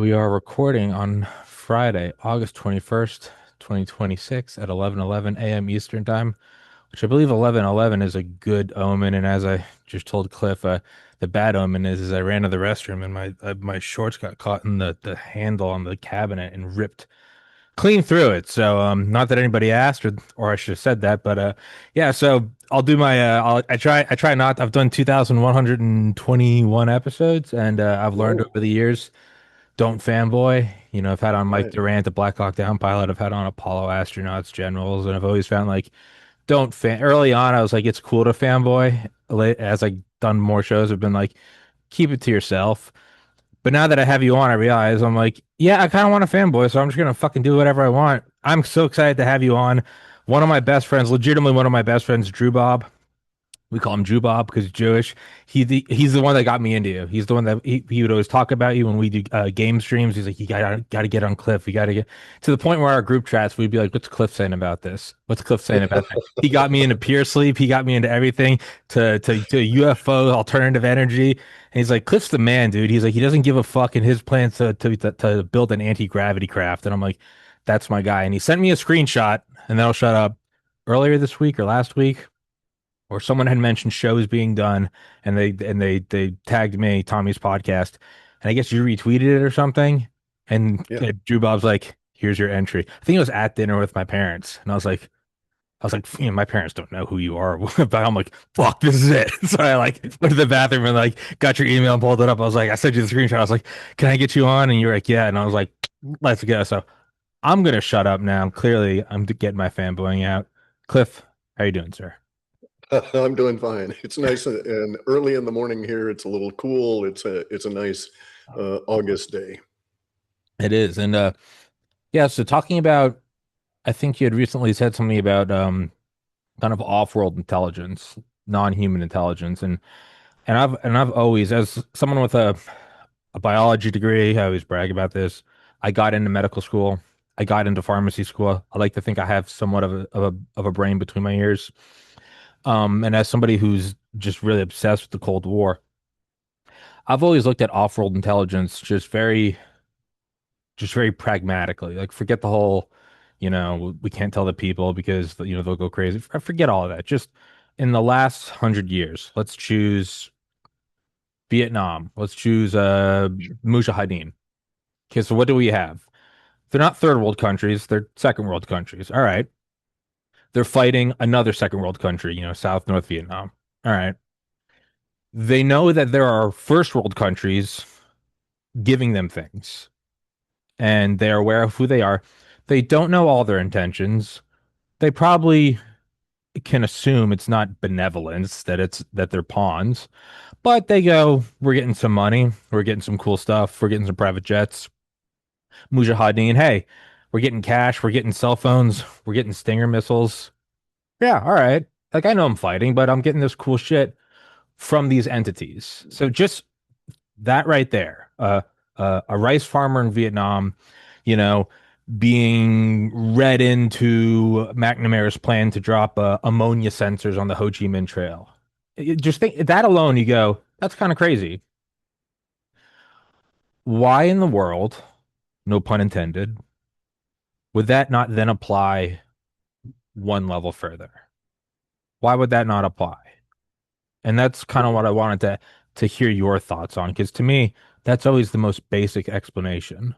We are recording on Friday, August 21st, 2026 at 11:11 a.m. Eastern Time, which I believe 11:11 is a good omen. And as I just told Cliff, the bad omen is I ran to the restroom and my shorts got caught in the handle on the cabinet and ripped clean through it. So not that anybody asked, or I should have said that, but yeah. So I'll do my I try not. I've done 2,121 episodes, and I've learned Whoa. over the years, don't fanboy. I've had on Mike Right. Durant, the Black Hawk Down pilot. I've had on Apollo astronauts, generals, and I've always found like don't fan. Early on, I was like, it's cool to fanboy. As I done more shows, I've been like, keep it to yourself. But now that I have you on, I realize I'm like, yeah, I kind of want a fanboy, so I'm just gonna fucking do whatever I want. I'm so excited to have you on. One of my best friends, legitimately one of my best friends, Drew Bob. We call him Jew Bob because he's Jewish. He's the one that got me into you. He's the one that he would always talk about you when we do game streams. He's like, you gotta get on Cliff. You gotta get to the point where our group chats, we'd be like, what's Cliff saying about this? What's Cliff saying about that? He got me into Pure Sleep. He got me into everything to UFO alternative energy. And he's like, Cliff's the man, dude. He's like, he doesn't give a fuck in his plans to build an anti-gravity craft. And I'm like, that's my guy. And he sent me a screenshot, and then I'll shut up. Earlier this week or last week, or someone had mentioned shows being done, and they tagged me, Tommy's podcast, and I guess you retweeted it or something. And Yeah. Drew Bob's like, "Here's your entry." I think it was at dinner with my parents, and I was like, my parents don't know who you are, but I'm like, fuck, this is it. So I like went to the bathroom and like got your email and pulled it up. I was like, I sent you the screenshot. I was like, can I get you on? And you're like, yeah. And I was like, let's go. So I'm gonna shut up now. Clearly, I'm getting my fanboying out. Cliff, how you doing, sir? I'm doing fine. It's nice and early in the morning here. It's a little cool. It's a nice August day. It is. And yeah, so talking about, I think you had recently said something about kind of off-world intelligence, non-human intelligence. And I've always, as someone with a biology degree, I always brag about this. I got into medical school. I got into pharmacy school. I like to think I have somewhat of a brain between my ears. And as somebody who's just really obsessed with the Cold War, I've always looked at off-world intelligence just very pragmatically. Like, forget the whole, we can't tell the people because, they'll go crazy. I forget all of that. Just in the last 100 years, let's choose Vietnam. Let's choose Mujahideen. Okay, so what do we have? They're not third world countries, they're second world countries. All right. They're fighting another second world country, South North Vietnam. All right. They know that there are first world countries giving them things, and they're aware of who they are. They don't know all their intentions. They probably can assume it's not benevolence, that they're pawns, but they go, we're getting some money, we're getting some cool stuff, we're getting some private jets. Mujahideen, hey, we're getting cash, we're getting cell phones, we're getting Stinger missiles. Yeah, all right. Like, I know I'm fighting, but I'm getting this cool shit from these entities. So just that right there, a rice farmer in Vietnam, you know, being read into McNamara's plan to drop ammonia sensors on the Ho Chi Minh Trail. Just think that alone, you go, that's kind of crazy. Why in the world, no pun intended, would that not then apply one level further? Why would that not apply? And that's kind of what I wanted to hear your thoughts on, because to me, that's always the most basic explanation.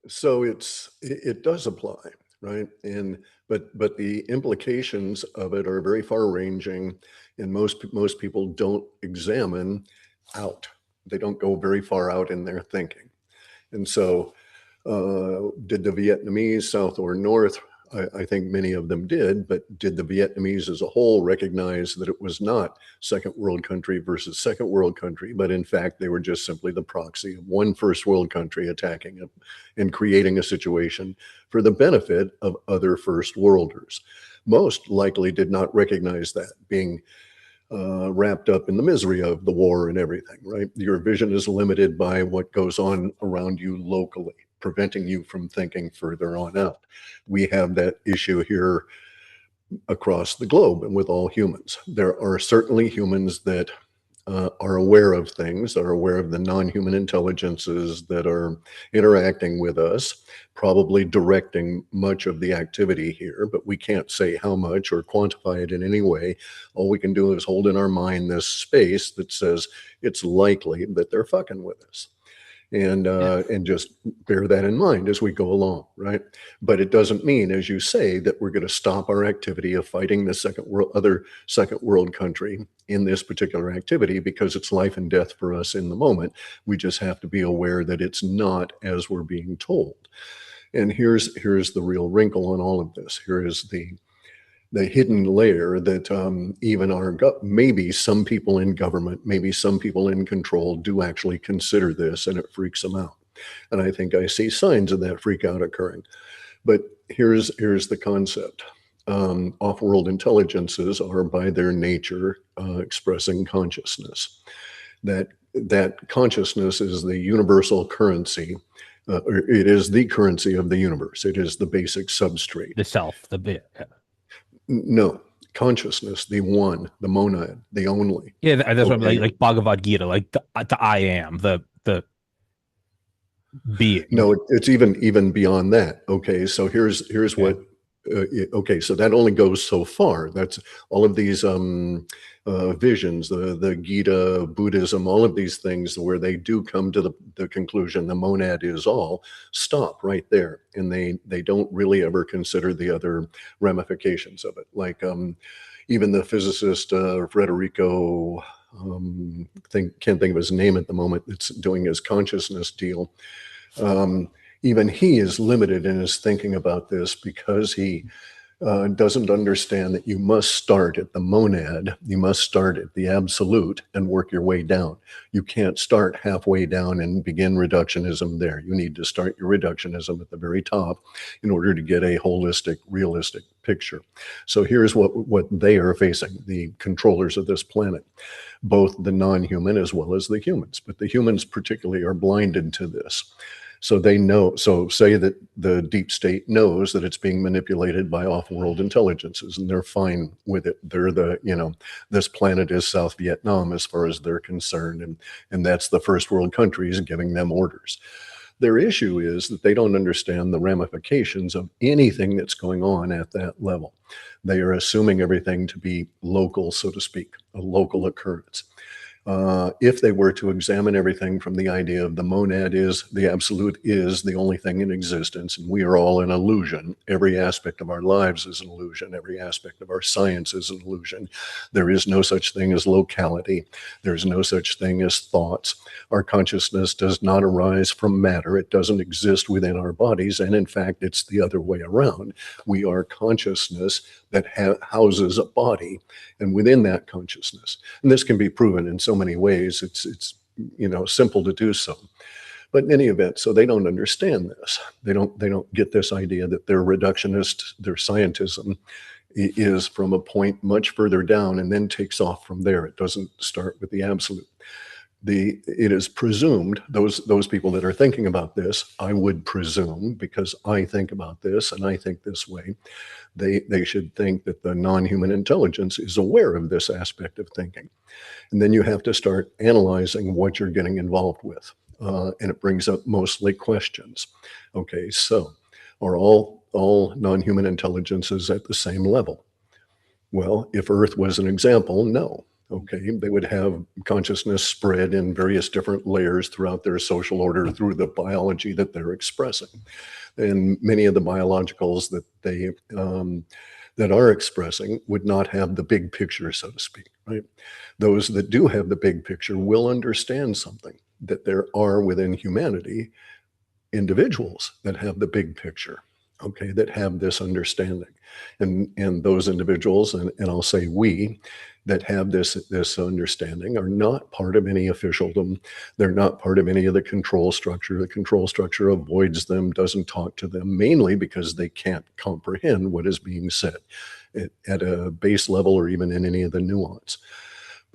So it does apply, right? And but the implications of it are very far ranging, and most people don't examine out. They don't go very far out in their thinking. And so did the Vietnamese, South or North? I think many of them did, but did the Vietnamese as a whole recognize that it was not second world country versus second world country, but in fact they were just simply the proxy of one first world country attacking it and creating a situation for the benefit of other first worlders? Most likely did not recognize that, being wrapped up in the misery of the war and everything, right? Your vision is limited by what goes on around you locally, preventing you from thinking further on out. We have that issue here across the globe and with all humans. There are certainly humans that are aware of things, are aware of the non-human intelligences that are interacting with us, probably directing much of the activity here, but we can't say how much or quantify it in any way. All we can do is hold in our mind this space that says it's likely that they're fucking with us, Yeah. and just bear that in mind as we go along, right? But it doesn't mean, as you say, that we're going to stop our activity of fighting the second world country in this particular activity, because it's life and death for us in the moment. We just have to be aware that it's not as we're being told. And here's the real wrinkle on all of this. Here is the hidden layer that even maybe some people in government, maybe some people in control do actually consider this, and it freaks them out. And I think I see signs of that freak out occurring. But here's the concept. Off-world intelligences are by their nature expressing consciousness. That consciousness is the universal currency. Or it is the currency of the universe. It is the basic substrate. The self, the bit. No, consciousness, the one, the monad, the only. Yeah, that's what I'm Okay. like Bhagavad Gita, like the I am, the being. No, it's even beyond that. Okay, so here's Okay. what. Okay, so that only goes so far. That's all of these visions, the Gita, Buddhism, all of these things where they do come to the conclusion the monad is all. Stop right there, and they don't really ever consider the other ramifications of it. Like even the physicist Federico. Can't think of his name at the moment. That's doing his consciousness deal. Um, Even he is limited in his thinking about this, because he doesn't understand that you must start at the monad, you must start at the absolute and work your way down. You can't start halfway down and begin reductionism there. You need to start your reductionism at the very top in order to get a holistic, realistic picture. So here's what they are facing, the controllers of this planet, both the non-human as well as the humans. But the humans particularly are blinded to this. So they know, so say that the deep state knows that it's being manipulated by off-world intelligences, and they're fine with it. They're this planet is South Vietnam as far as they're concerned, and that's the first world countries giving them orders. Their issue is that they don't understand the ramifications of anything that's going on at that level. They are assuming everything to be local, so to speak, a local occurrence. If they were to examine everything from the idea of the monad is, the absolute is the only thing in existence, and we are all an illusion. Every aspect of our lives is an illusion. Every aspect of our science is an illusion. There is no such thing as locality. There's no such thing as thoughts. Our consciousness does not arise from matter. It doesn't exist within our bodies, and in fact, it's the other way around. We are consciousness that houses a body, and within that consciousness, and this can be proven in so many ways, it's simple to do so. But in any event, so they don't understand this. They don't get this idea that their reductionist, their scientism is from a point much further down and then takes off from there. It doesn't start with the absolute. It is presumed, those people that are thinking about this, I would presume, because I think about this and I think this way, they should think that the non-human intelligence is aware of this aspect of thinking. And then you have to start analyzing what you're getting involved with. And it brings up mostly questions. Okay, so are all non-human intelligences at the same level? Well, if Earth was an example, no. Okay, they would have consciousness spread in various different layers throughout their social order through the biology that they're expressing. And many of the biologicals that are expressing would not have the big picture, so to speak, right? Those that do have the big picture will understand something, that there are within humanity individuals that have the big picture, okay, that have this understanding. And those individuals, and I'll say we, that have this understanding are not part of any officialdom. They're not part of any of the control structure. The control structure avoids them, doesn't talk to them, mainly because they can't comprehend what is being said at a base level or even in any of the nuance.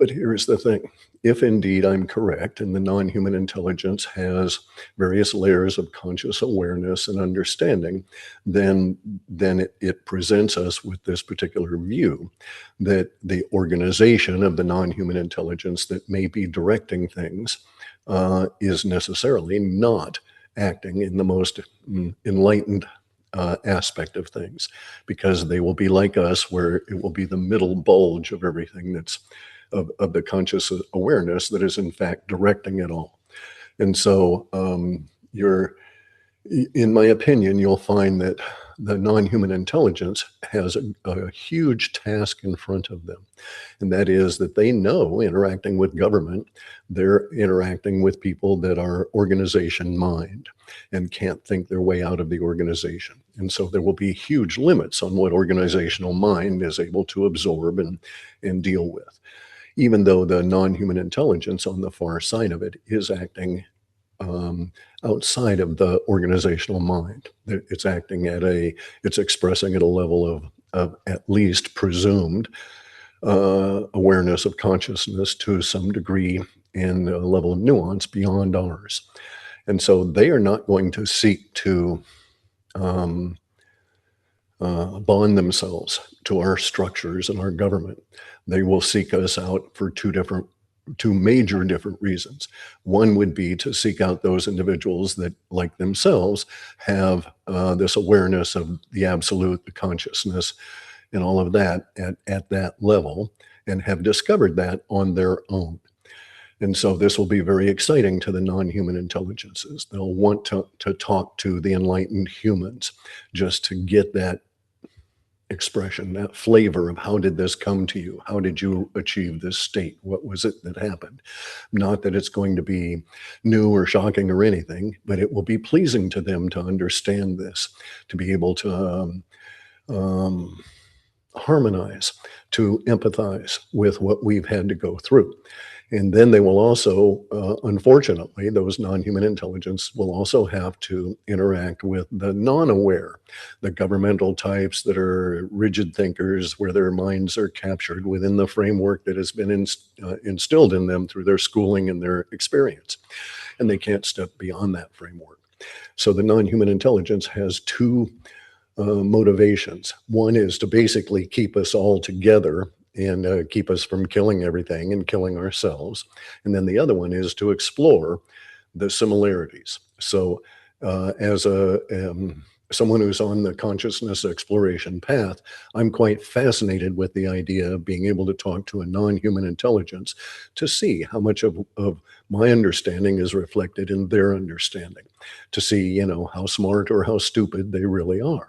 But here's the thing. If indeed I'm correct and the non-human intelligence has various layers of conscious awareness and understanding, then it presents us with this particular view that the organization of the non-human intelligence that may be directing things is necessarily not acting in the most enlightened aspect of things, because they will be like us, where it will be the middle bulge of everything that's of the conscious awareness that is in fact directing it all. And so you're, in my opinion, you'll find that the non-human intelligence has a huge task in front of them. And that is that they know, interacting with government, they're interacting with people that are organization mind and can't think their way out of the organization. And so there will be huge limits on what organizational mind is able to absorb and deal with, even though the non-human intelligence on the far side of it is acting outside of the organizational mind. It's acting it's expressing at a level of at least presumed awareness of consciousness to some degree, and a level of nuance beyond ours. And so they are not going to seek to bond themselves to our structures and our government. They will seek us out for two major different reasons. One would be to seek out those individuals that, like themselves, have this awareness of the absolute, the consciousness, and all of that at that level, and have discovered that on their own. And so this will be very exciting to the non-human intelligences. They'll want to talk to the enlightened humans just to get that expression, that flavor of how did this come to you? How did you achieve this state? What was it that happened? Not that it's going to be new or shocking or anything, but it will be pleasing to them to understand this, to be able to harmonize, to empathize with what we've had to go through. And then they will also, unfortunately, those non-human intelligence will also have to interact with the non-aware, the governmental types that are rigid thinkers, where their minds are captured within the framework that has been instilled in them through their schooling and their experience. And they can't step beyond that framework. So the non-human intelligence has two motivations. One is to basically keep us all together and keep us from killing everything and killing ourselves. And then the other one is to explore the similarities. So as someone who's on the consciousness exploration path, I'm quite fascinated with the idea of being able to talk to a non-human intelligence to see how much of my understanding is reflected in their understanding, to see, how smart or how stupid they really are.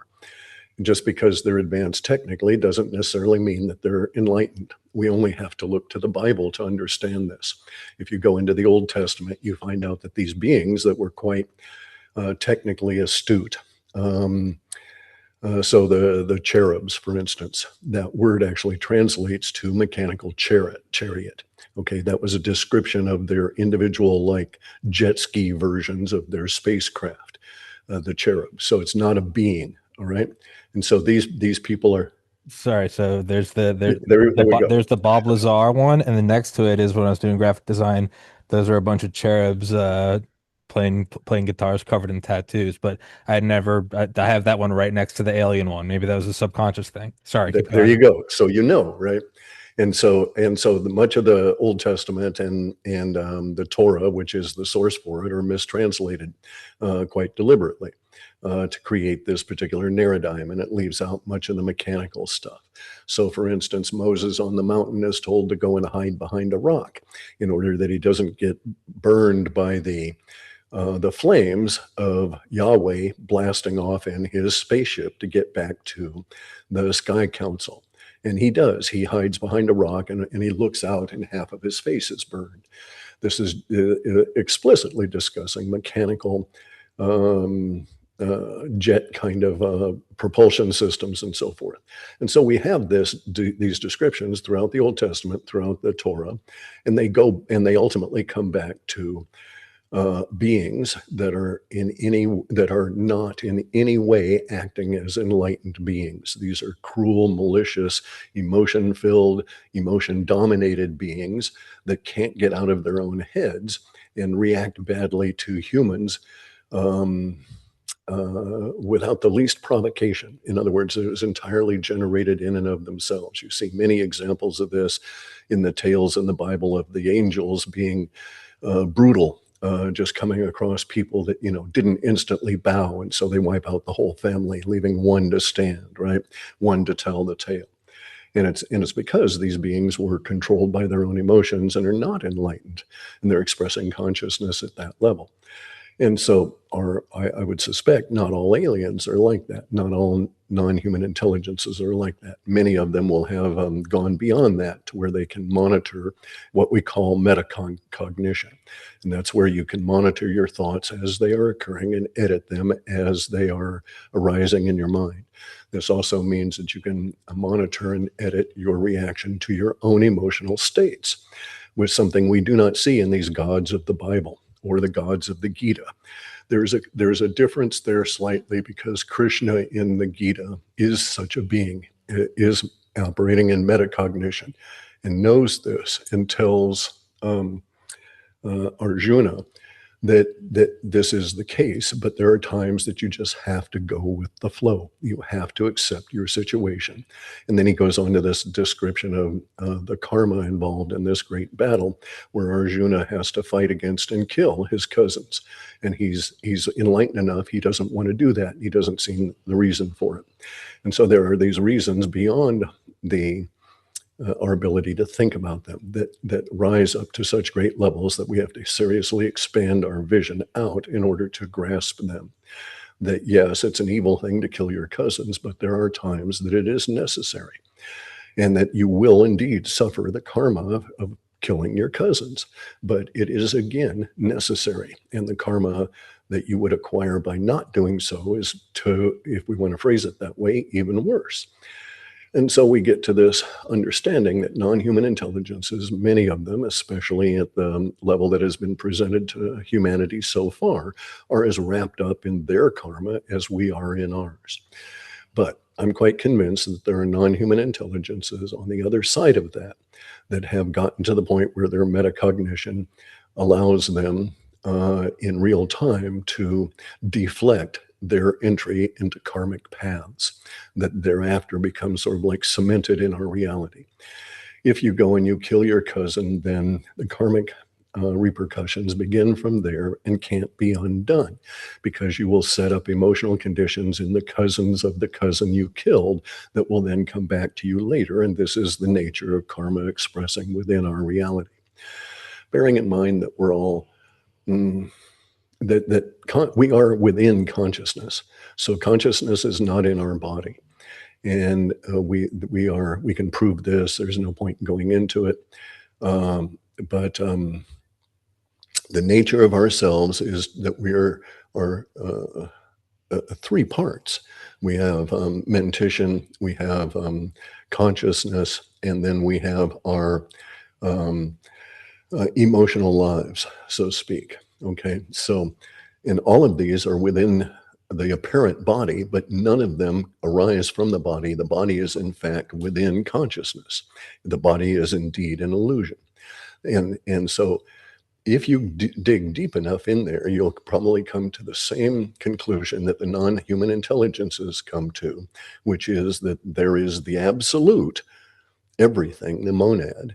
Just because they're advanced technically doesn't necessarily mean that they're enlightened. We only have to look to the Bible to understand this. If you go into the Old Testament, you find out that these beings that were quite technically astute. So the cherubs, for instance, that word actually translates to mechanical chariot. Okay, that was a description of their individual, like jet ski versions of their spacecraft, the cherub. So it's not a being. All right. And so these people are, Sorry, so there we go. there's the Bob Lazar one, and then next to it is when I was doing graphic design. Those are a bunch of cherubs playing guitars covered in tattoos. But I have that one right next to the alien one. Maybe that was a subconscious thing. Sorry, keep There going. you go. So right? And so much of the Old Testament and the Torah, which is the source for it, are mistranslated quite deliberately to create this particular paradigm, and it leaves out much of the mechanical stuff. So, for instance, Moses on the mountain is told to go and hide behind a rock in order that he doesn't get burned by the flames of Yahweh blasting off in his spaceship to get back to the Sky Council. And he does. He hides behind a rock and he looks out, and half of his face is burned. This is explicitly discussing mechanical jet kind of propulsion systems and so forth. And so we have these descriptions throughout the Old Testament, throughout the Torah, and they ultimately come back to beings that are not in any way acting as enlightened beings. These are cruel, malicious, emotion-filled, emotion-dominated beings that can't get out of their own heads and react badly to humans um, without the least provocation. In other words, it was entirely generated in and of themselves. You see many examples of this in the tales in the Bible of the angels being brutal, just coming across people that, didn't instantly bow. And so they wipe out the whole family, leaving one to stand, right? One to tell the tale. And it's because these beings were controlled by their own emotions and are not enlightened, and they're expressing consciousness at that level. And so I would suspect not all aliens are like that. Not all non-human intelligences are like that. Many of them will have gone beyond that to where they can monitor what we call metacognition. And that's where you can monitor your thoughts as they are occurring and edit them as they are arising in your mind. This also means that you can monitor and edit your reaction to your own emotional states, with something we do not see in these gods of the Bible or the gods of the Gita. There's a difference there slightly, because Krishna in the Gita is such a being, is operating in metacognition, and knows this and tells Arjuna that this is the case. But there are times that you just have to go with the flow. You have to accept your situation. And then he goes on to this description of the karma involved in this great battle, where Arjuna has to fight against and kill his cousins. And he's enlightened enough, he doesn't want to do that. He doesn't see the reason for it. And so there are these reasons beyond our ability to think about them that rise up to such great levels that we have to seriously expand our vision out in order to grasp them. That yes, it's an evil thing to kill your cousins, but there are times that it is necessary, and that you will indeed suffer the karma of killing your cousins, but it is again necessary. And the karma that you would acquire by not doing so is, to, if we want to phrase it that way, even worse. And so we get to this understanding that non-human intelligences, many of them, especially at the level that has been presented to humanity so far, are as wrapped up in their karma as we are in ours. But I'm quite convinced that there are non-human intelligences on the other side of that have gotten to the point where their metacognition allows them in real time to deflect their entry into karmic paths that thereafter become sort of like cemented in our reality. If you go and you kill your cousin, then the karmic repercussions begin from there and can't be undone, because you will set up emotional conditions in the cousins of the cousin you killed that will then come back to you later. And this is the nature of karma expressing within our reality. Bearing in mind that we're all we are within consciousness. So consciousness is not in our body. And we can prove this. There's no point in going into it. But the nature of ourselves is that we are three parts. We have mentation, we have consciousness, and then we have our emotional lives, so to speak. Okay, so, and all of these are within the apparent body, but none of them arise from the body. The body is, in fact, within consciousness. The body is indeed an illusion. And so if you dig deep enough in there, you'll probably come to the same conclusion that the non-human intelligences come to, which is that there is the absolute, everything, the monad,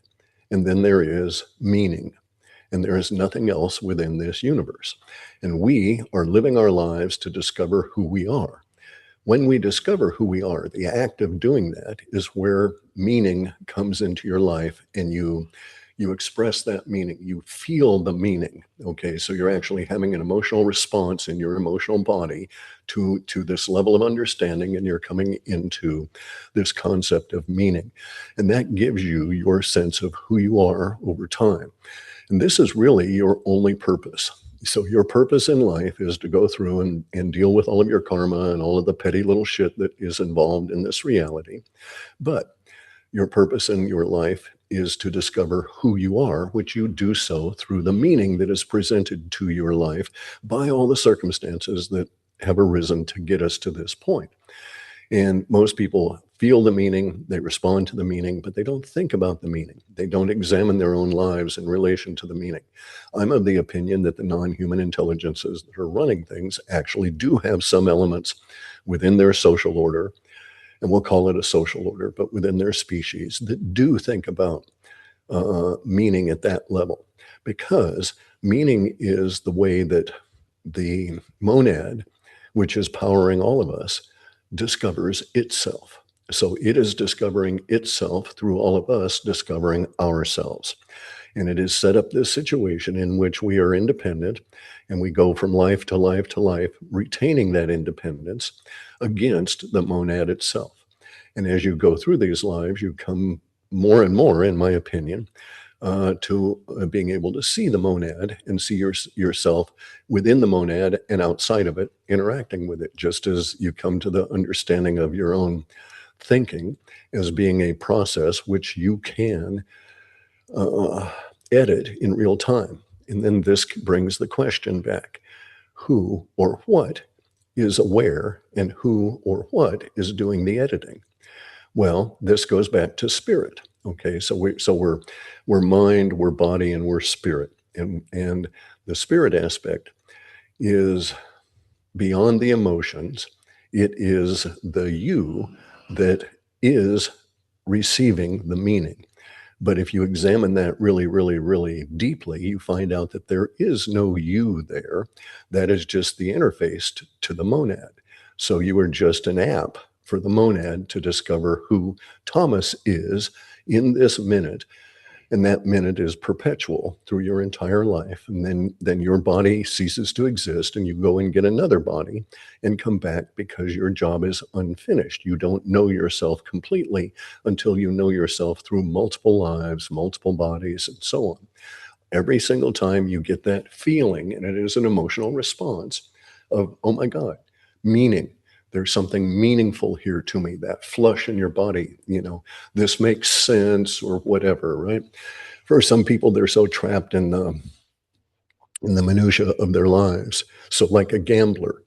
and then there is meaning. And there is nothing else within this universe. And we are living our lives to discover who we are. When we discover who we are, the act of doing that is where meaning comes into your life, and you express that meaning. You feel the meaning. Okay, so you're actually having an emotional response in your emotional body to this level of understanding, and you're coming into this concept of meaning. And that gives you your sense of who you are over time. And this is really your only purpose. So your purpose in life is to go through and deal with all of your karma and all of the petty little shit that is involved in this reality. But your purpose in your life is to discover who you are, which you do so through the meaning that is presented to your life by all the circumstances that have arisen to get us to this point. And most people feel the meaning, they respond to the meaning, but they don't think about the meaning. They don't examine their own lives in relation to the meaning. I'm of the opinion that the non-human intelligences that are running things actually do have some elements within their social order, and we'll call it a social order, but within their species that do think about meaning at that level, because meaning is the way that the monad, which is powering all of us, discovers itself. So it is discovering itself through all of us discovering ourselves. And it has set up this situation in which we are independent and we go from life to life to life, retaining that independence against the monad itself. And as you go through these lives, you come more and more, in my opinion, to being able to see the monad and see yourself within the monad and outside of it, interacting with it, just as you come to the understanding of your own thinking as being a process which you can edit in real time. And then this brings the question back: who or what is aware and who or what is doing the editing? Well, this goes back to spirit. Okay, so we're mind, we're body, and we're spirit. And the spirit aspect is beyond the emotions. It is the you that is receiving the meaning. But if you examine that really, really, really deeply, you find out that there is no you there. That is just the interface to the monad. So you are just an app for the monad to discover who Thomas is in this minute. And that minute is perpetual through your entire life. And then your body ceases to exist and you go and get another body and come back because your job is unfinished. You don't know yourself completely until you know yourself through multiple lives, multiple bodies, and so on. Every single time you get that feeling, and it is an emotional response of, oh my God, meaning. There's something meaningful here to me, that flush in your body, this makes sense or whatever, right? For some people, they're so trapped in the minutia of their lives. So like a gambler,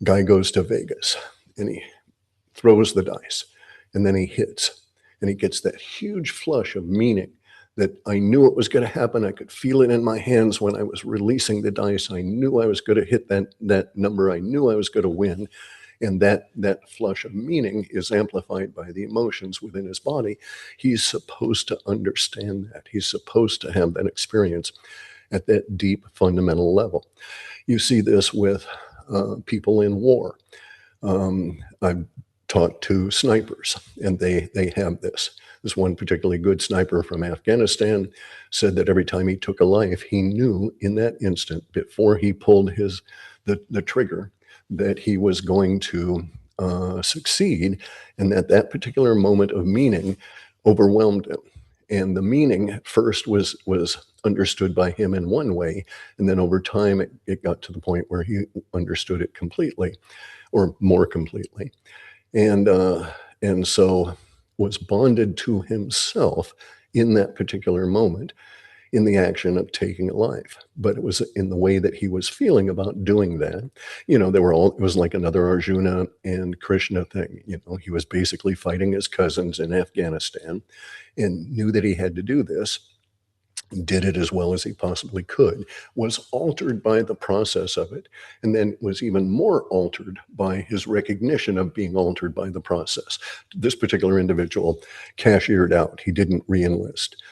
guy goes to Vegas and he throws the dice and then he hits and he gets that huge flush of meaning that I knew it was going to happen. I could feel it in my hands when I was releasing the dice. I knew I was going to hit that number. I knew I was going to win. And that flush of meaning is amplified by the emotions within his body. He's supposed to understand that. He's supposed to have that experience at that deep fundamental level. You see this with people in war. I've talked to snipers, and they have this. This one particularly good sniper from Afghanistan said that every time he took a life, he knew in that instant before he pulled the trigger that he was going to succeed, and that particular moment of meaning overwhelmed him. And the meaning at first was understood by him in one way, and then over time it got to the point where he understood it completely, or more completely, and so was bonded to himself in that particular moment, in the action of taking a life. But it was in the way that he was feeling about doing that. It was like another Arjuna and Krishna thing. He was basically fighting his cousins in Afghanistan and knew that he had to do this, did it as well as he possibly could, was altered by the process of it, and then was even more altered by his recognition of being altered by the process. This particular individual cashiered out. He didn't re-enlist.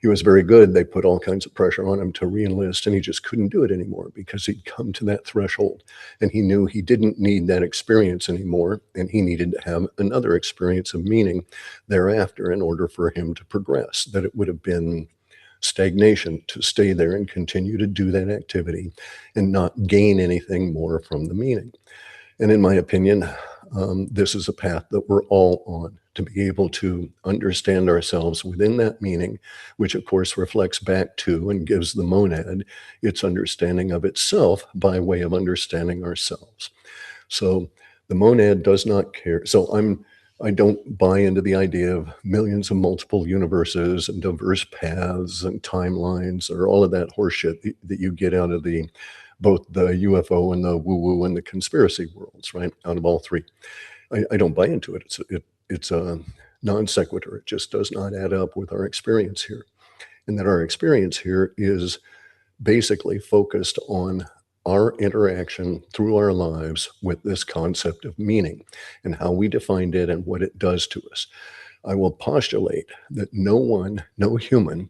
He was very good. They put all kinds of pressure on him to re-enlist, and he just couldn't do it anymore because he'd come to that threshold, and he knew he didn't need that experience anymore, and he needed to have another experience of meaning thereafter in order for him to progress, that it would have been stagnation to stay there and continue to do that activity and not gain anything more from the meaning. And in my opinion, this is a path that we're all on, to be able to understand ourselves within that meaning, which of course reflects back to and gives the monad its understanding of itself by way of understanding ourselves. So the monad does not care. So I don't buy into the idea of millions of multiple universes and diverse paths and timelines or all of that horseshit that you get out of the both the UFO and the woo-woo and the conspiracy worlds, right? Out of all three. I don't buy into it. It's a non sequitur. It just does not add up with our experience here. And that our experience here is basically focused on our interaction through our lives with this concept of meaning and how we defined it and what it does to us. I will postulate that no one, no human,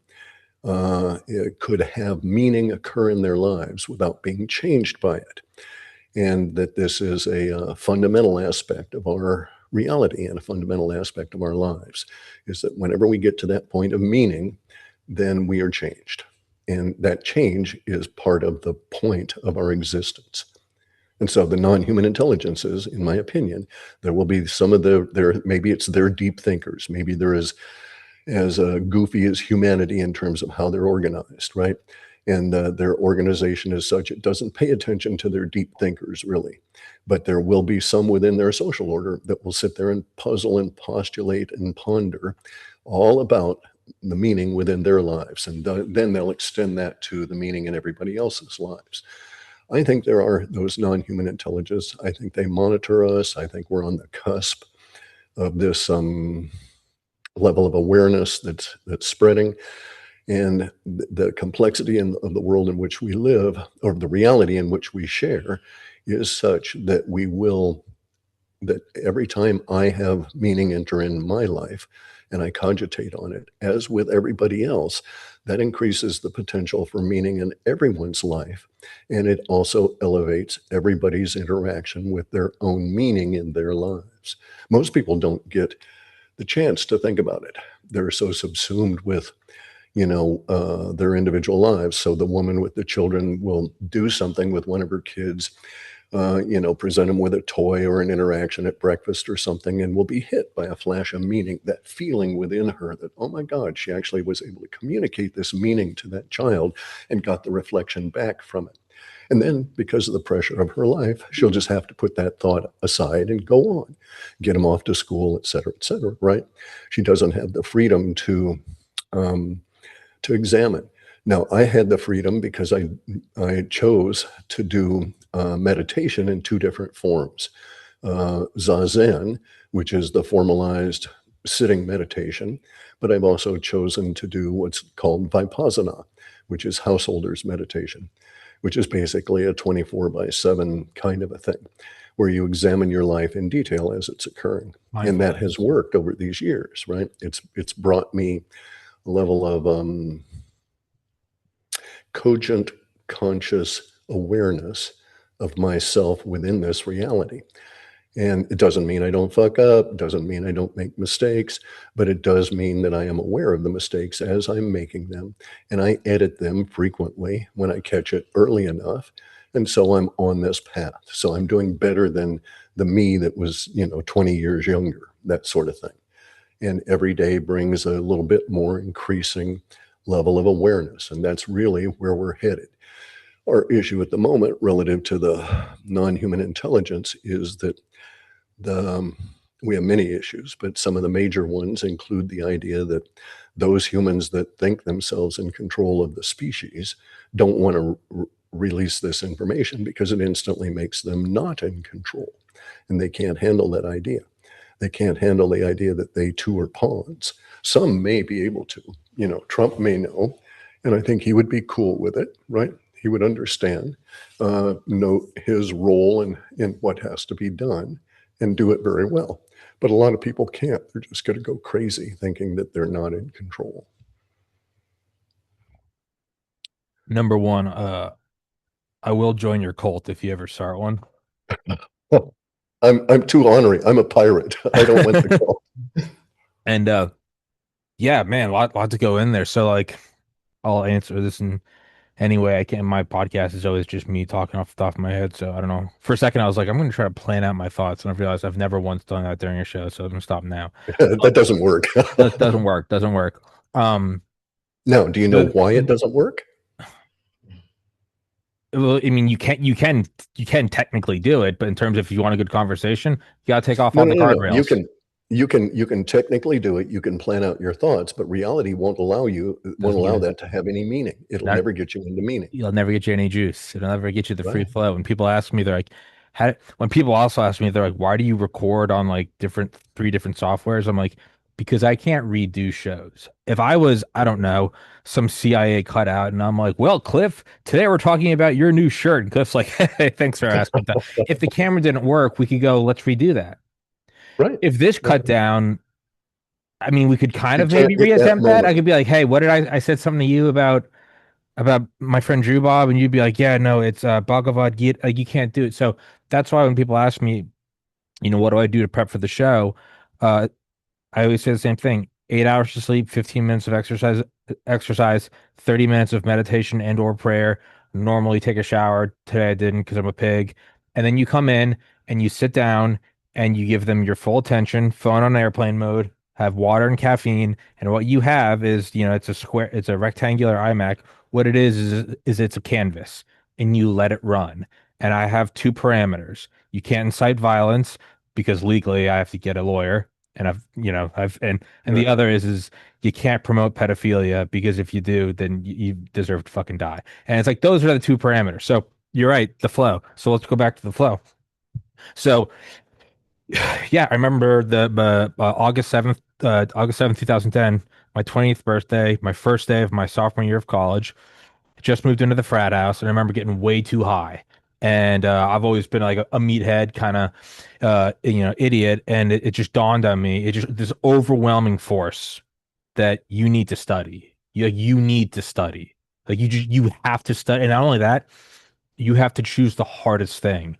could have meaning occur in their lives without being changed by it. And that this is a fundamental aspect of our reality and a fundamental aspect of our lives is that whenever we get to that point of meaning, then we are changed. And that change is part of the point of our existence. And so the non-human intelligences, in my opinion, there will be some of maybe it's their deep thinkers. Maybe they're as goofy as humanity in terms of how they're organized, right? And their organization is such, it doesn't pay attention to their deep thinkers, really. But there will be some within their social order that will sit there and puzzle and postulate and ponder all about the meaning within their lives. And then they'll extend that to the meaning in everybody else's lives. I think there are those non-human intelligences. I think they monitor us. I think we're on the cusp of this level of awareness that's spreading. And the complexity of the world in which we live, or the reality in which we share, is such that that every time I have meaning enter in my life and I cogitate on it, as with everybody else, that increases the potential for meaning in everyone's life. And it also elevates everybody's interaction with their own meaning in their lives. Most people don't get the chance to think about it. They're so subsumed with their individual lives. So the woman with the children will do something with one of her kids, present them with a toy or an interaction at breakfast or something, and will be hit by a flash of meaning, that feeling within her that, oh my God, she actually was able to communicate this meaning to that child and got the reflection back from it. And then, because of the pressure of her life, she'll just have to put that thought aside and go on, get them off to school, et cetera, right? She doesn't have the freedom to examine. Now, I had the freedom because I chose to do meditation in two different forms. Zazen, which is the formalized sitting meditation, but I've also chosen to do what's called Vipassana, which is householder's meditation, which is basically a 24/7 kind of a thing, where you examine your life in detail as it's occurring. And that has Mindfulness. worked over these years, right? It's brought me a level of cogent, conscious awareness of myself within this reality. And it doesn't mean I don't fuck up, doesn't mean I don't make mistakes, but it does mean that I am aware of the mistakes as I'm making them. And I edit them frequently when I catch it early enough. And so I'm on this path. So I'm doing better than the me that was, 20 years younger, that sort of thing. And every day brings a little bit more increasing level of awareness. And that's really where we're headed. Our issue at the moment relative to the non-human intelligence is that the we have many issues, but some of the major ones include the idea that those humans that think themselves in control of the species don't want to release this information because it instantly makes them not in control. And they can't handle that idea. They can't handle the idea that they too are pawns. Some may be able to. Trump may know, and I think he would be cool with it, right? He would understand, know his role in what has to be done and do it very well. But a lot of people can't. They're just going to go crazy thinking that they're not in control. Number one, I will join your cult if you ever start one. I'm too ornery. I'm a pirate. I don't want the call. And yeah, man, lot to go in there. So like I'll answer this in any way I can. My podcast is always just me talking off the top of my head. So I don't know. For a second I was like, I'm gonna try to plan out my thoughts, and I realized I've never once done that during a show, so I'm gonna stop now. That doesn't work. That doesn't work. Doesn't work. Um, Now, do you know the why it doesn't work? well, I mean, you can technically do it, but in terms of if you want a good conversation, you gotta take off No, all no, the no, no. You guardrails. can you can technically do it. You can plan out your thoughts, but reality won't Doesn't give allow it that to have any meaning. It'll that never get you into meaning. you'll never get you any juice. It'll never get you the free Right. flow. When people ask me, they're like, how, when people also ask me, they're like, why do you record on like three different softwares? I'm like, because I can't redo shows. If I was, I don't know, some CIA cutout and I'm like, well, Cliff, today we're talking about your new shirt. And Cliff's like, hey, thanks for asking. If the camera didn't work, we could go, let's redo that. Right. If this Right. cut down, I mean, we could kind You of can't maybe hit that reattempt that. I moment. could be like, hey, what did I said something to you about my friend Drew Bob, and you'd be like, yeah, no, it's Bhagavad Gita. Like, you can't do it. So that's why when people ask me, what do I do to prep for the show? Uh, I always say the same thing. 8 hours to sleep, 15 minutes of exercise, 30 minutes of meditation and or prayer. Normally take a shower. Today I didn't because I'm a pig. And then you come in and you sit down and you give them your full attention, phone on airplane mode, have water and caffeine. And what you have is, it's a rectangular iMac. What it is it's a canvas and you let it run. And I have two parameters. You can't incite violence because legally I have to get a lawyer and and the Right. other is you can't promote pedophilia because if you do, then you deserve to fucking die. And it's like those are the two parameters. So you're right, the flow. So let's go back to the flow. So yeah, I remember the August 7th, 2010, my 20th birthday, my first day of my sophomore year of college. Just moved into the frat house, and I remember getting way too high. And I've always been like a meathead kind of, idiot. And it just dawned on me, it just this overwhelming force that you need to study. You need to study. Like you have to study. And not only that, you have to choose the hardest thing.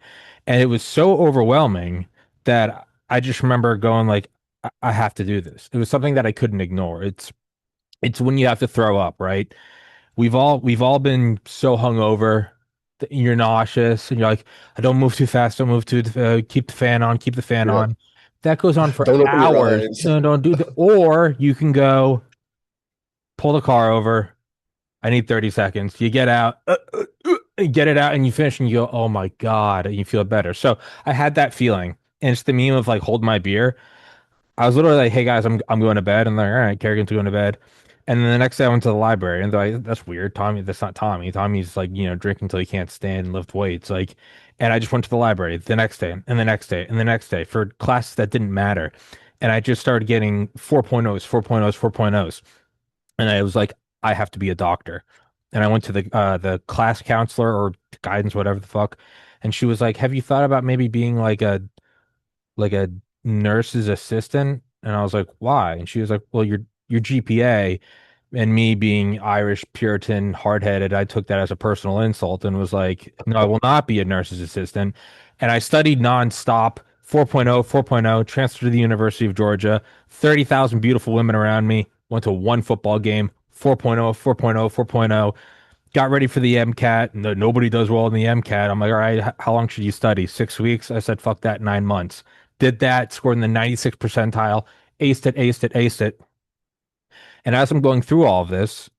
And it was so overwhelming that I just remember going like, I have to do this. It was something that I couldn't ignore. It's when you have to throw up, right? We've all been so hungover that you're nauseous and you're like, I don't move too fast, don't move too keep the fan on, keep the fan Yeah. on. That goes on for Don't open your hours. eyes. No, don't do that. Or you can go pull the car over. I need 30 seconds. You get out, get it out, and you finish, and you go, oh my God, and you feel better. So I had that feeling. And it's the meme of like, hold my beer. I was literally like, "Hey guys, I'm going to bed," and they're like, "All right, Kerrigan's going to bed." And then the next day I went to the library, and they're like, "That's weird, Tommy. That's not Tommy. Tommy's like, drinking till he can't stand and lift weights." Like, and I just went to the library the next day, and the next day, and the next day for classes that didn't matter, and I just started getting 4.0s, 4.0s, 4.0s, and I was like, I have to be a doctor. And I went to the class counselor or guidance, whatever the fuck, and she was like, "Have you thought about maybe being like a nurse's assistant?" And I was like, why? And she was like, well, your GPA, and me being Irish, Puritan, hard-headed, I took that as a personal insult and was like, no, I will not be a nurse's assistant. And I studied nonstop, 4.0, 4.0, transferred to the University of Georgia, 30,000 beautiful women around me, went to one football game, 4.0, 4.0, 4.0, got ready for the MCAT. No, nobody does well in the MCAT. I'm like, all right, how long should you study? 6 weeks? I said, fuck that, 9 months. Did that, scored in the 96th percentile, aced it, aced it, aced it. And as I'm going through all of this,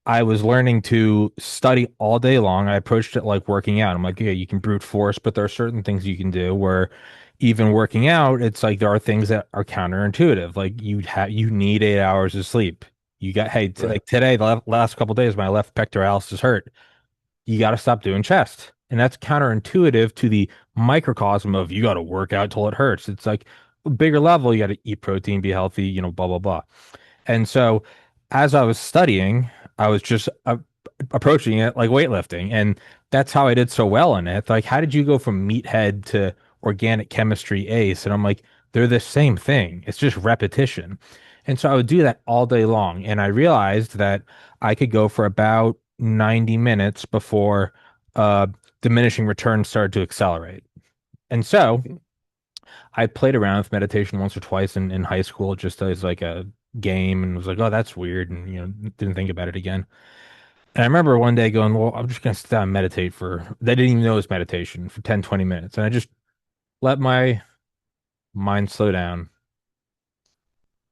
I was learning to study all day long. I approached it like working out. I'm like, yeah, you can brute force, but there are certain things you can do where even working out, it's like there are things that are counterintuitive. Like you need 8 hours of sleep. You got, hey, Right. like today, the last couple of days, my left pectoralis is hurt. You got to stop doing chest. And that's counterintuitive to the microcosm of you got to work out till it hurts. It's like a bigger level. You got to eat protein, be healthy, blah, blah, blah. And so as I was studying, I was just approaching it like weightlifting. And that's how I did so well in it. Like, how did you go from meathead to organic chemistry ace? And I'm like, they're the same thing. It's just repetition. And so I would do that all day long. And I realized that I could go for about 90 minutes before uh, diminishing returns started to accelerate. And so I played around with meditation once or twice in high school just as like a game and was like, oh, that's weird. And, didn't think about it again. And I remember one day going, well, I'm just going to sit down and meditate they didn't even know it was meditation for 10, 20 minutes. And I just let my mind slow down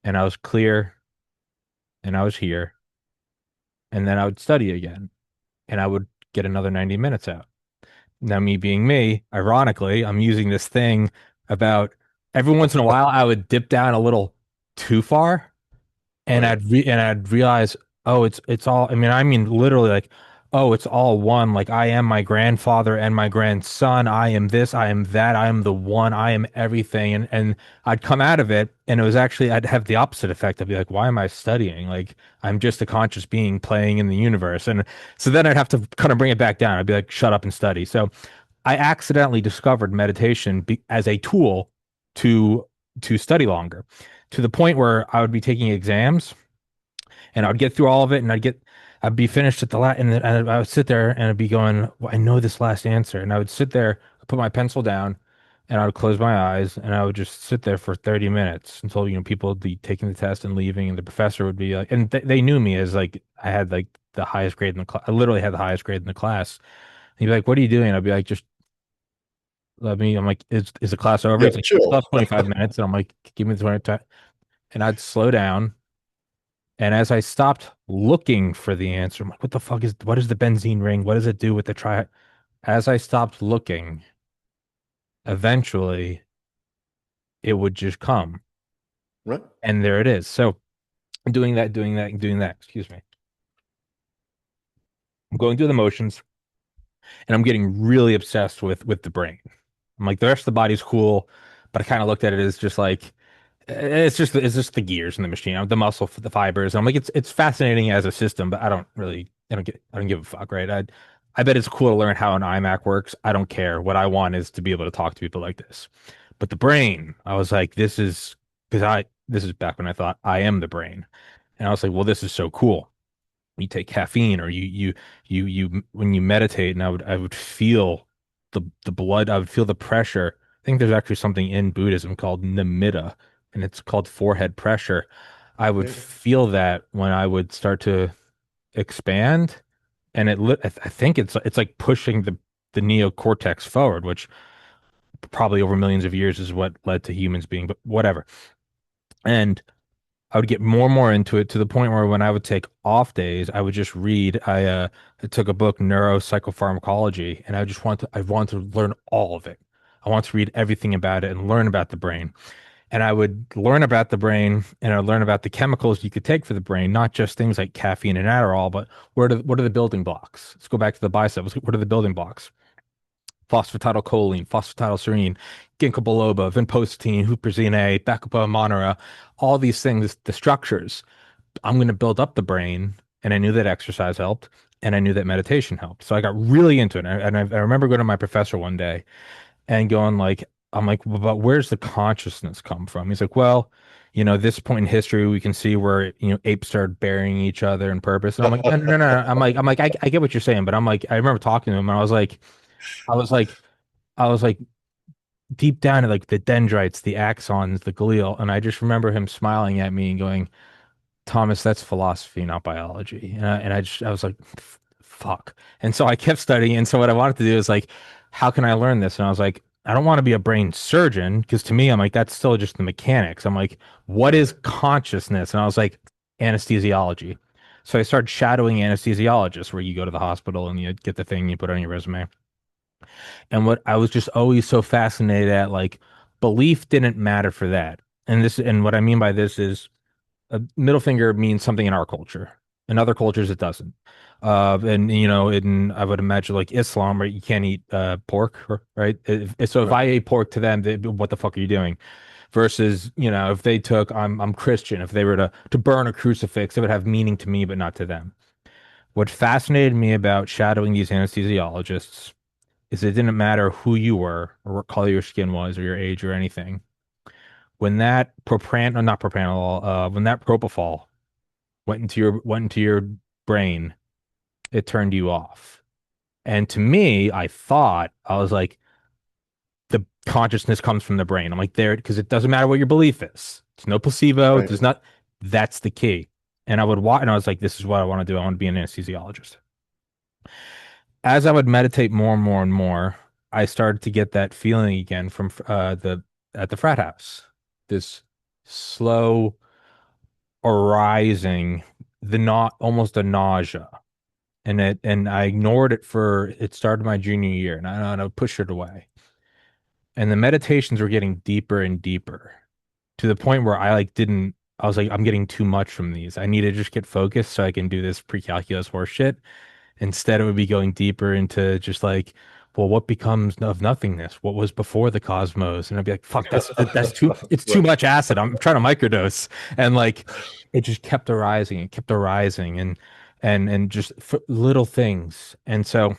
and I was clear and I was here. And then I would study again and I would get another 90 minutes out. Now, me being me, ironically, I'm using this thing about every once in a while I would dip down a little too far and Right. I'd realize, oh, it's all, I mean literally like, oh, it's all one. Like I am my grandfather and my grandson. I am this, I am that, I am the one, I am everything. And I'd come out of it and it was actually I'd have the opposite effect. I'd be like, why am I studying? Like I'm just a conscious being playing in the universe. And so then I'd have to kind of bring it back down. I'd be like, shut up and study. So I accidentally discovered meditation as a tool to study longer, to the point where I would be taking exams and I would get through all of it, and I'd be finished at the last, and then I would sit there and I'd be going, well, I know this last answer, and I would sit there, put my pencil down, and I would close my eyes, and I would just sit there for 30 minutes until, people would be taking the test and leaving, and the professor would be like, and they knew me as like I had like the highest grade in the class. I literally had the highest grade in the class. He'd be like, "What are you doing?" I'd be like, "Just let me." I'm like, "Is the class over?" Yeah, He's like, "You still chill. have 25 minutes," and I'm like, "Give me the 20 time," and I'd slow down. And as I stopped looking for the answer, I'm like, what is the benzene ring? What does it do with the tri? As I stopped looking, eventually it would just come. Right. And there it is. So doing that, doing that, excuse me. I'm going through the motions and I'm getting really obsessed with the brain. I'm like, the rest of the body's cool, but I kind of looked at it as just like it's just the gears in the machine, the muscle, the fibers. And I'm like, it's fascinating as a system, but I don't give a fuck, right? I bet it's cool to learn how an iMac works. I don't care. What I want is to be able to talk to people like this. But the brain, I was like, this is back when I thought I am the brain, and I was like, well, this is so cool. You take caffeine or when you meditate, and I would feel the blood, I would feel the pressure. I think there's actually something in Buddhism called nimitta, and it's called forehead pressure. I would Yeah. feel that when I would start to expand, and I think it's like pushing the neocortex forward, which probably over millions of years is what led to humans being, but whatever. And I would get more and more into it to the point where when I would take off days, I would just read. I took a book, Neuropsychopharmacology, and I want to learn all of it. I want to read everything about it and learn about the brain. And I would learn about the brain and I would learn about the chemicals you could take for the brain, not just things like caffeine and Adderall, but what are the building blocks? Let's go back to the biceps. What are the building blocks? Phosphatidylcholine, phosphatidylserine, ginkgo biloba, vinpocetine, huperzine A, bacopa monera, all these things, the structures. I'm going to build up the brain. And I knew that exercise helped and I knew that meditation helped. So I got really into it. I remember going to my professor one day and going like, I'm like, well, but where's the consciousness come from? He's like, well, this point in history, we can see where, apes started burying each other in purpose. And I'm like, no, no, no, no. I'm like, I get what you're saying, but I'm like, I remember talking to him and I was like, I was like deep down in like the dendrites, the axons, the glial, and I just remember him smiling at me and going, "Thomas, that's philosophy, not biology." I was like, "Fuck!" And so I kept studying. And so what I wanted to do is like, how can I learn this? And I was like, I don't want to be a brain surgeon because to me, I'm like, that's still just the mechanics. I'm like, what Right. is consciousness? And I was like, anesthesiology. So I started shadowing anesthesiologists, where you go to the hospital and you get the thing you put on your resume. And what I was just always so fascinated at, like, belief didn't matter for that. And what I mean by this is a middle finger means something in our culture. In other cultures, it doesn't. And in I would imagine like Islam, right? You can't eat pork, right? So if Right. I ate pork to them, what the fuck are you doing? Versus, if they took, I'm Christian. If they were to burn a crucifix, it would have meaning to me, but not to them. What fascinated me about shadowing these anesthesiologists is it didn't matter who you were or what color your skin was or your age or anything. When that or not propranolol, when that propofol went into your brain, it turned you off. And to me, I was like, the consciousness comes from the brain. I'm like there because it doesn't matter what your belief is. It's no placebo. It Right. does not. That's the key. And I would watch, and I was like, this is what I want to do. I want to be an anesthesiologist. As I would meditate more and more and more, I started to get that feeling again from the at the frat house. This slow arising, the not almost a nausea, and I ignored it for it started my junior year, and I pushed it away. And the meditations were getting deeper and deeper to the point where I was like, I'm getting too much from these. I need to just get focused so I can do this pre-calculus horse shit. Instead, it would be going deeper into just like, well, what becomes of nothingness? What was before the cosmos? And I'd be like, fuck, that's too, it's too Right. much acid. I'm trying to microdose. And like, it just kept arising and kept arising and just f little things. And so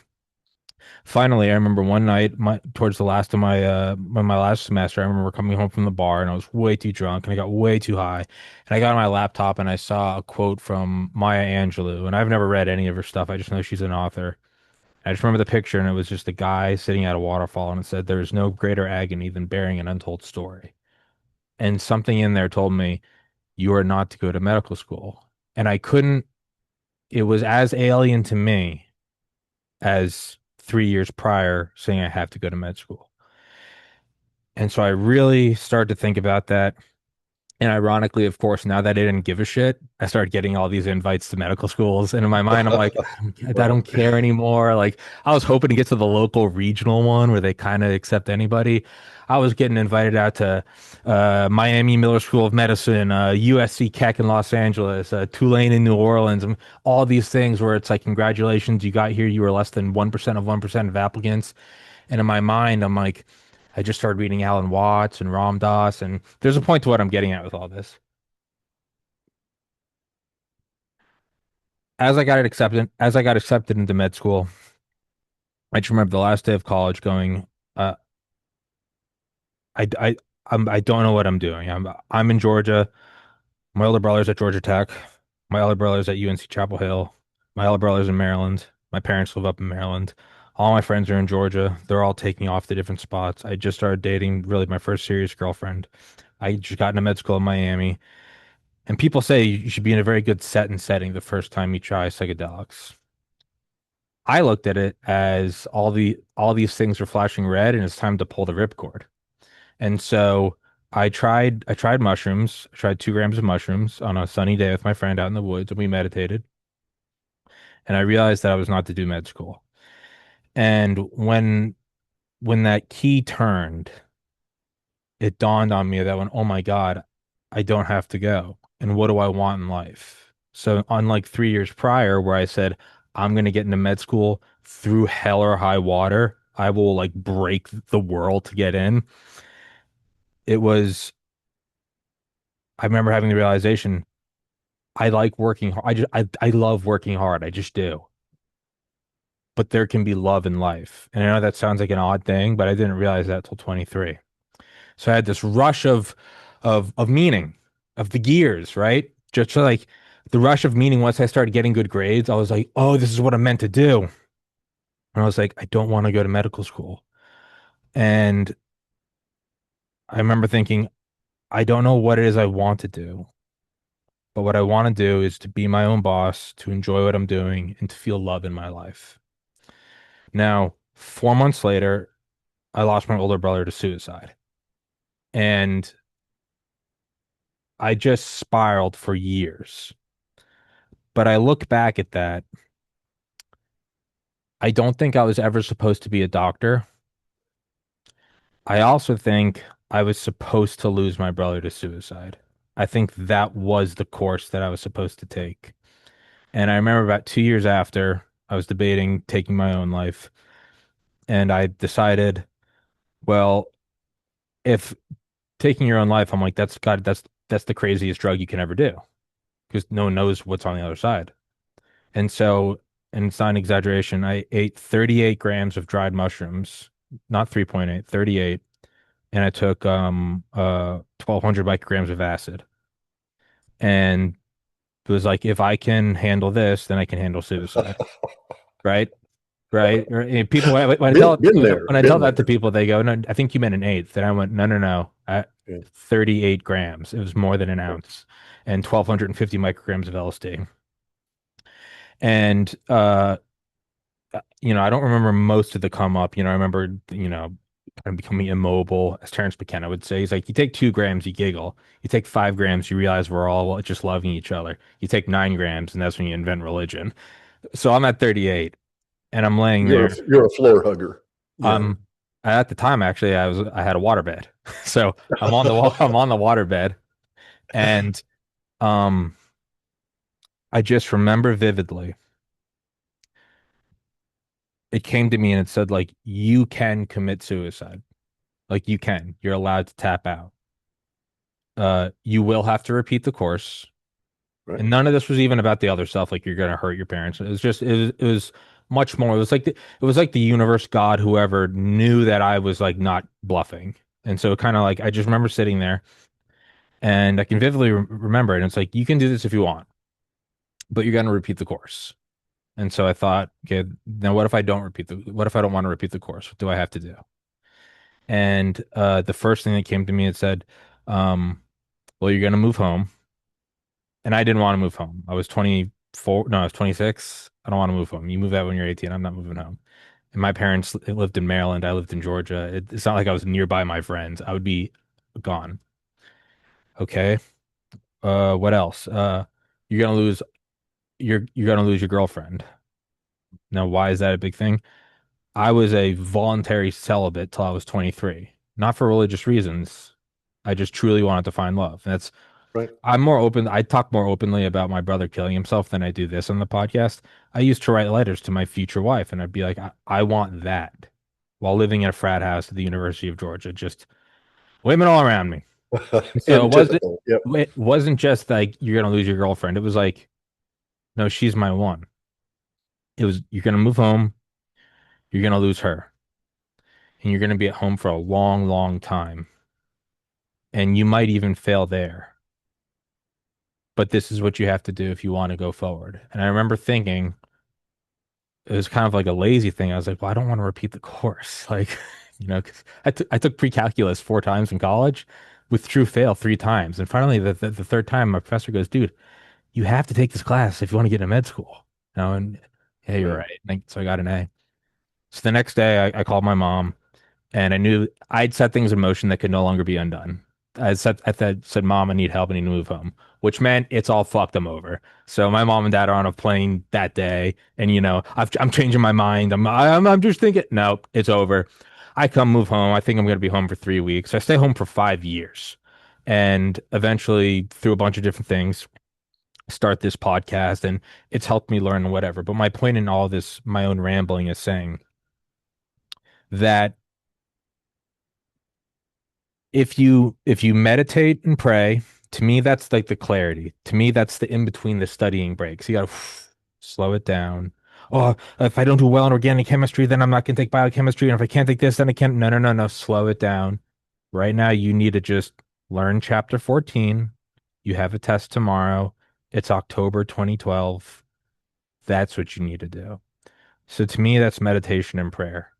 finally, I remember one night, towards the last of my last semester, I remember coming home from the bar and I was way too drunk and I got way too high. And I got on my laptop and I saw a quote from Maya Angelou. And I've never read any of her stuff. I just know she's an author. I just remember the picture and it was just a guy sitting at a waterfall and it said, "There is no greater agony than bearing an untold story." And something in there told me, you are not to go to medical school. And I couldn't, it was as alien to me as 3 years prior saying I have to go to med school. And so I really started to think about that. And ironically, of course, now that I didn't give a shit, I started getting all these invites to medical schools. And in my mind, I'm like, I don't Right. care anymore. Like, I was hoping to get to the local regional one where they kind of accept anybody. I was getting invited out to Miami Miller School of Medicine, USC Keck in Los Angeles, Tulane in New Orleans, and all these things where it's like, congratulations, you got here. You were less than 1% of 1% of applicants. And in my mind, I'm like, I just started reading Alan Watts and Ram Dass, and there's a point to what I'm getting at with all this. As I got accepted into med school, I just remember the last day of college going, uh, I, I, I don't know what I'm doing. I'm in Georgia. My older brother's at Georgia Tech. My older brother's at UNC Chapel Hill. My older brother's in Maryland. My parents live up in Maryland. All my friends are in Georgia. They're all taking off to different spots. I just started dating really my first serious girlfriend. I just got into med school in Miami. And people say you should be in a very good set and setting the first time you try psychedelics. I looked at it as all these things are flashing red and it's time to pull the ripcord. And so I tried mushrooms. I tried 2 grams of mushrooms on a sunny day with my friend out in the woods and we meditated. And I realized that I was not to do med school. And when that key turned, it dawned on me that when, oh my God, I don't have to go. And what do I want in life? So, unlike 3 years prior, where I said, I'm going to get into med school through hell or high water, I will like break the world to get in. It was, I remember having the realization, I like working hard. I love working hard. I just do. But there can be love in life. And I know that sounds like an odd thing, but I didn't realize that till 23. So I had this rush of meaning, of the gears, right? Just like the rush of meaning once I started getting good grades, I was like, oh, this is what I'm meant to do. And I was like, I don't want to go to medical school. And I remember thinking, I don't know what it is I want to do, but what I want to do is to be my own boss, to enjoy what I'm doing, and to feel love in my life. Now, 4 months later, I lost my older brother to suicide. And I just spiraled for years. But I look back at that. I don't think I was ever supposed to be a doctor. I also think I was supposed to lose my brother to suicide. I think that was the course that I was supposed to take. And I remember about 2 years after, I was debating taking my own life. And I decided, well, if taking your own life, I'm like, that's the craziest drug you can ever do because no one knows what's on the other side. And so, and it's not an exaggeration, I ate 38 grams of dried mushrooms, not 3.8, 38, and I took 1200 micrograms of acid. And it was like, if I can handle this, then I can handle suicide. Right? Right? And people when I tell Been that to there. people, they go, "No, I think you meant an eighth." And I went, "No, no, no. 38 grams. It was more than an Yeah. ounce, and 1250 micrograms of LSD." And I don't remember most of the come up. I remember, kind of becoming immobile, as Terrence McKenna would say. He's like, you take 2 grams, you giggle. You take 5 grams, you realize we're all just loving each other. You take 9 grams, and that's when you invent religion. So I'm at 38, and I'm laying there. You're a floor hugger. Yeah. Um, At the time, actually, I had a waterbed, so I'm on the waterbed, and um, I just remember vividly. It came to me and it said like you can commit suicide, like you can. You're allowed to tap out. You will have to repeat the course. Right. And none of this was even about the other stuff, like you're gonna hurt your parents. It was just it was much more. It was like the universe, God, whoever knew that I was like not bluffing. And so kind of like I just remember sitting there and I can vividly remember it. And it's like you can do this if you want, but you're gonna repeat the course. And so I thought, okay, now what if I don't repeat the what if I don't want to repeat the course? What do I have to do? And the first thing that came to me, it said, well, you're gonna move home. And I didn't want to move home. I was 24, no, I was 26. I don't want to move home. You move out when you're 18. I'm not moving home. And my parents lived in Maryland. I lived in Georgia. It's not like I was nearby my friends. I would be gone. Okay. What else? You're gonna lose you're gonna lose your girlfriend. Now, why is that a big thing? I was a voluntary celibate till I was 23, not for religious reasons. I just truly wanted to find love. And that's Right. I'm more open. I talk more openly about my brother killing himself than I do this on the podcast. I used to write letters to my future wife, and I'd be like, I want that while living in a frat house at the University of Georgia, just women all around me. And so And typical. Yep. it wasn't just like you're gonna lose your girlfriend. It was like, no, she's my one. It was you're gonna move home, you're gonna lose her, and you're gonna be at home for a long, long time, and you might even fail there. But this is what you have to do if you want to go forward. And I remember thinking, it was kind of like a lazy thing. I was like, well, I don't want to repeat the course. Like, 'cause I took pre-calculus 4 times in college with true fail 3 times. And finally, the third time, my professor goes, dude, you have to take this class if you want to get into med school. And yeah, you're Right. right. So I got an A. So the next day, I called my mom and I knew I'd set things in motion that could no longer be undone. Said, Mom, I need help. I need to move home, which meant it's all fucked. I'm over. So my mom and dad are on a plane that day, and I'm changing my mind. I'm just thinking, no, it's over. I come move home. I think I'm going to be home for 3 weeks. I stay home for 5 years, and eventually, through a bunch of different things, start this podcast, and it's helped me learn whatever. But my point in all this, my own rambling, is saying that if you meditate and pray, to me that's like the clarity. To me that's the in between the studying breaks. You gotta slow it down. Oh, if I don't do well in organic chemistry, then I'm not gonna take biochemistry. And if I can't take this, then I can't. No, no, no, no. Slow it down. Right now, you need to just learn chapter 14. You have a test tomorrow. It's October 2012. That's what you need to do. So to me, that's meditation and prayer.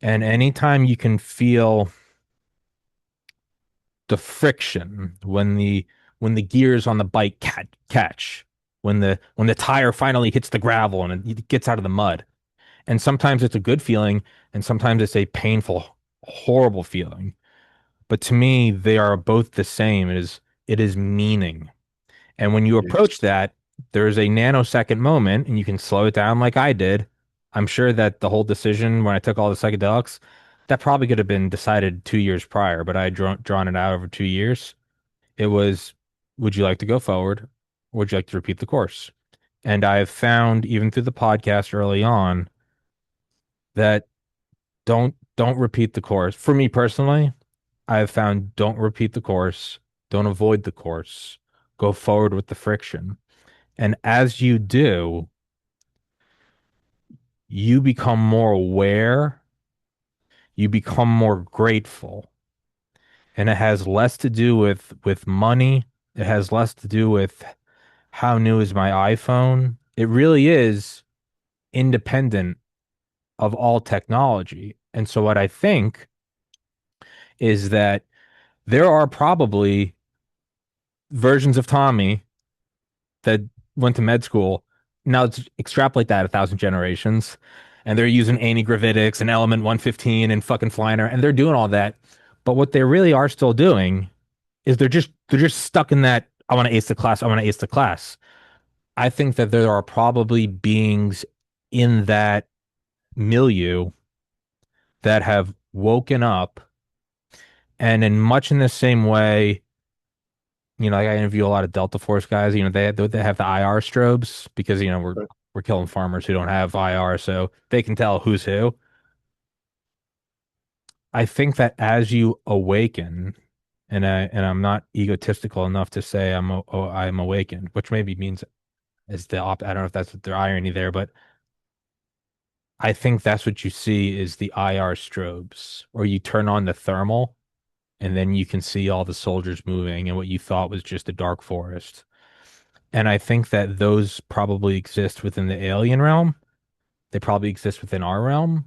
And anytime you can feel the friction when the gears on the bike catch when the tire finally hits the gravel and it gets out of the mud. And sometimes it's a good feeling and sometimes it's a painful, horrible feeling. But to me, they are both the same. It is meaning. And when you approach Yes. that, there's a nanosecond moment and you can slow it down like I did. I'm sure that the whole decision when I took all the psychedelics, that probably could have been decided 2 years prior, but I had drawn it out over 2 years. It was, would you like to go forward? Or would you like to repeat the course? And I have found, even through the podcast early on, that don't repeat the course. For me personally, I have found don't repeat the course, don't avoid the course, go forward with the friction. And as you do, you become more aware, you become more grateful. And it has less to do with money. It has less to do with how new is my iPhone. It really is independent of all technology. And so what I think is that there are probably versions of Tommy that went to med school. Now let's extrapolate that 1,000 generations. And they're using antigravitics and element 115 and fucking Flyner, and they're doing all that. But what they really are still doing is they're just stuck in that I want to ace the class, I want to ace the class. I think that there are probably beings in that milieu that have woken up, and in much in the same way, like I interview a lot of Delta Force guys, they have the IR strobes because, we're killing farmers who don't have IR, so they can tell who's who. I think that as you awaken, and I'm not egotistical enough to say I'm awakened, which maybe means is the op. I don't know if that's the irony there, but I think that's what you see is the IR strobes, or you turn on the thermal, and then you can see all the soldiers moving and what you thought was just a dark forest. And I think that those probably exist within the alien realm. They probably exist within our realm.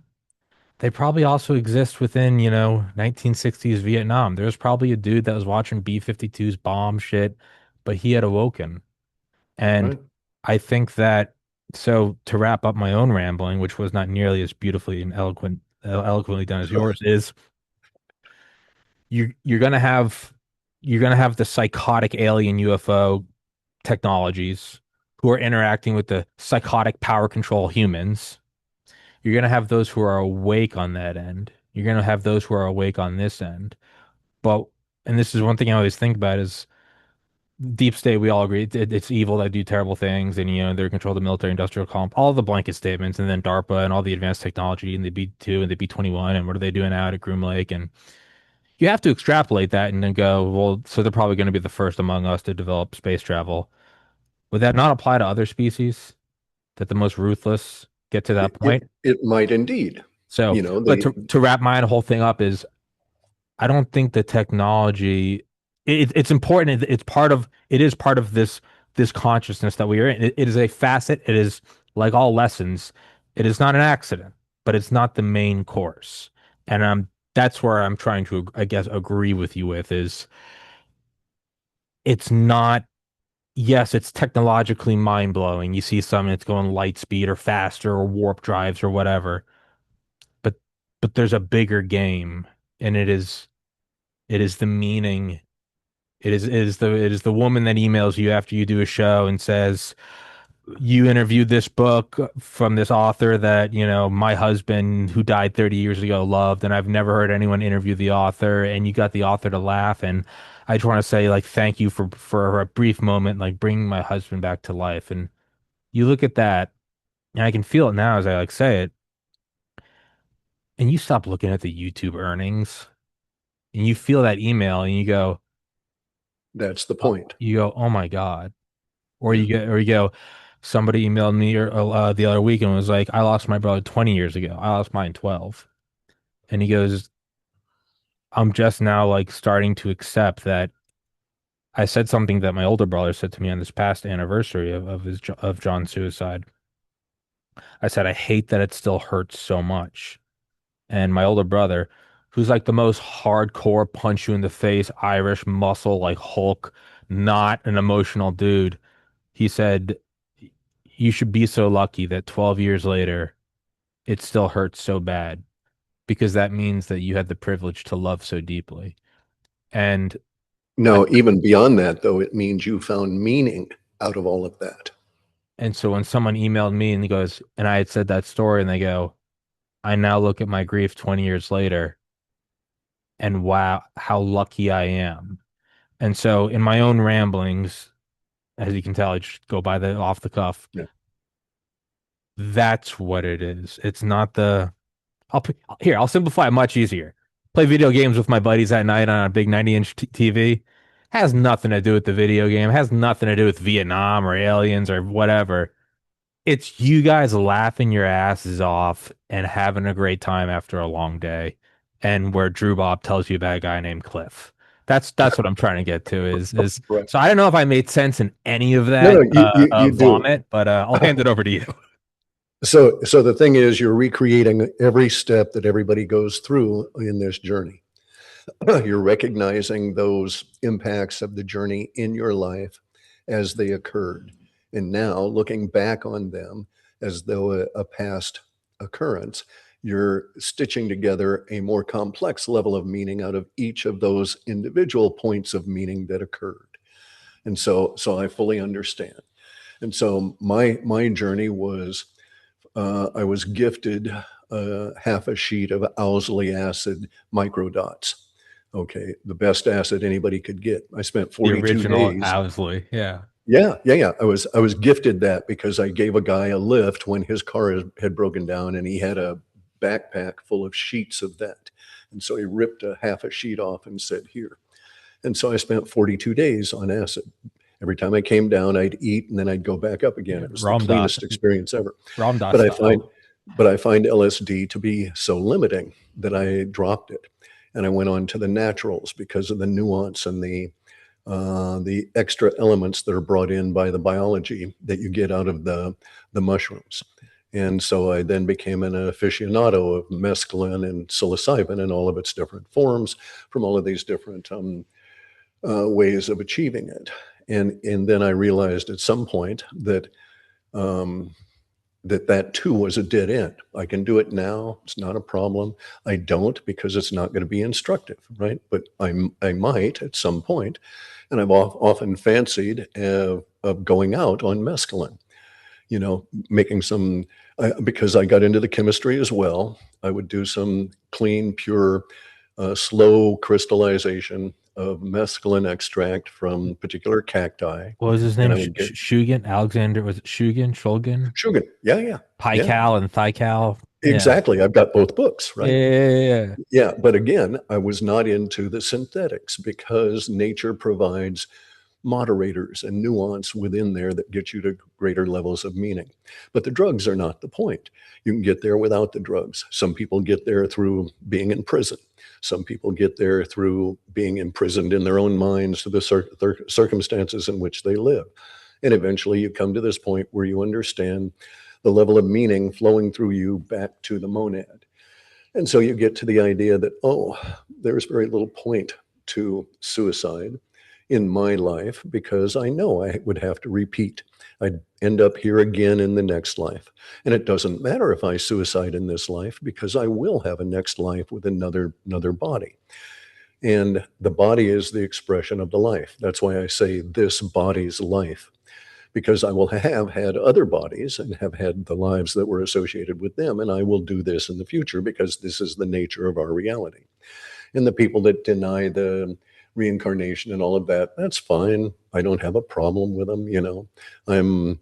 They probably also exist within, 1960s Vietnam. There's probably a dude that was watching B-52s bomb shit, but he had awoken. And Right. I think that, so to wrap up my own rambling, which was not nearly as beautifully and eloquently done as yours, is you're gonna have the psychotic alien UFO technologies who are interacting with the psychotic power control humans. You're going to have those who are awake on that end. You're going to have those who are awake on this end. But, and this is one thing I always think about is deep state, we all agree it's evil that do terrible things and, they're control the military industrial comp, all the blanket statements, and then DARPA and all the advanced technology and the B-2 and the B-21 and what are they doing out at Groom Lake? And you have to extrapolate that and then go, well, so they're probably going to be the first among us to develop space travel. Would that not apply to other species that the most ruthless get to that It point? it might indeed. So, You know, but the to wrap my whole thing up is I don't think the technology it's important. It is part of this consciousness that we are in. It is a facet. It is like all lessons. It is not an accident, but it's not the main course. And that's where I'm trying to, I guess, agree with you with is it's not, yes, it's technologically mind blowing. You see something that's going light speed or faster or warp drives or whatever, but there's a bigger game, and it is the meaning. It is the woman that emails you after you do a show and says, you interviewed this book from this author that, my husband who died 30 years ago loved, and I've never heard anyone interview the author, and you got the author to laugh. And I just want to say, like, thank you for a brief moment, like bringing my husband back to life. And you look at that, and I can feel it now as I like say it, and you stop looking at the YouTube earnings, and you feel that email, and that's the point. oh my God. Yeah. Or you go, somebody emailed me the other week and was like, I lost my brother 20 years ago. I lost mine 12. And he goes, I'm just now like starting to accept that I said something that my older brother said to me on this past anniversary of John's suicide. I said, I hate that it still hurts so much. And my older brother, who's like the most hardcore punch you in the face, Irish muscle, like Hulk, not an emotional dude, he said, you should be so lucky that 12 years later, it still hurts so bad because that means that you had the privilege to love so deeply. And I, No, even beyond that, though, it means you found meaning out of all of that. and so when someone emailed me and he goes, and I had said that story, and they go, I now look at my grief 20 years later and wow, how lucky I am. And so in my own ramblings, as you can tell, I just go by the off the cuff. Yeah. That's what it is. It's not the I'll simplify it much easier. Play video games with my buddies at night on a big 90-inch TV. Has nothing to do with the video game. Has nothing to do with Vietnam or aliens or whatever. It's you guys laughing your asses off and having a great time after a long day. And where Drew Bob tells you about a guy named Cliff. That's what I'm trying to get to is Right. so I don't know if I made sense in any of No, that no, you do. vomit, but I'll hand it over to you. So the thing is, you're recreating every step that everybody goes through in this journey. You're recognizing those impacts of the journey in your life as they occurred. And now looking back on them as though a past occurrence, you're stitching together a more complex level of meaning out of each of those individual points of meaning that occurred. And so I fully understand. And so my journey was I was gifted half a sheet of Owsley acid microdots. Okay, the best acid anybody could get. I spent The 42 original days. Owsley. Yeah. Yeah. I was gifted that because I gave a guy a lift when his car had broken down, and he had a backpack full of sheets of that. And so he ripped a half a sheet off and said, "Here." And so I spent 42 days on acid. Every time I came down, I'd eat and then I'd go back up again. Yeah. It was the cleanest experience ever. Ram Dass But I find style. but I find LSD to be so limiting that I dropped it. And I went on to the naturals because of the nuance and the extra elements that are brought in by the biology that you get out of the mushrooms. And so I then became an aficionado of mescaline and psilocybin and all of its different forms from all of these different ways of achieving it. And then I realized at some point that um, that too was a dead end. I can do it now; it's not a problem. I don't because it's not going to be instructive, right? But I might at some point, and I've often fancied of going out on mescaline. Making some because I got into the chemistry as well. I would do some clean, pure, slow crystallization of mescaline extract from particular cacti, What was his and name? I would get Shugan? Alexander, was it Shugan? Shulgin? sugar. Yeah. Pical and Thical? Yeah. Exactly. I've got both books, Yeah. right? Yeah. Yeah, but again, I was not into the synthetics because nature provides moderators and nuance within there that get you to greater levels of meaning. But the drugs are not the point. You can get there without the drugs. Some people get there through being in prison. Some people get there through being imprisoned in their own minds to the circumstances in which they live. And eventually you come to this point where you understand the level of meaning flowing through you back to the monad. And so you get to the idea that, oh, there's very little point to suicide in my life because I know I would have to repeat. I'd end up here again in the next life. And it doesn't matter if I suicide in this life because I will have a next life with another body. And the body is the expression of the life. That's why I say this body's life, because I will have had other bodies and have had the lives that were associated with them. And I will do this in the future because this is the nature of our reality. And the people that deny the reincarnation and all of that, that's fine. I don't have a problem with them. I'm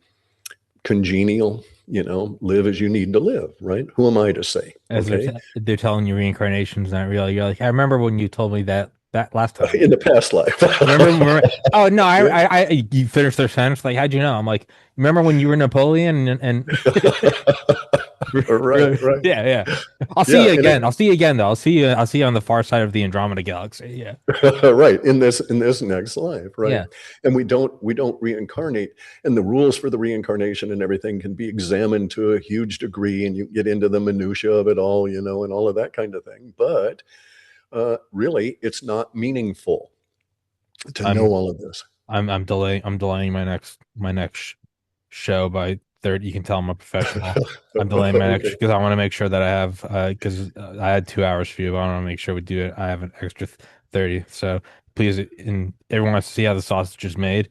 congenial, live as you need to live, right? Who am I to say? As Okay. they're telling you reincarnation's not real. You're like, I remember when you told me that last time. In the past life. Remember, oh no, Yeah. you finished their sentence like, how'd you know? I'm like, remember when you were Napoleon and Right, really, right. yeah, yeah. I'll see Yeah. you And again. I'll see you again though. I'll see you on the far side of the Andromeda galaxy. Yeah. right, in this next life, right? Yeah. And we don't reincarnate, and the rules for the reincarnation and everything can be examined to a huge degree, and you get into the minutia of it all, and all of that kind of thing. But really, it's not meaningful to know I'm all of this. I'm delaying my next show by 30. You can tell I'm a professional. I'm delaying my next Okay. because I want to make sure that I have because I had 2 hours for you, but I want to make sure we do it. I have an extra 30. So please, and everyone wants to see how the sausage is made.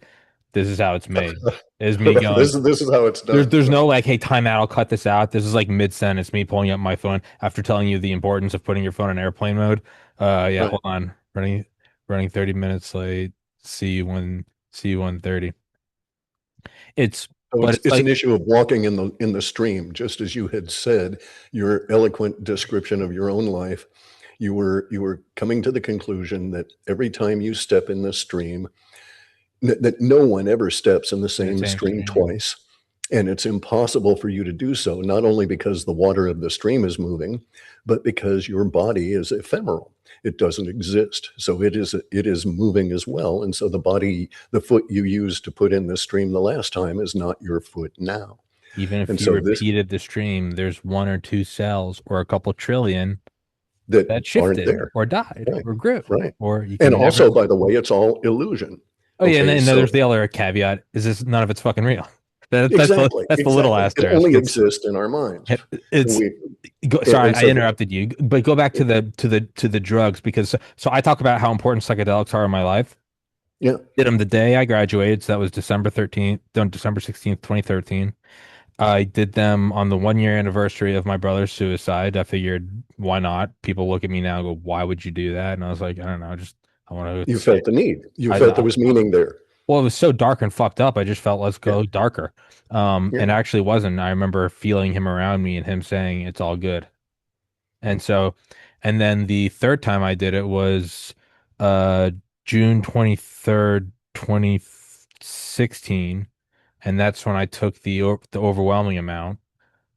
This is how it's made. It is me going. This is how it's There's done, there's right? no like, hey, time out, I'll cut this out. This is like mid-sentence, me pulling up my phone after telling you the importance of putting your phone in airplane mode. Yeah, Right. hold on. Running 30 minutes late. See you when 30. It's So but it's it's it's an like issue of walking in the stream, just as you had said, your eloquent description of your own life. You were coming to the conclusion that every time you step in the stream, that no one ever steps in the in the same same stream stream. twice. And it's impossible for you to do so, not only because the water of the stream is moving, but because your body is ephemeral. It doesn't exist. So it is moving as well. And so the foot you used to put in the stream the last time is not your foot now. Even if And you so this repeated the stream, there's one or two cells or a couple trillion that that aren't shifted there. or died Right. or grew, Right. or you And can never. also, by the way, it's all illusion. Oh yeah, and Okay. then So there's the other caveat: is this none of it's fucking real? That's the exactly, that's the little exactly. It asterisk. only It's exists in our minds. And it's we sorry, and I so interrupted you, but go back to the drugs because so I talk about how important psychedelics are in my life. yeah. Did them the day I graduated, so that was December 13th, December 16th, 2013. I did them on the 1 year anniversary of my brother's suicide. I figured, why not? People look at me now and go, why would you do that? And I was like, I don't know, just I want to You say felt the need. You I, felt there was meaning there. well, it was so dark and fucked up. I just felt let's Yeah. go darker. Yeah. And it actually wasn't. I remember feeling him around me and him saying it's all good. And so, and then the third time I did it was uh June 23rd, 2016, and that's when I took the overwhelming amount,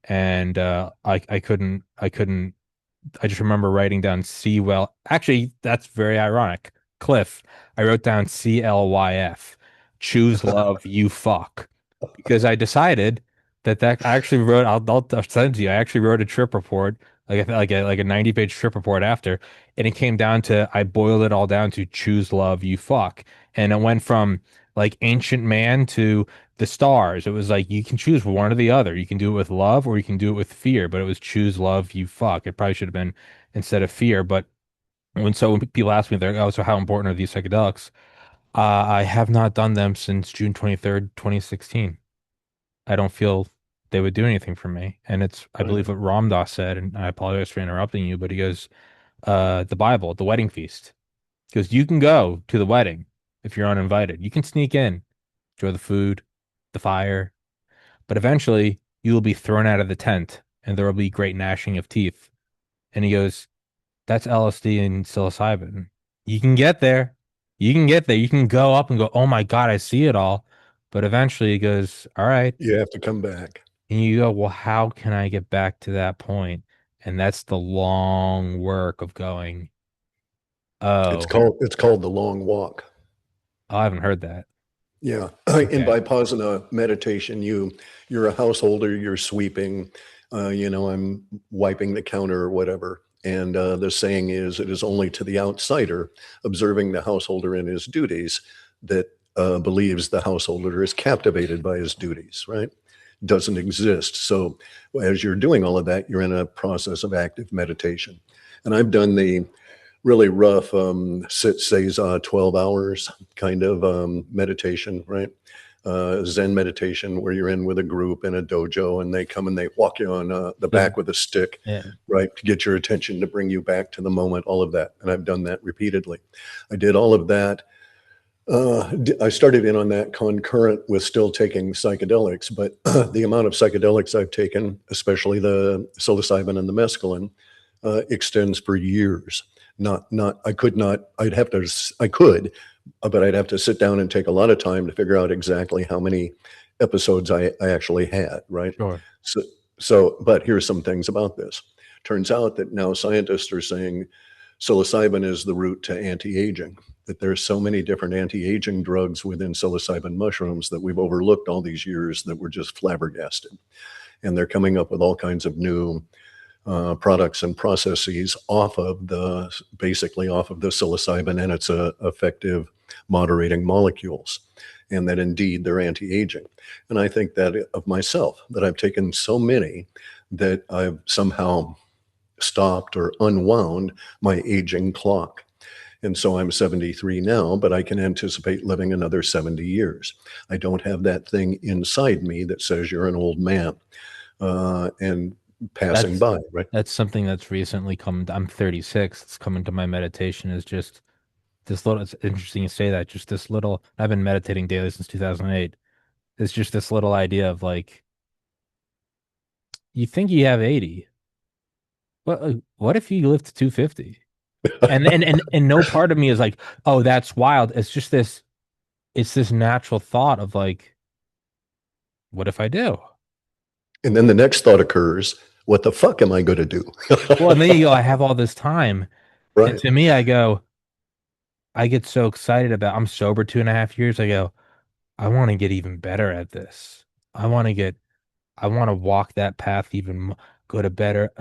and I couldn't. I just remember writing down C well. Actually, that's very ironic. Cliff. I wrote down CLYF. Choose love, you fuck. Because I decided that I actually wrote. I'll send it to you. I actually wrote a trip report, like a 90-page trip report after, and it came down to I boiled it all down to choose love, you fuck, and it went from like ancient man to the stars. It was like you can choose one or the other. You can do it with love or you can do it with fear, but it was choose love, you fuck. It probably should have been instead of fear. But when people ask me, they're like, oh, so how important are these psychedelics? I have not done them since June 23rd, 2016. I don't feel they would do anything for me. And it's, I Right. believe what Ram Dass said, and I apologize for interrupting you, but he goes, the Bible, the wedding feast. He goes, you can go to the wedding if you're uninvited. You can sneak in, enjoy the food, the fire, but eventually you will be thrown out of the tent and there will be great gnashing of teeth. And he goes, that's LSD and psilocybin. You can get there. You can get there. You can go up and go, oh my God, I see it all. But eventually he goes, all right. You have to come back. And you go, well, how can I get back to that point? And that's the long work of going, It's oh, called the long walk. I haven't heard that. Yeah. In Okay. Vipassana meditation, you're a householder, you're sweeping, I'm wiping the counter or whatever. And the saying is, it is only to the outsider observing the householder in his duties that believes the householder is captivated by his duties, right? Doesn't exist. So as you're doing all of that, you're in a process of active meditation. And I've done the really rough sit seiza 12 hours kind of meditation, right? Zen meditation where you're in with a group in a dojo and they come and they walk you on the The, back with a stick, yeah, right, to get your attention, to bring you back to the moment, all of that. And I've done that repeatedly. I did all of that. I started in on that concurrent with still taking psychedelics, but the amount of psychedelics I've taken, especially the psilocybin and the mescaline, extends for years. I could not, I'd have to, I could, but I'd have to sit down and take a lot of time to figure out exactly how many episodes I actually had, right? sure. So, but here's some things about this. Turns out that now scientists are saying psilocybin is the route to anti-aging, that there's so many different anti-aging drugs within psilocybin mushrooms that we've overlooked all these years that we're just flabbergasted. And they're coming up with all kinds of new products and processes basically off of the psilocybin and its effective moderating molecules, and that indeed they're anti-aging. And I think that of myself, that I've taken so many that I've somehow stopped or unwound my aging clock. And so I'm 73 now, but I can anticipate living another 70 years. I don't have that thing inside me that says you're an old man and passing That's by, right? that's something that's recently come. I'm 36. It's come into my meditation is just this little. It's interesting you say that. Just this little. I've been meditating daily since 2008. It's just this little idea of like you think you have 80. What if you live to 250? And no part of me is like, oh, that's wild. It's just this. It's this natural thought of like, what if I do? And then the next thought occurs, what the fuck am I going to do? Well, and then you go, I have all this time, and Right. to me, I go, I get so excited about. I'm sober 2.5 years. I go. I want to get even better at this. I want to get, I want to walk that path even, go to better.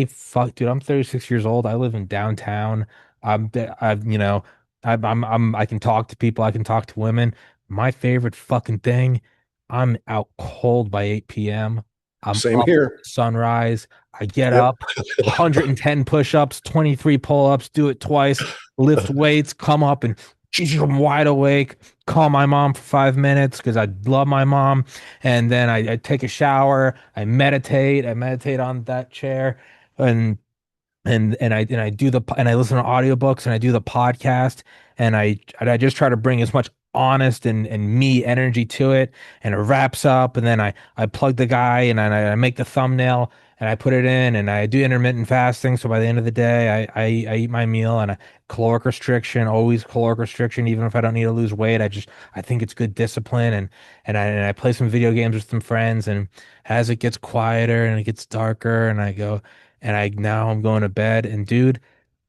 Fuck, dude, I'm 36 years old. I live in downtown. You know, I can talk to people. I can talk to women. My favorite fucking thing, I'm out cold by 8 p.m. I'm Same up here. sunrise. I get Yep. up, 110 push-ups, 23 pull-ups, do it twice, lift weights, come up and She's I'm wide awake. Call my mom for 5 minutes because I love my mom. And then I take a shower. I meditate. I meditate on that chair. And and I do the and I listen to audiobooks and I do the podcast and I just try to bring as much honest and me energy to it and it wraps up and then I plug the guy and I make the thumbnail and I put it in and I do intermittent fasting so by the end of the day I eat my meal and caloric restriction, always caloric restriction even if I don't need to lose weight. I think it's good discipline and I play some video games with some friends and as it gets quieter and it gets darker and I go and I now I'm going to bed. And dude,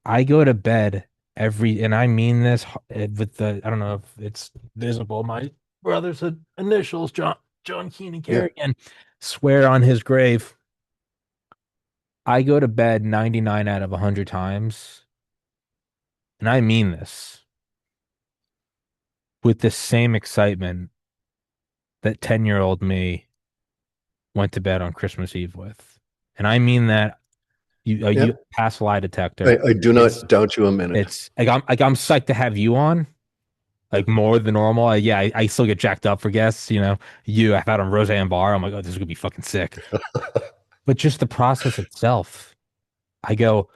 I go to bed and I mean this with I don't know if it's visible. My brother's initials, John Keenan Yeah. Carrigan, swear on his grave. I go to bed 99 out of 100 times, and I mean this with the same excitement that 10-year-old me went to bed on Christmas Eve with. And I mean that Yeah. you pass a lie detector. I do It's not doubt you a minute. it's I'm psyched to have you on. Yeah. Like more than normal. Yeah, I still get jacked up for guests, you know. I've had on Roseanne Barr. I'm like, oh, this is gonna be fucking sick. But just the process itself. I go,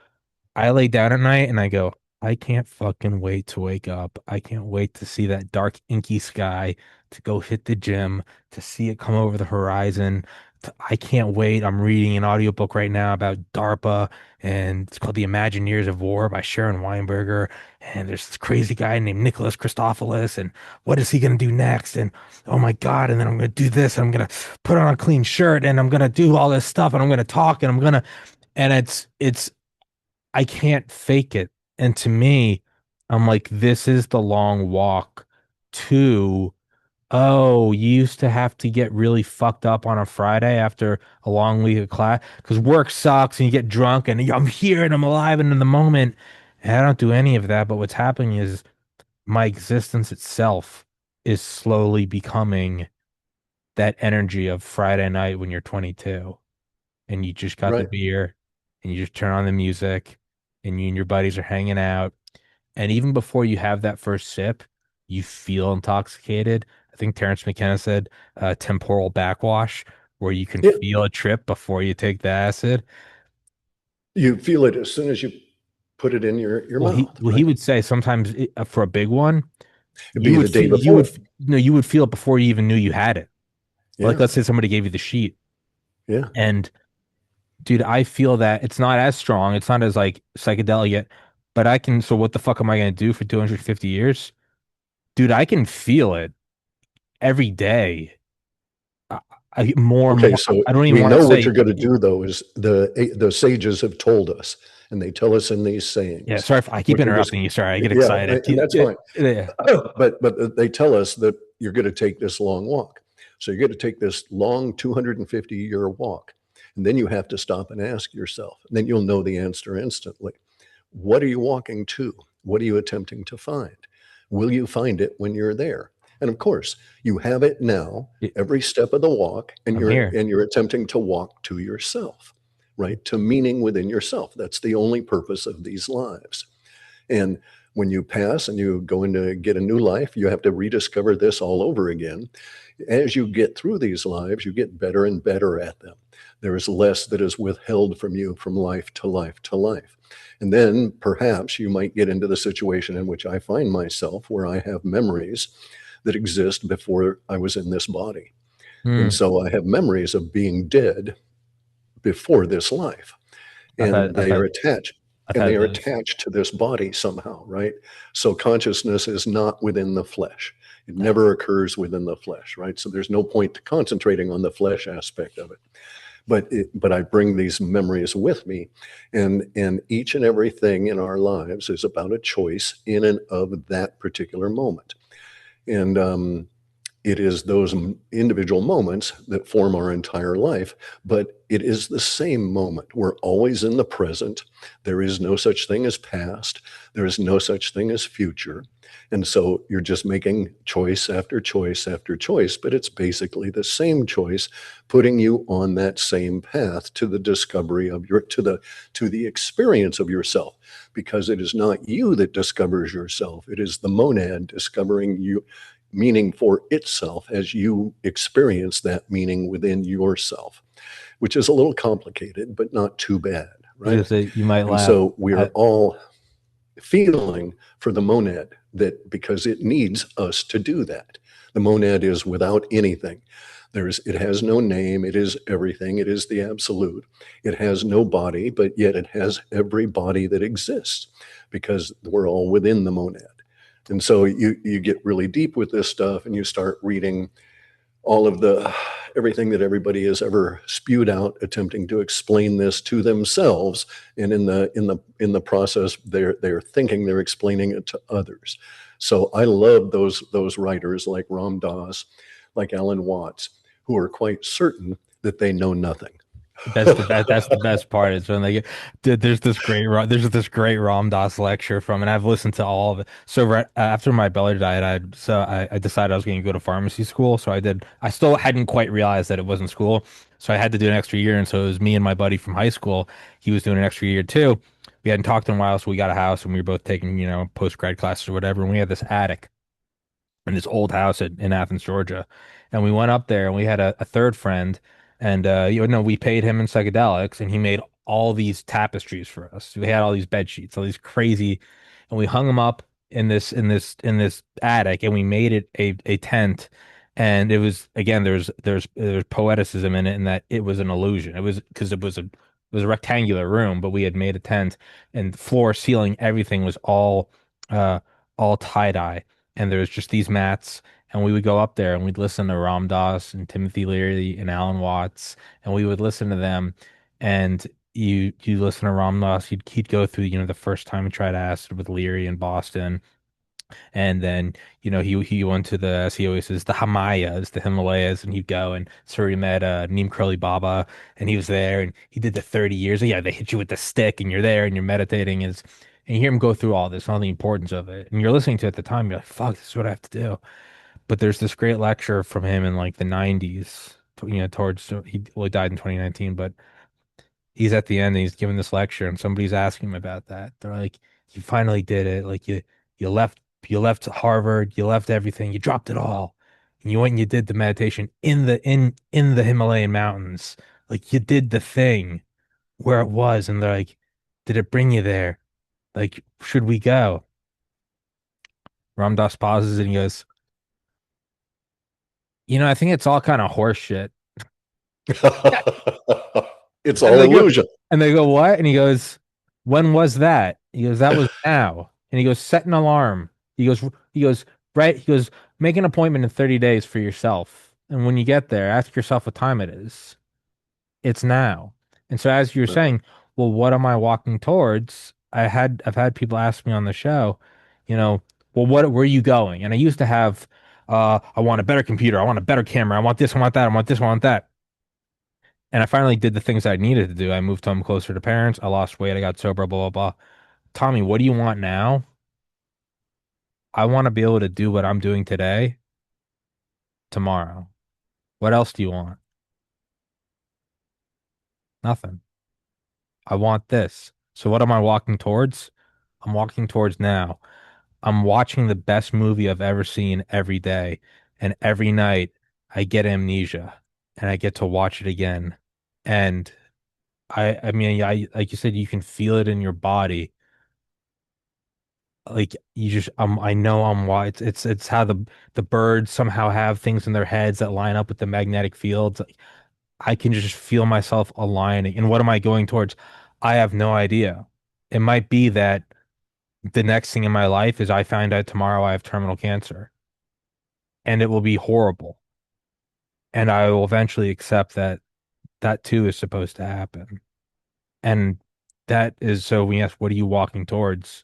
I lay down at night and I go, I can't fucking wait to wake up. I can't wait to see that dark, inky sky, to go hit the gym, to see it come over the horizon. I can't wait. I'm reading an audiobook right now about DARPA, and it's called The Imagineers of War by Sharon Weinberger. And there's this crazy guy named Nicholas Christophilus, and what is he going to do next? And oh my God, and then I'm going to do this, and I'm going to put on a clean shirt, and I'm going to do all this stuff, and I'm going to talk, and and it's I can't fake it. And to me, I'm like, this is the long walk to, oh, you used to have to get really fucked up on a Friday after a long week of class because work sucks and you get drunk and I'm here and I'm alive and in the moment. And I don't do any of that. But what's happening is my existence itself is slowly becoming that energy of Friday night when you're 22 and you just got the Right. beer and you just turn on the music and you and your buddies are hanging out. And even before you have that first sip, you feel intoxicated. I think Terrence McKenna said temporal backwash, where you can Yeah. feel a trip before you take the acid. You feel it as soon as you put it in your mouth, He right? would say sometimes for a big one, It'd be the day before. you would feel it before you even knew you had it. Like Yeah. let's say somebody gave you the sheet, Yeah. and dude, I feel that it's not as strong. It's not as like psychedelic yet, but I can. So what the fuck am I gonna do for 250 years? Dude, I can feel it every day. I, more and Okay, more. so I don't even we want to know what say, you're going to do, though, is the sages have told us, and they tell us in these yeah, sayings. sorry if I keep What you're just, interrupting you. Sorry, I get yeah, excited. and that's Yeah, fine. yeah. But they tell us that you're going to take this long walk. So you're going to take this long 250-year walk, and then you have to stop and ask yourself, and then you'll know the answer instantly. What are you walking to? What are you attempting to find? Will you find it when you're there? And of course, you have it now Yeah, every step of the walk, and I'm here. you're attempting to walk to yourself, right? To meaning within yourself. That's the only purpose of these lives. And when you pass and you go into get a new life, you have to rediscover this all over again. As you get through these lives, you get better and better at them. There is less that is withheld from you from life to life to life. And then perhaps you might get into the situation in which I find myself, where I have memories that exist before I was in this body. And Hmm. so I have memories of being dead before this life, and I've had, they are those. attached to this body somehow, right? So consciousness is not within the flesh. It Yeah. never occurs within the flesh, right? So there's no point to concentrating on the flesh aspect of it. But I bring these memories with me, and each and everything in our lives is about a choice in and of that particular moment. And it is those individual moments that form our entire life, but it is the same moment. We're always in the present. There is no such thing as past. There is no such thing as future. And so you're just making choice after choice after choice, but it's basically the same choice putting you on that same path to the discovery of to the experience of yourself, because it is not you that discovers yourself. It is the monad discovering you meaning for itself as you experience that meaning within yourself, which is a little complicated, but not too bad, I was right? gonna say you might And laugh. so we are all feeling for the monad, that because it needs us to do that. The monad is without anything. It has no name. It is everything. It is the absolute. It has no body, but yet it has every body that exists, because we're all within the monad. And so you get really deep with this stuff, and you start reading all of the everything that everybody has ever spewed out, attempting to explain this to themselves, and in the process, they're thinking they're explaining it to others. So I love those writers like Ram Dass, like Alan Watts, who are quite certain that they know nothing. That's the best. That's the best part is when they get. Dude, there's this great Ram Dass lecture from, and I've listened to all of it. So right after my brother died, I decided I was going to go to pharmacy school. So I did. I still hadn't quite realized that it wasn't school, so I had to do an extra year. And so it was me and my buddy from high school. He was doing an extra year too. We hadn't talked in a while, so we got a house, and we were both taking post grad classes or whatever. And we had this attic in this old house in Athens, Georgia. And we went up there and we had a third friend and we paid him in psychedelics and he made all these tapestries for us. We had all these bed sheets, all these crazy, and we hung them up in this attic and we made it a tent. And it was again, there's poeticism in it in that it was an illusion. It was because it was a rectangular room, but we had made a tent and floor, ceiling, everything was uh all tie-dye and there was just these mats, and we would go up there and we'd listen to Ram Dass and Timothy Leary and Alan Watts, and we would listen to them. And you listen to Ram Dass, he'd go through, the first time he tried acid with Leary in Boston, and then he went to the, as he always says, the Himalayas, the Himalayas, and he'd go and so he met Neem Curly Baba, and he was there, and he did the 30 years. Yeah, they hit you with the stick, and you're there, and you're meditating, and you hear him go through all this, all the importance of it, and you're listening to it at the time, you're like, fuck, this is what I have to do. But there's this great lecture from him in like the 90s, towards he died in 2019, but he's at the end and he's giving this lecture and somebody's asking him about that. They're like, you finally did it. Like you left Harvard, you left everything, you dropped it all. And you went and you did the meditation in the Himalayan mountains. Like you did the thing where it was. And they're like, did it bring you there? Like, should we go? Ram Dass pauses and he goes, I think it's all kind of horse shit. It's And all they go, illusion. and they go, what? And he goes, when was that? He goes, that was now. And he goes, set an alarm. He goes, right? He goes, make an appointment in 30 days for yourself. And when you get there, ask yourself what time it is. It's now. And so as you're saying, well, what am I walking towards? I've had people ask me on the show, you know, well, where are you going? And I used to have, I want a better computer. I want a better camera. I want this, I want that. I want this, I want that. And I finally did the things I needed to do. I moved home closer to parents. I lost weight. I got sober, blah, blah, blah. Tommy, what do you want now? I want to be able to do what I'm doing today, tomorrow. What else do you want? Nothing. I want this. So what am I walking towards? I'm walking towards now. I'm watching the best movie I've ever seen every day. And every night I get amnesia and I get to watch it again. And I mean, like you said, you can feel it in your body. Like you just I know I'm why it's how the birds somehow have things in their heads that line up with the magnetic fields. Like, I can just feel myself aligning. And what am I going towards? I have no idea. It might be that the next thing in my life is I find out tomorrow I have terminal cancer and it will be horrible. And I will eventually accept that that too is supposed to happen. And that is so when you ask, what are you walking towards?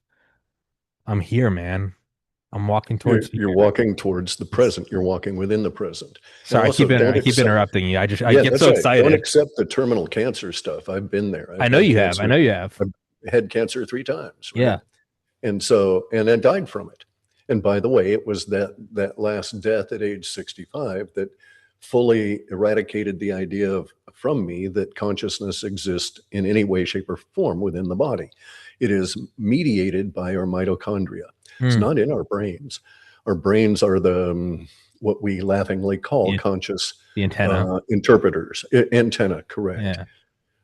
I'm here, man. I'm walking towards You're fear. walking towards the present. You're walking within the present. And Sorry, also don't I keep accept, interrupting you. I yeah, get that's so right. Don't excited. accept the terminal cancer stuff. I've been there. I I've know had you have. I cancer. know you have. I've had cancer 3 times, right? Yeah. And I died from it. And by the way, it was that last death at age 65 that fully eradicated the idea of from me that consciousness exists in any way, shape, or form within the body. It is mediated by our mitochondria. It's Hmm. not in our brains. Our brains are the what we laughingly call The, conscious the antenna. interpreters. Antenna, correct. Yeah.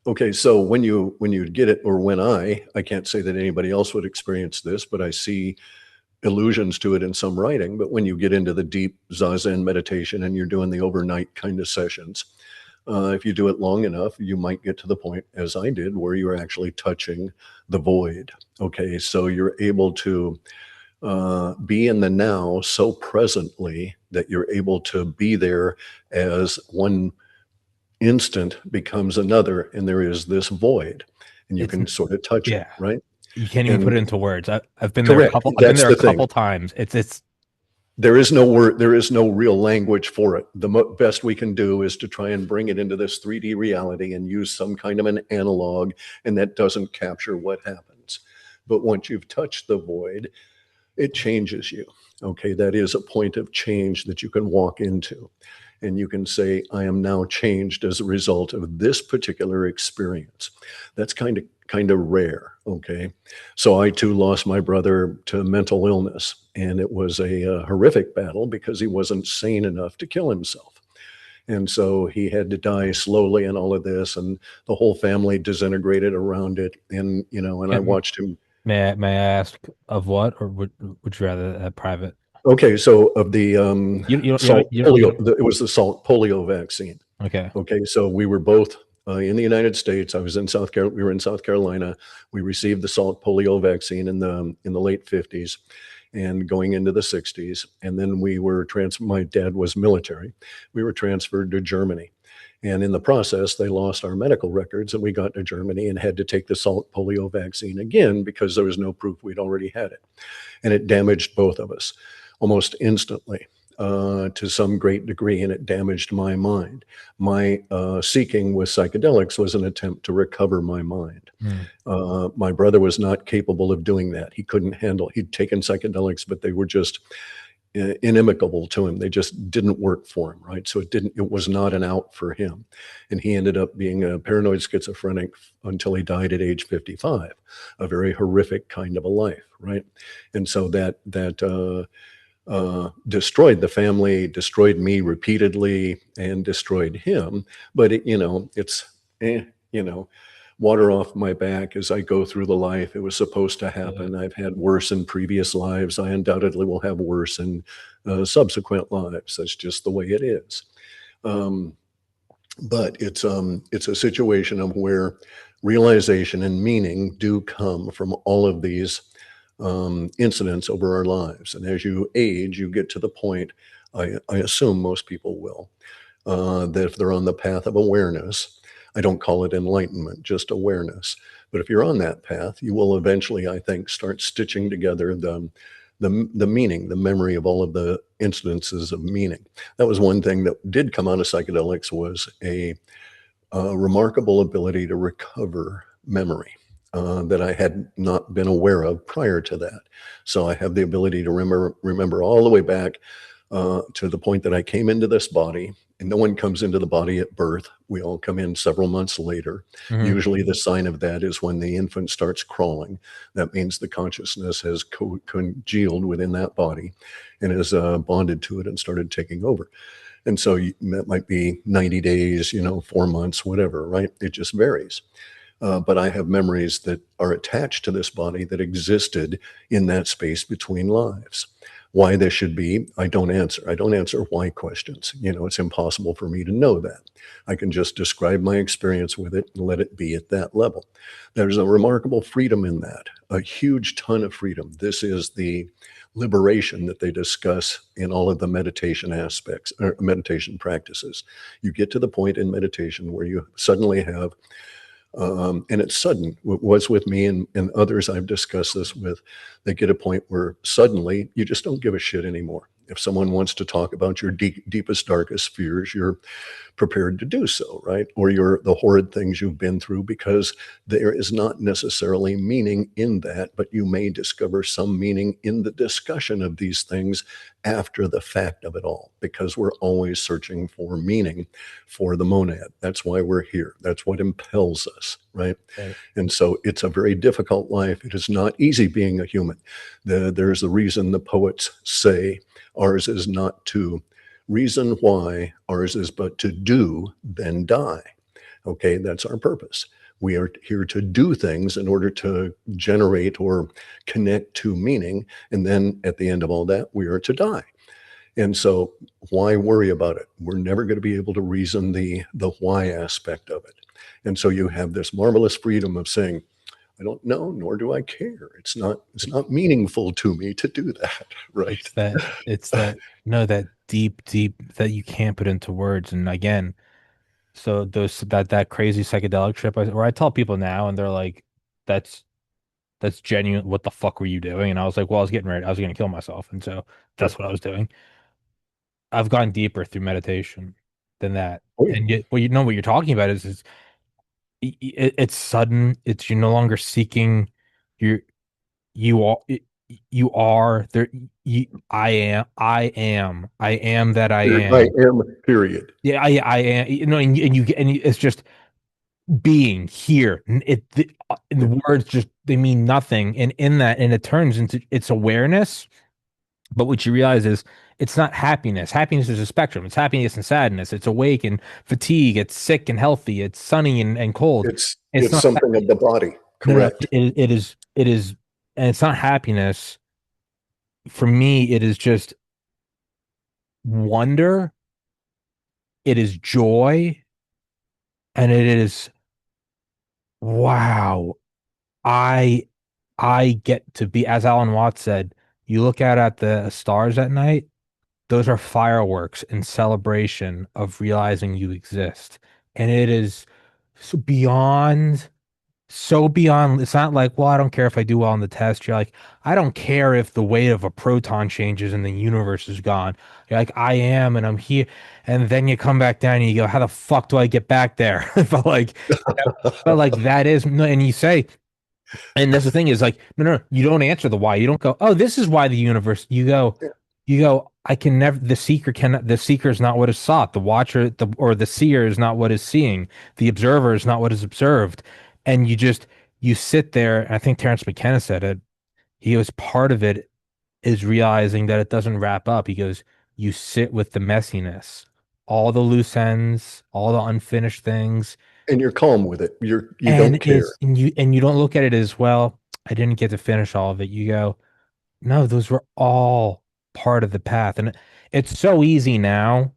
Okay, so when you get it, or when I can't say that anybody else would experience this, but I see allusions to it in some writing. But when you get into the deep zazen meditation and you're doing the overnight kind of sessions, if you do it long enough, you might get to the point, as I did, where you're actually touching the void. Okay, so you're able to be in the now so presently that you're able to be there as one instant becomes another, and there is this void, and you It's can sort of touch it, yeah. right? You can't even put And it into words. I've been there a correct, couple. I've been that's there a the thing. couple times. It's There is no word, there is no real language for it. The best we can do is to try and bring it into this 3D reality and use some kind of an analog, and that doesn't capture what happens. But once you've touched the void, it changes you. Okay, that is a point of change that you can walk into. And you can say, I am now changed as a result of this particular experience. That's kind of rare. Okay. So I too lost my brother to mental illness. And it was a horrific battle because he wasn't sane enough to kill himself. And so he had to die slowly and all of this. And the whole family disintegrated around it. And I can, watched him. may I ask of what, or would you rather have private? Okay, so of the salt polio, it was the salt polio vaccine. Okay. Okay, so we were both in the United States. I was in South Carolina. We were in South Carolina. We received the salt polio vaccine in the late 50s and going into the 60s. And then we were my dad was military. We were transferred to Germany. And in the process, they lost our medical records, and we got to Germany and had to take the salt polio vaccine again because there was no proof we'd already had it. And it damaged both of us almost instantly to some great degree, and it damaged my mind. My seeking with psychedelics was an attempt to recover my mind. Hmm. My brother was not capable of doing that. He couldn't handle, he'd taken psychedelics, but they were just inimical to him. They just didn't work for him, right? So it was not an out for him. And he ended up being a paranoid schizophrenic until he died at age 55, a very horrific kind of a life, right? And so that destroyed the family, destroyed me repeatedly, and destroyed him. But it's water off my back as I go through the life. It was supposed to Yeah. happen. I've had worse in previous lives. I undoubtedly will have worse in subsequent lives. That's just the way it is. Um, but it's a situation of where realization and meaning do come from all of these incidents over our lives. And as you age, you get to the point, I assume most people will, that if they're on the path of awareness, I don't call it enlightenment, just awareness. But if you're on that path, you will eventually, I think, start stitching together the meaning, the memory of all of the incidences of meaning. That was one thing that did come out of psychedelics, was a remarkable ability to recover memory that I had not been aware of prior to that. So I have the ability to remember all the way back to the point that I came into this body. And no one comes into the body at birth. We all come in several months later. Hmm. Usually, the sign of that is when the infant starts crawling. That means the consciousness has congealed within that body and has bonded to it and started taking over. And so that might be 90 days, 4 months, whatever, right? It just varies. But I have memories that are attached to this body that existed in that space between lives. Why this should be, I don't answer. I don't answer why questions. It's impossible for me to know that. I can just describe my experience with it and let it be at that level. There's a remarkable freedom in that, a huge ton of freedom. This is the liberation that they discuss in all of the meditation aspects or meditation practices. You get to the point in meditation where you suddenly have And it's sudden. It was with me and others I've discussed this with. They get a point where suddenly you just don't give a shit anymore. If someone wants to talk about your deepest, darkest fears, you're prepared to do so, right? Or the horrid things you've been through, because there is not necessarily meaning in that, but you may discover some meaning in the discussion of these things after the fact of it all, because we're always searching for meaning for the monad. That's why we're here. That's what impels us, right? Right. And so it's a very difficult life. It is not easy being a human. There's a reason the poets say ours is not to reason why, ours is but to do, then die. Okay, that's our purpose. We are here to do things in order to generate or connect to meaning. And then at the end of all that, we are to die. And so why worry about it? We're never going to be able to reason the why aspect of it. And so you have this marvelous freedom of saying, I don't know, nor do I care. It's not meaningful to me to do that, right? It's that no, that deep that you can't put into words. And again, so that crazy psychedelic trip, where I tell people now, and they're like, "That's that's genuine. What the fuck were you doing?" And I was like, "Well, I was getting ready. I was gonna kill myself." And so Right. that's what I was doing. I've gone deeper through meditation than that. Oh yeah. And yet, well, you know what you're talking about is it's sudden. It's you're no longer seeking. You're you are you are there. I am that I I am. am, period. Yeah, I am. You know, and it's just being here. And Yeah. the words just they mean nothing. And in that, and it turns into it's awareness. But what you realize is it's not happiness. Happiness is a spectrum. It's happiness and sadness. It's awake and fatigue. It's sick and healthy. It's sunny and cold. It's It's not something of the body, no, correct? it is, and it's not happiness. For me, it is just wonder. It is joy, and it is wow. I I get to be, as Alan Watts said, you look out at the stars at night, those are fireworks in celebration of realizing you exist. And it is so beyond, so beyond. It's not like, well, I don't care if I do well on the test. You're like, I don't care if the weight of a proton changes and the universe is gone. You're like, I am, and I'm here. And then you come back down and you go, how the fuck do I get back there? But like, but like that is, no, and you say, and that's the thing is like, no, you don't answer the why. You don't go, oh, this is why the universe. You go, I can never, the seeker is not what is sought. The watcher, or the seer is not what is seeing. The observer is not what is observed. And you sit there. And I think Terrence McKenna said it. He was part of it is realizing that it doesn't wrap up. He goes, you sit with the messiness, all the loose ends, all the unfinished things, And you're calm with it. You and don't care. it's and you don't look at it as well. I didn't get to finish all of it. You go, no, those were all part of the path, and it's so easy now,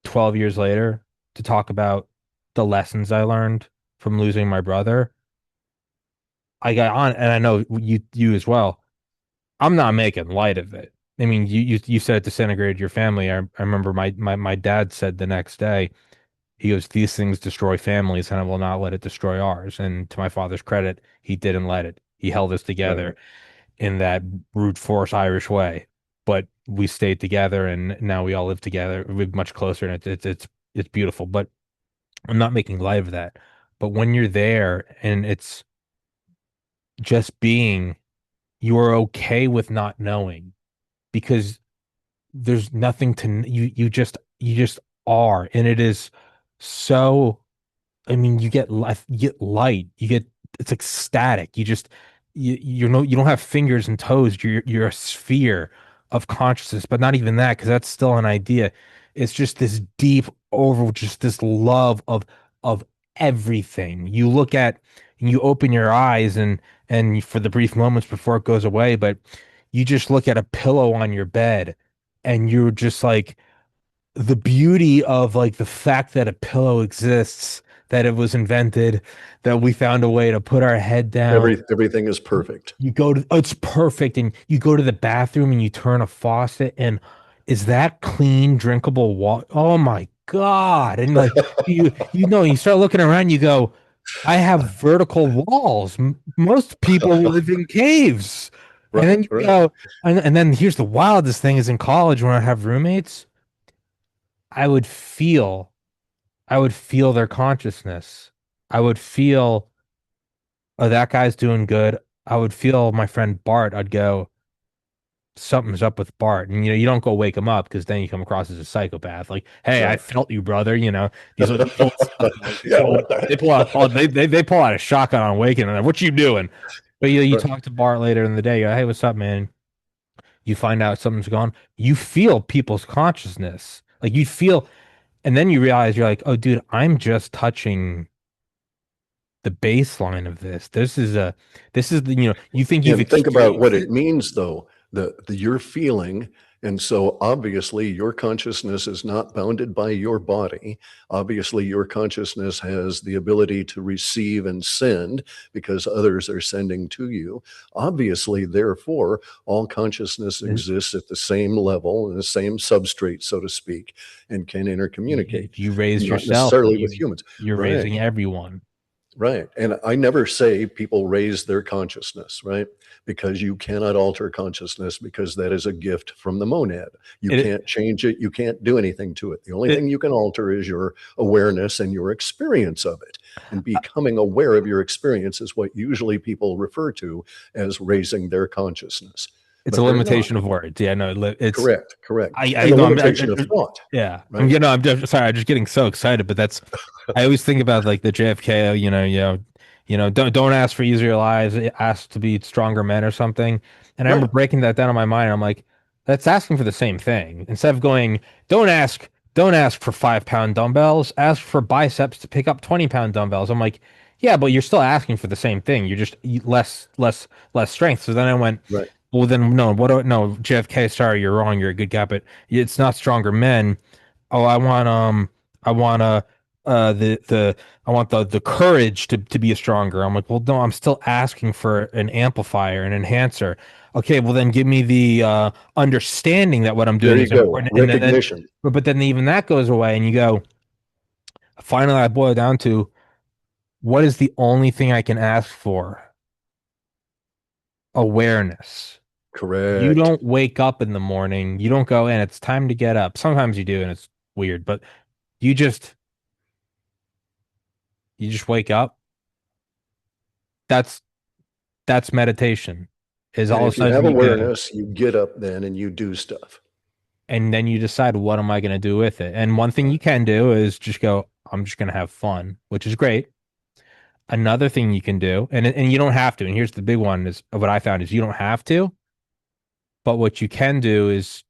12 years later, to talk about the lessons I learned from losing my brother. I got on, and I know you as well. I'm not making light of it. I mean, you said it disintegrated your family. I remember my dad said the next day. He goes, these things destroy families, and I will not let it destroy ours. And to my father's credit, he didn't let it. He held us Right. together in that brute force Irish way. But we stayed together, and now we all live together. We're much closer, and it's beautiful. But I'm not making light of that. But when you're there, and it's just being, you are okay with not knowing because there's nothing to you just are, and it is so. I mean, you get light, it's like static. You don't have fingers and toes. You're a sphere of consciousness, but not even that, because that's still an idea. It's just this deep over, just this love of everything. You look at, and you open your eyes, and for the brief moments before it goes away, but you just look at a pillow on your bed, and you're just like the beauty of like the fact that a pillow exists, that it was invented, that we found a way to put our head down. Everything is perfect. You go to, oh, it's perfect. And you go to the bathroom and you turn a faucet, and is that clean, drinkable water? Oh my God. And like, you know, you start looking around, you go, I have vertical walls. Most people live in caves. And Right, then you right. go, and then here's the wildest thing is in college when I have roommates, I would feel, I would feel their consciousness. I would feel, oh, that guy's doing good. I would feel my friend Bart. I'd go, something's up with Bart. And you don't go wake him up because then you come across as a psychopath. Like, hey, I Right. felt you, brother. These old psychos, these Yeah, old what the they pull out they pull out a shotgun on waking and what you doing? But you right. talk to Bart later in the day, you go, hey, what's up, man? You find out something's gone. You feel people's consciousness. Like you feel, and then you realize you're like, oh, dude, I'm just touching the baseline of this. This is the, you think you've And think about experienced what it it. means, though, the you're feeling. And so obviously your consciousness is not bounded by your body. Obviously, your consciousness has the ability to receive and send because others are sending to you. Obviously, therefore, all consciousness exists at the same level and the same substrate, so to speak, and can intercommunicate, You raised not yourself. necessarily with humans. You're Right. raising everyone. Right. And I never say people raise their consciousness, right? Because you cannot alter consciousness because that is a gift from the monad. You It can't change it. You can't do anything to it. The only it thing you can alter is your awareness and your experience of it. And becoming aware of your experience is what usually people refer to as raising their consciousness, it's a but they're not. limitation of words. Yeah, no, it's Correct. Correct. I And a know limitation of thought, yeah. right? I'm just sorry. I'm just getting so excited, but that's I always think about like the JFK. Don't ask for easier lives. Ask to be stronger men or something. And I remember Right. breaking that down in my mind. I'm like, that's asking for the same thing. Instead of going, don't ask for 5 pound dumbbells. Ask for biceps to pick up 20 pound dumbbells. I'm like, yeah, but you're still asking for the same thing. You're just less strength. So then I went. Right. Well, then no. No, JFK. Sorry, you're wrong. You're a good guy, but it's not stronger men. Oh, I want the I want the courage to be a stronger. I'm like, well, no, I'm still asking for an amplifier, an enhancer. Okay, well then give me the understanding that what I'm There doing you is go. important, and then Recognition. but then even that goes away, and you go. Finally, I boil it down to what is the only thing I can ask for? Awareness. You Correct. don't wake up in the morning. You don't go, and it's time to get up. Sometimes you do, and it's weird, but you just you just wake up. That's that's meditation. Is And all of a if you sudden have you go, awareness, you get up then and you do stuff. and then you decide what am I going to do with it. And one thing you can do is just go, I'm just going to have fun, which is great. Another thing you can do, and you don't have to. And here's the big one: is what I found is you don't have to, but what you can do is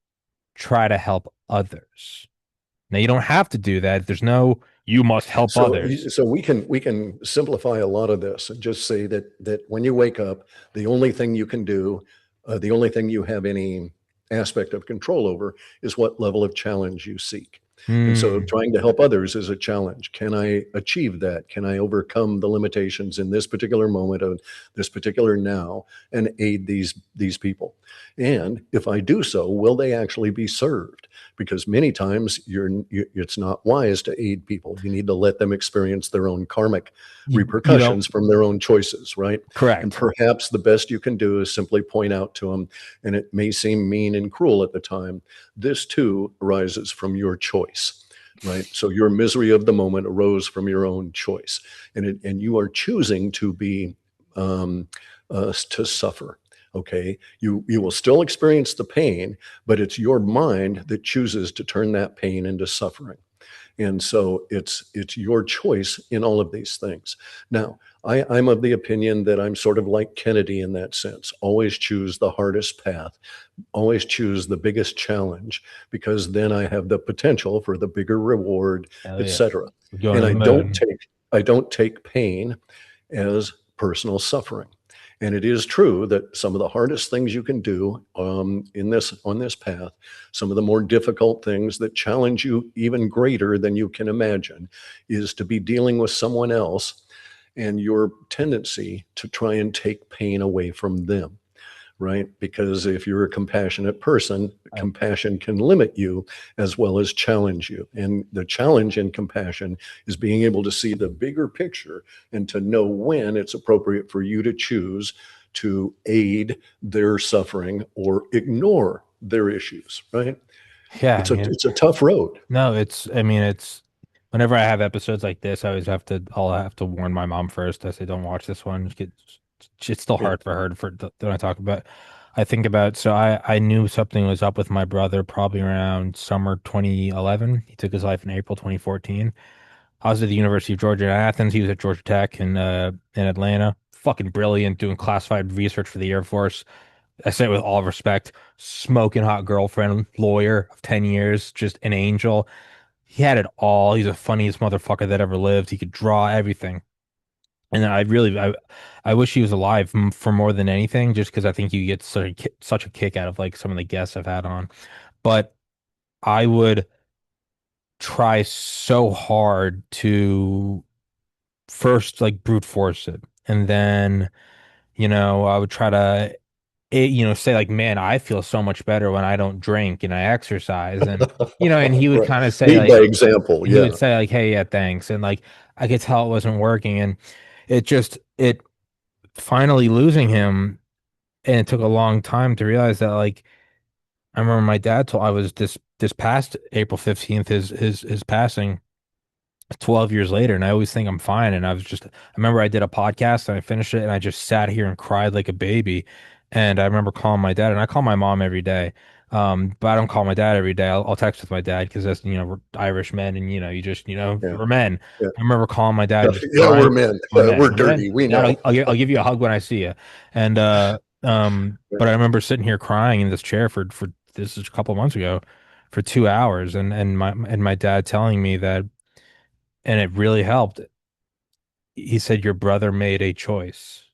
try to help others. Now you don't have to do that. There's no you must help So, others. so we can simplify a lot of this and just say that when you wake up, the only thing you can do, the only thing you have any aspect of control over is what level of challenge you seek. And so, Hmm. trying to help others is a challenge. Can I achieve that? Can I overcome the limitations in this particular moment of this particular now and aid these people? And if I do so, will they actually be served? Because many times it's not wise to aid people. You need to let them experience their own karmic You don't. repercussions from their own choices, right? And Correct. perhaps the best you can do is simply point out to them, and it may seem mean and cruel at the time, this too arises from your choice. Right. So your misery of the moment arose from your own choice. And you are choosing to be to suffer. Okay. You will still experience the pain, but it's your mind that chooses to turn that pain into suffering. And so it's your choice in all of these things. Now, I'm of the opinion that I'm sort of like Kennedy in that sense. Always choose the hardest path, always choose the biggest challenge, because then I have the potential for the bigger reward, Hell yeah. etc. We're going And to the moon. I don't take pain as personal suffering. And it is true that some of the hardest things you can do in this on this path, some of the more difficult things that challenge you even greater than you can imagine, is to be dealing with someone else and your tendency to try and take pain away from them. right? Because if you're a compassionate person, I, compassion can limit you as well as challenge you. And the challenge in compassion is being able to see the bigger picture and to know when it's appropriate for you to choose to aid their suffering or ignore their issues, right? yeah, I mean, It's a tough road. no, I mean, whenever I have episodes like this, I'll have to warn my mom first. I say, don't watch this one. It's still Yeah. hard for her when I talk about, I think about, so I knew something was up with my brother probably around summer 2011. He took his life in April 2014. I was at the University of Georgia in Athens. He was at Georgia Tech in Atlanta. Fucking brilliant, doing classified research for the Air Force. I say it with all respect. Smoking hot girlfriend, lawyer of 10 years, just an angel. He had it all. He's the funniest motherfucker that ever lived. He could draw everything. And I wish he was alive for more than anything, just because I think you get such a kick out of like some of the guests I've had on. But I would try so hard to first like brute force it, and then I would try to say like, man, I feel so much better when I don't drink and I exercise, and he would Right. kind of say Lead like, by example. he would Yeah. say like, hey, yeah, thanks, and like I could tell it wasn't working, and it finally losing him, and it took a long time to realize that like I remember my dad told I was this past April 15th his passing. 12 years later, and I always think I'm fine. And I remember I did a podcast and I finished it and I just sat here and cried like a baby. And I remember calling my dad, and I call my mom every day. But I don't call my dad every day. I'll text with my dad because that's, we're Irish men, and Yeah. we're men. Yeah. I remember calling my dad Yeah. and just Yeah. crying. We're men. We're men. We're We're men. dirty. We Dad, know. I'll give you a hug when I see you. And, but I remember sitting here crying in this chair for this is a couple of months ago for 2 hours, and my dad telling me that, and it really helped. He said your brother made a choice,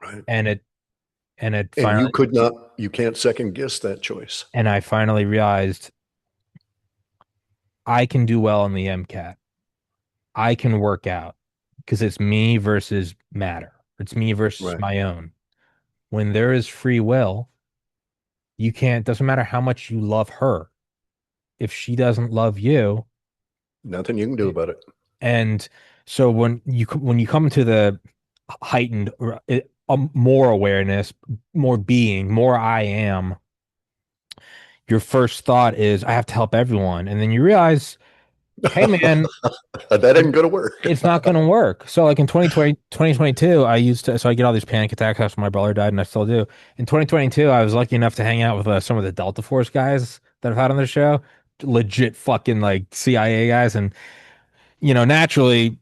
Right. and it And finally, you can't second guess that choice. and I finally realized I can do well in the MCAT. I can work out because it's me versus matter. It's me versus Right. my own. When there is free will, you can't, doesn't matter how much you love her. If she doesn't love you, Nothing you can do about it. and so when you come to the heightened more awareness, more being, more I am, your first thought is I have to help everyone, and then you realize, hey man, That ain't going to work. it's not going to work. So like in 2022, I get all these panic attacks after my brother died, and I still do. In 2022, I was lucky enough to hang out with some of the Delta Force guys that I've had on the show, legit fucking like CIA guys, and naturally,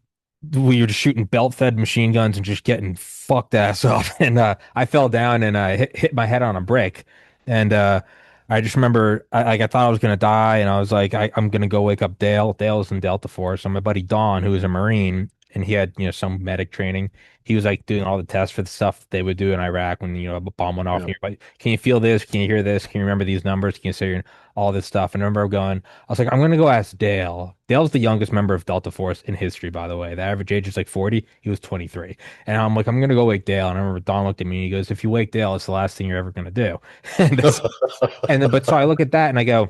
we were just shooting belt-fed machine guns and just getting fucked ass up. And I fell down and I hit my head on a brick. And I just remember, I thought I was gonna die, and I was like, I'm gonna go wake up Dale. Dale's in Delta Force. And my buddy Don, who was a Marine, and he had some medic training. He was like doing all the tests for the stuff they would do in Iraq when a bomb went off. Yeah. And you're like, can you feel this? Can you hear this? Can you remember these numbers? Can you say all this stuff? And I remember going, I was like, I'm gonna go ask Dale. Dale's the youngest member of Delta Force in history, by the way. The average age is like 40. He was 23. And I'm like, I'm gonna go wake Dale. And I remember Don looked at me and he goes, if you wake Dale, it's the last thing you're ever gonna do. And but so I look at that and I go,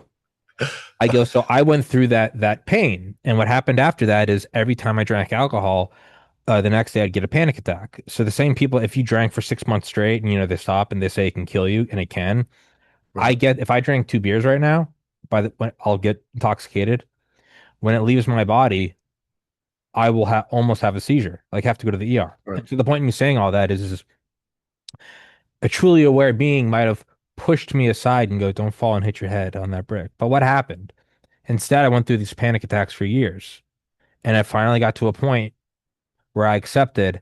so I went through that pain. And what happened after that is every time I drank alcohol, the next day I'd get a panic attack. So the same people, if you drank for 6 months straight and they stop and they say it can kill you, and it can. Right. If I drank 2 beers right now, when I'll get intoxicated. When it leaves my body, I will almost have a seizure, like have to go to the ER. Right. And so the point in me saying all that is a truly aware being might have pushed me aside and go, don't fall and hit your head on that brick. But what happened? Instead, I went through these panic attacks for years. And I finally got to a point where I accepted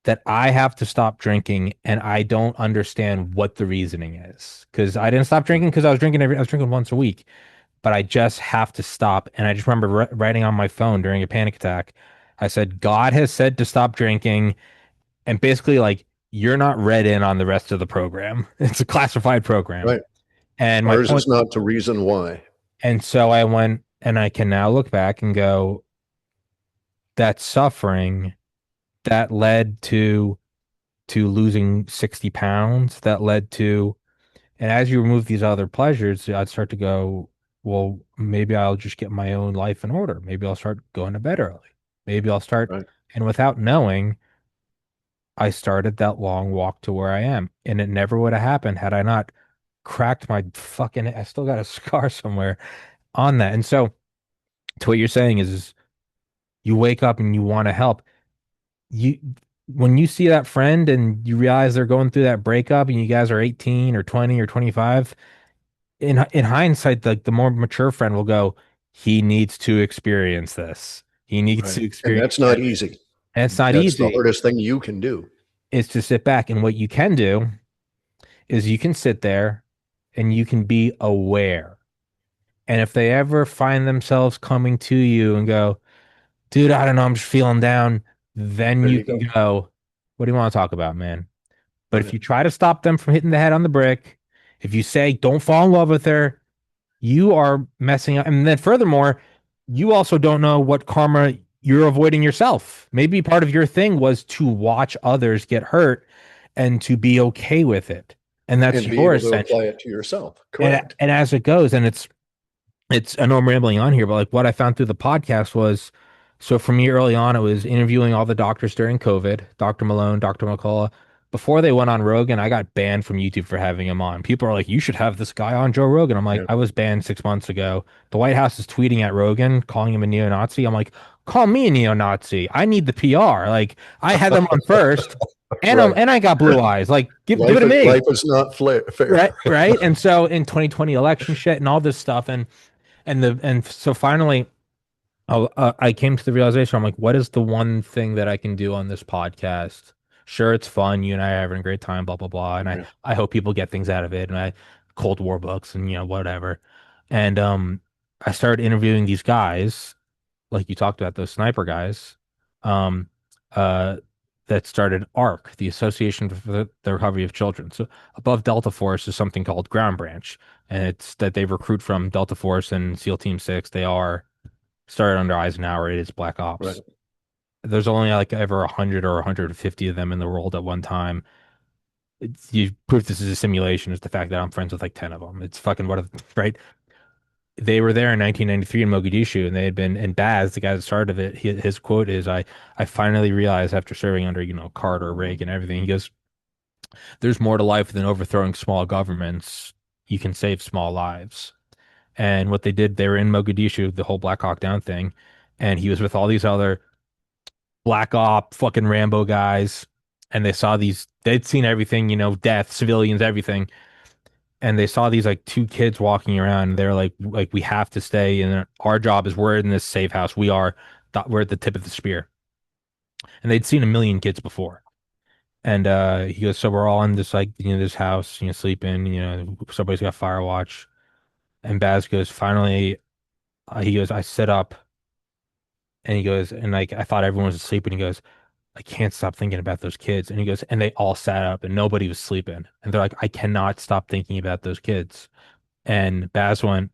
that I have to stop drinking, and I don't understand what the reasoning is. Because I didn't stop drinking because I was drinking once a week, but I just have to stop. And I just remember writing on my phone during a panic attack. I said, God has said to stop drinking. And basically, like, you're not read in on the rest of the program. It's a classified program. Right. And my Ours point, is not to reason why. and so I went, and I can now look back and go, that suffering that led to to losing 60 pounds that led to, and as you remove these other pleasures, I'd start to go, well, maybe I'll just get my own life in order. Maybe I'll start going to bed early. Maybe I'll start, Right. and without knowing, I started that long walk to where I am. And it never would have happened had I not cracked my fucking, I still got a scar somewhere on that. And so, to what you're saying is you wake up and you want to help. You, when you see that friend and you realize they're going through that breakup and you guys are 18 or 20 or 25, in hindsight, the more mature friend will go, he needs to experience this. He needs Right. to And experience that's not that. easy. And it's not That's the easy. hardest thing you can do. It's to sit back. And what you can do is you can sit there and you can be aware. And if they ever find themselves coming to you and go, dude, I don't know, I'm just feeling down, then There you you can go. go, what do you want to talk about, man? But if Right. you try to stop them from hitting the head on the brick, if you say, don't fall in love with her, you are messing up. And then furthermore, you also don't know what karma you're avoiding yourself. Maybe part of your thing was to watch others get hurt and to be okay with it. And that's And be your able to apply ascension. it to yourself. And Correct. and as it goes, and it's I know I'm rambling on here, but like what I found through the podcast was so for me early on, it was interviewing all the doctors during COVID, Dr. Malone, Dr. McCullough. Before they went on Rogan, I got banned from YouTube for having him on. People are like, you should have this guy on Joe Rogan. I'm like, Yeah. I was banned 6 months ago. The White House is tweeting at Rogan, calling him a neo-Nazi. I'm like, call me a neo-Nazi. I need the PR. Like, I had them on first, Right. and I got blue eyes. Like, give it to Life me. is not fair. Right, right. And so in 2020 election shit and all this stuff, and so finally, I came to the realization. I'm like, what is the one thing that I can do on this podcast? Sure, it's fun. You and I are having a great time, blah blah blah. And Yeah. I hope people get things out of it. And I Cold War books and whatever. And I started interviewing these guys, like you talked about, those sniper guys, um, uh, that started ARC, the Association for the Recovery of Children. So above Delta Force is something called Ground Branch, and it's that they recruit from Delta Force and SEAL Team 6. They are started under Eisenhower. It is Black Right. Ops. There's only like ever 100 or 150 of them in the world at one time. You proof this is a simulation is the fact that I'm friends with like 10 of them. It's fucking right? They were there in 1993 in Mogadishu, and they had been. And Baz, the guy that started it, his quote is, "I finally realized after serving under Carter, Reagan, everything." He goes, "There's more to life than overthrowing small governments. You can save small lives." And what they did, they were in Mogadishu, the whole Black Hawk Down thing, and he was with all these other Black Op, fucking Rambo guys, and they'd seen everything, death, civilians, everything, and they saw these like two kids walking around, and they're like we have to stay, and our job is we're in this safe house, we're at the tip of the spear, and they'd seen a million kids before, and he goes, so we're all in this like this house, sleeping, somebody's got fire watch, and Baz goes, finally, he goes, I sit up, and he goes, and like I thought everyone was asleep, and he goes, I can't stop thinking about those kids. And he goes, and they all sat up and nobody was sleeping. And they're like, I cannot stop thinking about those kids. And Baz went,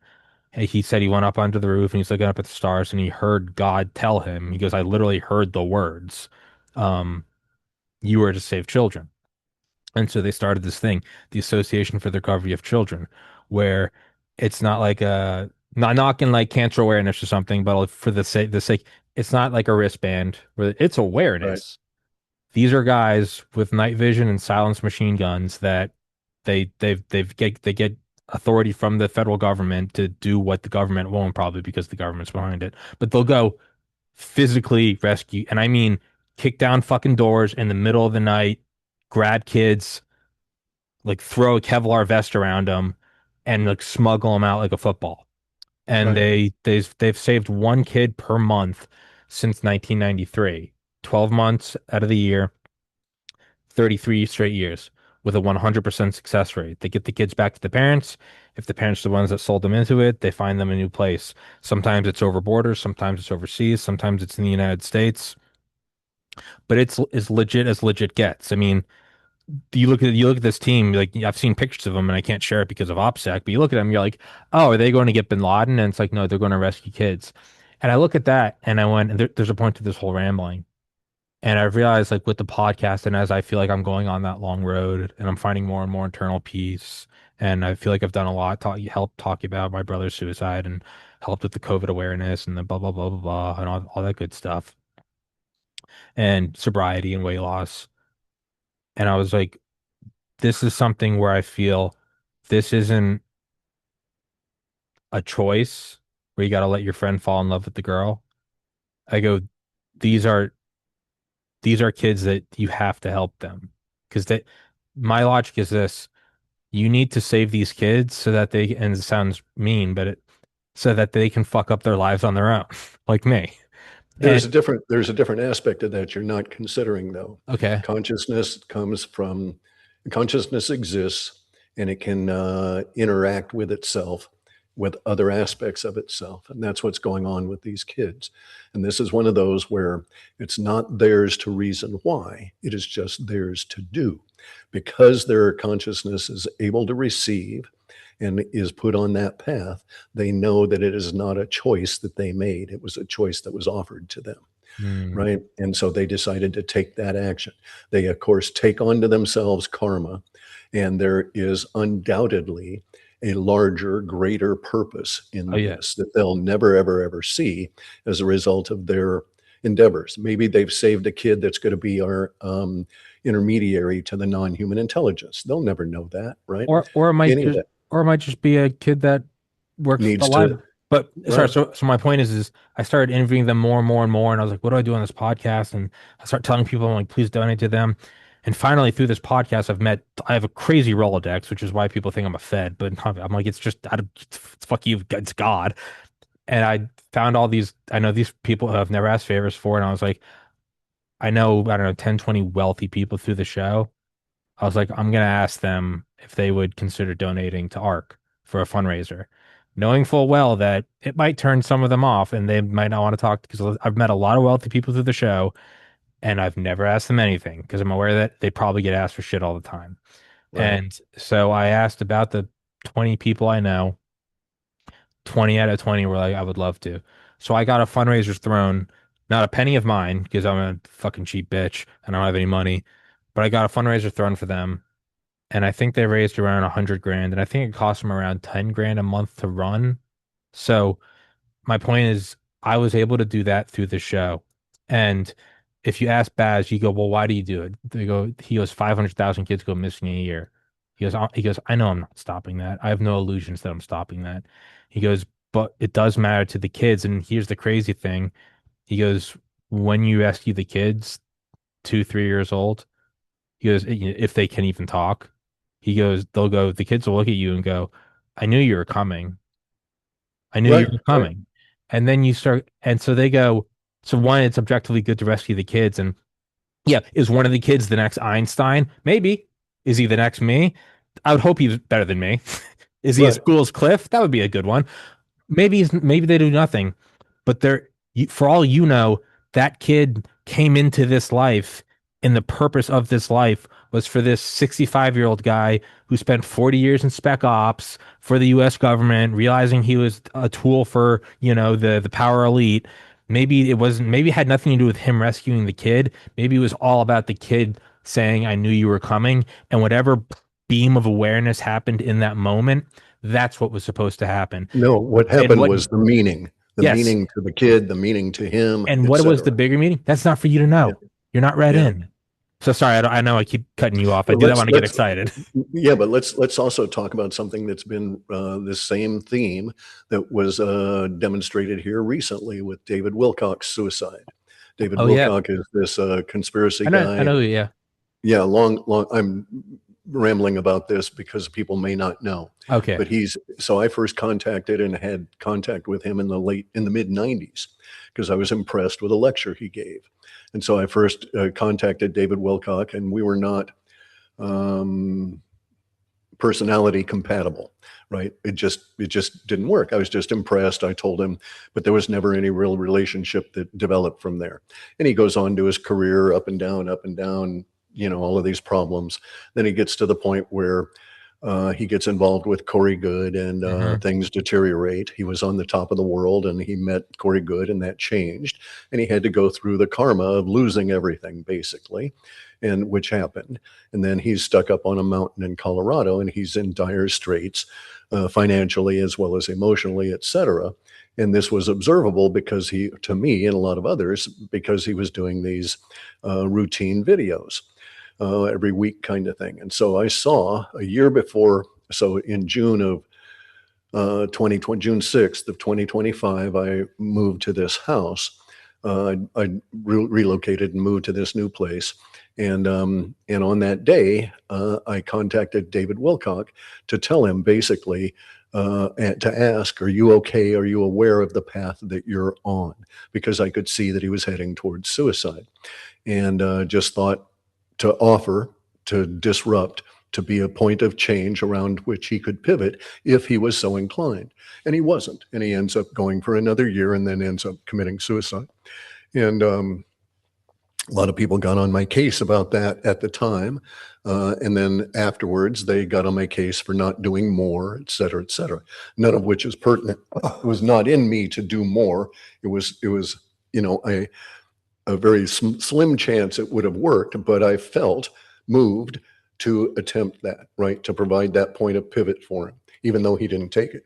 he said he went up onto the roof and he's looking up at the stars and he heard God tell him, he goes, I literally heard the words, um, you were to save children. And so they started this thing, the Association for the Recovery of Children, where it's not like not knocking like cancer awareness or something, but for the sake, it's not like a wristband where it's Right. awareness. These are guys with night vision and silenced machine guns that they get authority from the federal government to do what the government won't, probably because the government's behind it. But they'll go physically rescue, and I mean kick down fucking doors in the middle of the night, grab kids, like throw a Kevlar vest around them, and like smuggle them out like a football. And Right. they've saved one kid per month since 1993, 12 months out of the year. 33 straight years with a 100% success rate. They get the kids back to the parents. If the parents are the ones that sold them into it, they find them a new place. Sometimes it's over borders, sometimes it's overseas, sometimes it's in the United States, but it's as legit gets. I mean, you look at this team, like I've seen pictures of them and I can't share it because of OPSEC, but you look at them, you're like, oh, are they going to get Bin Laden? And it's like, no, they're going to rescue kids. And I look at that and I went, and there's a point to this whole rambling. And I realized like with the podcast and as I feel like I'm going on that long road and I'm finding more and more internal peace and I feel like I've done a lot, helped talk about my brother's suicide and helped with the COVID awareness and the blah, blah, blah, blah, blah, and all that good stuff and sobriety and weight loss. And I was like, this is something where I feel this isn't a choice where you got to let your friend fall in love with the girl. I go, these are kids that you have to help them because that my logic is this: you need to save these kids so that they, and it sounds mean, but so that they can fuck up their lives on their own, like me. And There's a different aspect of that you're not considering though. okay, Consciousness comes from consciousness exists and it can interact with itself, with other aspects of itself. And that's what's going on with these kids. And this is one of those where it's not theirs to reason why, it is just theirs to do. Because their consciousness is able to receive and is put on that path, they know that it is not a choice that they made. It was a choice that was offered to them, hmm, right? And so they decided to take that action. They, of course, take onto themselves karma, and there is undoubtedly a larger, greater purpose oh in yeah, this that they'll never, ever, ever see as a result of their endeavors. Maybe they've saved a kid that's going to be our intermediary to the non-human intelligence. They'll never know that, right? or it might Any of just that be a kid that works for the needs to, library. But sorry, right, so my point is I started interviewing them more and more and more, and I was like, what do I do on this podcast? And I start telling people, I'm like, please donate to them. And finally, through this podcast, I have a crazy Rolodex, which is why people think I'm a Fed. But I'm like, it's just, it's fuck you, it's God. And I found all these, I know these people who I've never asked favors for. And I was like, I don't know, 10, 20 wealthy people through the show. I was like, I'm going to ask them if they would consider donating to ARC for a fundraiser, knowing full well that it might turn some of them off and they might not want to talk because I've met a lot of wealthy people through the show and I've never asked them anything because I'm aware that they probably get asked for shit all the time. right. And so I asked about the 20 people I know. 20 out of 20 were like, I would love to. So I got a fundraiser thrown, not a penny of mine because I'm a fucking cheap bitch and I don't have any money, but I got a fundraiser thrown for them. And I think they raised around 100 grand. And I think it cost them around 10 grand a month to run. So my point is, I was able to do that through the show. And if you ask Baz, you go, well, why do you do it? He goes, 500,000 kids go missing a year. He goes, I know I'm not stopping that. I have no illusions that I'm stopping that. He goes, but it does matter to the kids. And here's the crazy thing. He goes, when you rescue the kids, 2, 3 years old, he goes, if they can even talk, he goes, the kids will look at you and go, I knew you were coming. I knew you Right, were right. coming. And then you start, and so they go, so one, it's objectively good to rescue the kids. And yeah, is one of the kids the next Einstein? Maybe. Is he the next me? I would hope he's better than me. Is he as Right. cool as Cliff? That would be a good one. Maybe they do nothing, but for all you know, that kid came into this life, and the purpose of this life was for this 65-year-old guy who spent 40 years in spec ops for the US government, realizing he was a tool for, the power elite. Maybe it had nothing to do with him rescuing the kid. Maybe it was all about the kid saying, I knew you were coming. And whatever beam of awareness happened in that moment, that's what was supposed to happen. No, what And happened what, was the yes. meaning to the kid, the meaning to him, And what was the etc. bigger meeting? That's not for you to Yeah, know. You're not read yeah. in. So sorry, I know I keep cutting you off. I Well, do that when I get excited. yeah, but let's also talk about something that's been this same theme that was demonstrated here recently with David Wilcock's suicide. David Oh yeah. Wilcock is this conspiracy I guy. know, yeah. Yeah, long. I'm rambling about this because people may not know, Okay. but so I first contacted and had contact with him in the mid '90s because I was impressed with a lecture he gave, and so I first contacted David Wilcock, and we were not um, personality compatible, right? It just didn't work. I was just impressed. I told him, but there was never any real relationship that developed from there. And he goes on to his career up and down, all of these problems. Then he gets to the point where He gets involved with Corey Good, and Hmm. things deteriorate. He was on the top of the world, and he met Corey Good, and that changed. And he had to go through the karma of losing everything, basically, and which happened. And then he's stuck up on a mountain in Colorado, and he's in dire straits, financially as well as emotionally, etc. And this was observable because he, to me, and a lot of others, because he was doing these routine videos every week kind of thing. And so I saw a year before, so in June of 2020, June 6th of 2025, I moved to this house. I relocated and moved to this new place. And on that day, I contacted David Wilcock to tell him basically, and to ask, are you okay? Are you aware of the path that you're on? Because I could see that he was heading towards suicide, and just thought to offer, to disrupt, to be a point of change around which he could pivot if he was so inclined. And he wasn't. And he ends up going for another year and then ends up committing suicide. And a lot of people got on my case about that at the time. And then afterwards, they got on my case for not doing more, et cetera, et cetera. None of which is pertinent. It was not in me to do more. It was, you know, a very slim chance it would have worked, but I felt moved to attempt that, right? To provide that point of pivot for him, even though he didn't take it.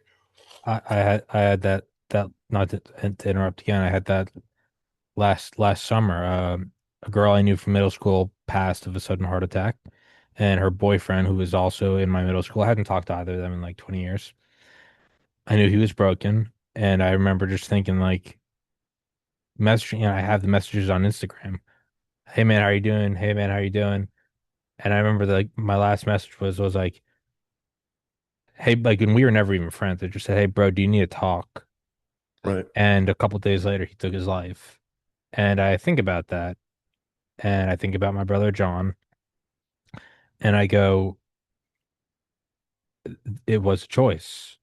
I had that not to interrupt again. I had that last summer. A girl I knew from middle school passed of a sudden heart attack, and her boyfriend, who was also in my middle school, I hadn't talked to either of them in like 20 years. I knew he was broken, and I remember just thinking like messaging. I have the messages on Instagram. Hey man, how you doing? Hey man, how you doing? And I remember like my last message was like, hey, like, and we were never even friends. I just said, hey bro, do you need to talk? Right. And a couple days later, he took his life. And I think about that, and I think about my brother John, and I go, it was a choice,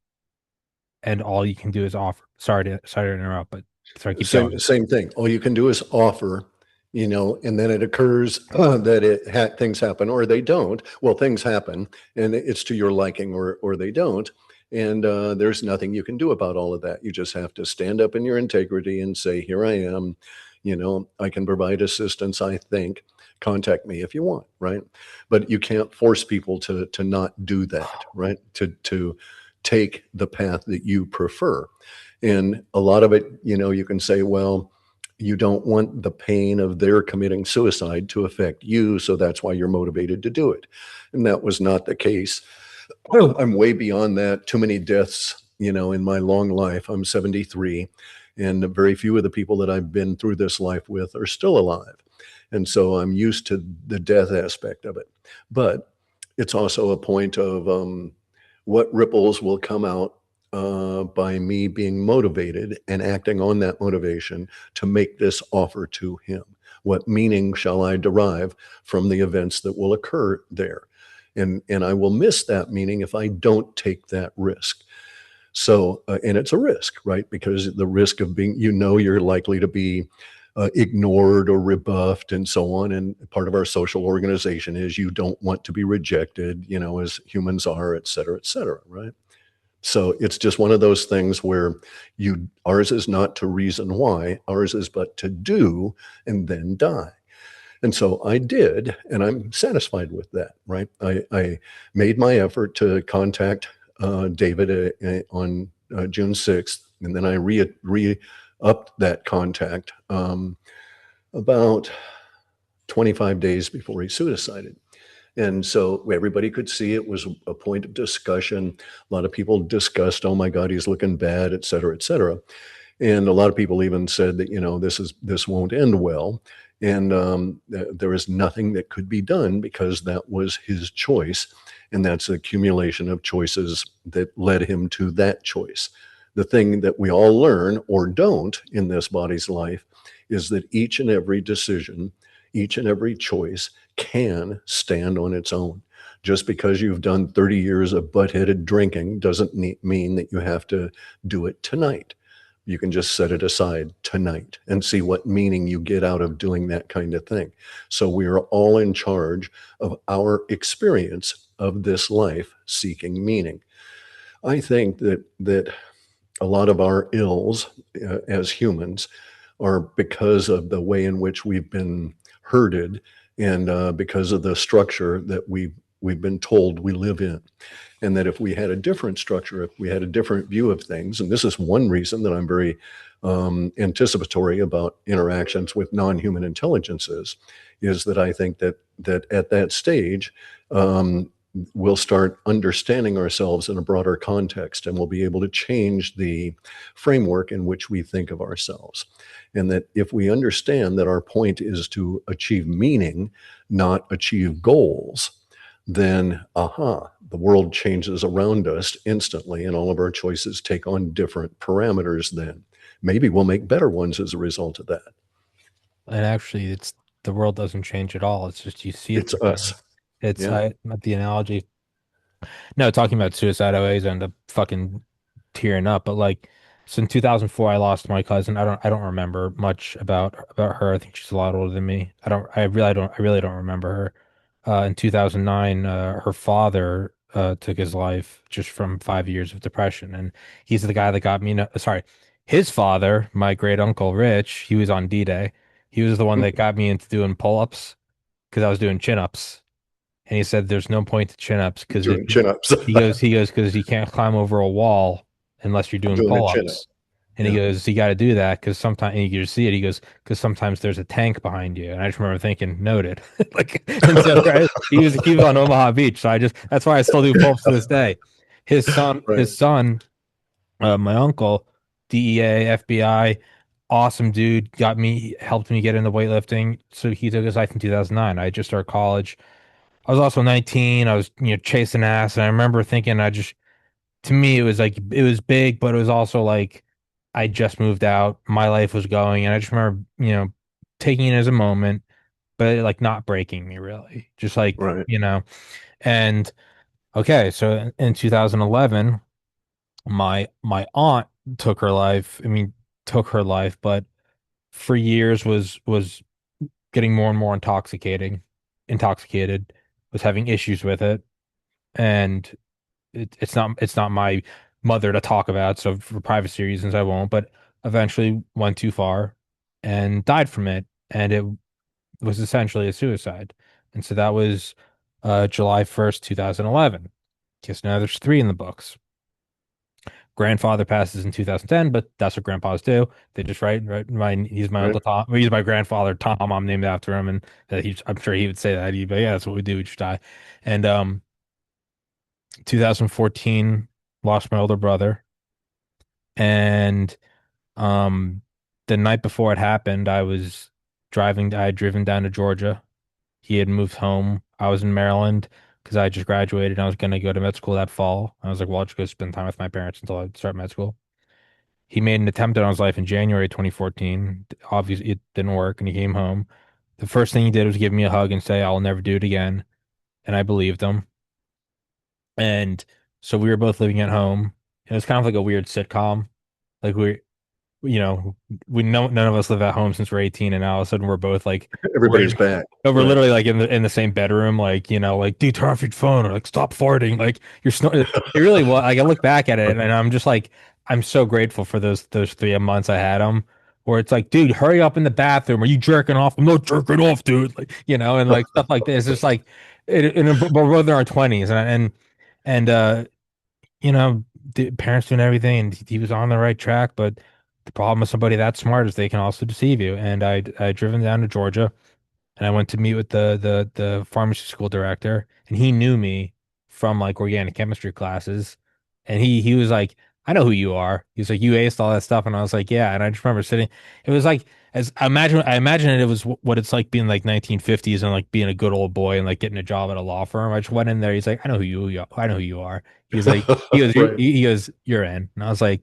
and all you can do is offer. Sorry to interrupt, but sorry, keep going. Same thing. All you can do is offer, and then it occurs that things happen or they don't. Well, things happen, and it's to your liking or they don't. And there's nothing you can do about all of that. You just have to stand up in your integrity and say, "Here I am. I can provide assistance. I think. Contact me if you want." Right? But you can't force people to not do that. Right? To take the path that you prefer. And a lot of it, you can say, well, you don't want the pain of their committing suicide to affect you. So that's why you're motivated to do it. And that was not the case. Well, I'm way beyond that. Too many deaths, in my long life. I'm 73, and very few of the people that I've been through this life with are still alive. And so I'm used to the death aspect of it. But it's also a point of what ripples will come out by me being motivated and acting on that motivation to make this offer to him. What meaning shall I derive from the events that will occur there? And I will miss that meaning if I don't take that risk. So, and it's a risk, right? Because the risk of being, you're likely to be ignored or rebuffed and so on. And part of our social organization is you don't want to be rejected, as humans are, et cetera, right? So it's just one of those things where ours is not to reason why, ours is but to do and then die. And so I did, and I'm satisfied with that, right? I made my effort to contact David on June 6th, and then I re-upped that contact about 25 days before he suicided. And so everybody could see it was a point of discussion. A lot of people discussed, oh my God, he's looking bad, et cetera, et cetera. And a lot of people even said that, this won't end well. And there is nothing that could be done because that was his choice. And that's an accumulation of choices that led him to that choice. The thing that we all learn or don't in this body's life is that each and every decision, each and every choice can stand on its own. Just because you've done 30 years of butt-headed drinking doesn't mean that you have to do it tonight. You can just set it aside tonight and see what meaning you get out of doing that kind of thing. So we are all in charge of our experience of this life seeking meaning. I think that a lot of our ills as humans are because of the way in which we've been herded and because of the structure that we've been told we live in. And that if we had a different structure, if we had a different view of things, and this is one reason that I'm very anticipatory about interactions with non-human intelligences, is that I think that at that stage, we'll start understanding ourselves in a broader context, and we'll be able to change the framework in which we think of ourselves. And that if we understand that our point is to achieve meaning, not achieve goals, then the world changes around us instantly, and all of our choices take on different parameters then. Maybe we'll make better ones as a result of that. And actually, it's the world doesn't change at all. It's just you see it It's us. differently. It's Yeah. the analogy. No, talking about suicide, I always end up fucking tearing up. But like, so in 2004, I lost my cousin. I don't remember much about her. I think she's a lot older than me. I really don't remember her. In 2009, her father took his life just from 5 years of depression, and he's the guy that got me. No, sorry, his father, my great uncle Rich, he was on D-Day. He was the one that got me into doing pull-ups because I was doing chin-ups. And he said there's no point to chin-ups because if Doing chin-ups. he goes because you can't climb over a wall unless you're doing Doing a chin-up. pull-ups. And he Yeah. goes, you got to do that because sometimes and you can just see it. He goes, because sometimes there's a tank behind you. And I just remember thinking, noted. Like, and so right, he was on Omaha Beach, so I just that's why I still do pull-ups to this day. Right. His son, my uncle, DEA, FBI, awesome dude, helped me get into weightlifting. So he took his life in 2009. I just started college. I was also 19. I was, chasing ass. And I remember thinking, to me, it was like, it was big, but it was also like, I just moved out. My life was going. And I just remember, taking it as a moment, but like not breaking me really. Just like, Right. and okay. So in 2011, my aunt took her life. I mean, took her life, but for years was getting more and more intoxicated, was having issues with it. And it's not my mother to talk about, so for privacy reasons I won't, but eventually went too far and died from it, and it was essentially a suicide. And so that was July 1st, 2011. Guess now there's three in the books. Grandfather passes in 2010, but that's what grandpas do. They just write he's my Right. Uncle Tom. Well, he's my grandfather Tom. I'm named after him, and I'm sure he would say that. But yeah, that's what we do. We just die. And 2014, lost my older brother. And um, the night before it happened, I had driven down to Georgia. He had moved home. I was in Maryland because I just graduated and I was going to go to med school that fall. I was like, well, I'll just go spend time with my parents until I start med school. He made an attempt on his life in January 2014. Obviously, it didn't work and he came home. The first thing he did was give me a hug and say, I'll never do it again. And I believed him. And so we were both living at home. It was kind of like a weird sitcom. Like you know, we know none of us live at home since we're 18, and now all of a sudden we're both like Everybody's worried. back. No, we're Right. literally like in the same bedroom, like like dude, turn off your phone or like stop farting, like you're snoring. It really was. Like I look back at it, and I'm just like, I'm so grateful for those 3 months I had them. Where it's like, dude, hurry up in the bathroom. Are you jerking off? I'm not jerking off, dude. Like and like stuff like this. It's just like, we're both in our 20s, and the parents doing everything, and he was on the right track. But the problem with somebody that smart is they can also deceive you. And I driven down to Georgia, and I went to meet with the pharmacy school director, and he knew me from like organic chemistry classes, and he was like, I know who you are. He was like, you aced all that stuff, and I was like, yeah. And I just remember sitting. It was like as I imagine it was what it's like being like 1950s and like being a good old boy and like getting a job at a law firm. I just went in there. He's like, I know who you are. He's like, Right. he goes, you're in. And I was like,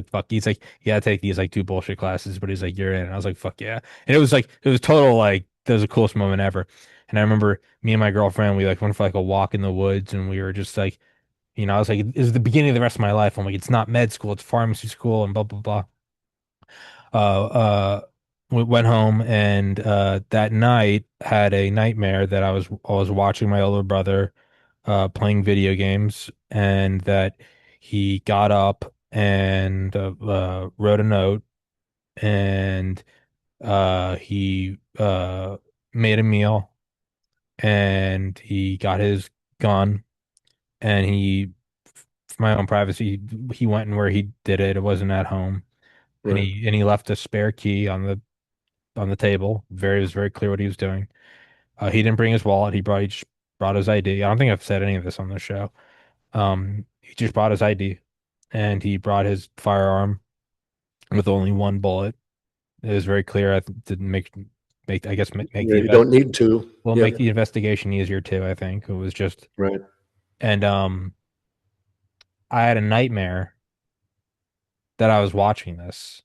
fuck. He's like, yeah, I take these like two bullshit classes, but he's like, you're in. And I was like, fuck yeah. And it was total like that was the coolest moment ever. And I remember me and my girlfriend, we like went for like a walk in the woods, and we were just like, I was like, this is the beginning of the rest of my life. I'm like, it's not med school, it's pharmacy school, and blah blah blah. Uh, we went home, and that night had a nightmare that I was watching my older brother playing video games, and that he got up and wrote a note, and he made a meal, and he got his gun, and for my own privacy, he went and where he did it. It wasn't at home, and Right. he left a spare key on the table. It was very clear what he was doing. He didn't bring his wallet. He just brought his ID. I don't think I've said any of this on the show. He just brought his ID, and he brought his firearm with only one bullet. It was very clear. I didn't make I guess make Yeah, the you don't need to. make Yep. the investigation easier too. I think it was just Right. and I had a nightmare that I was watching this,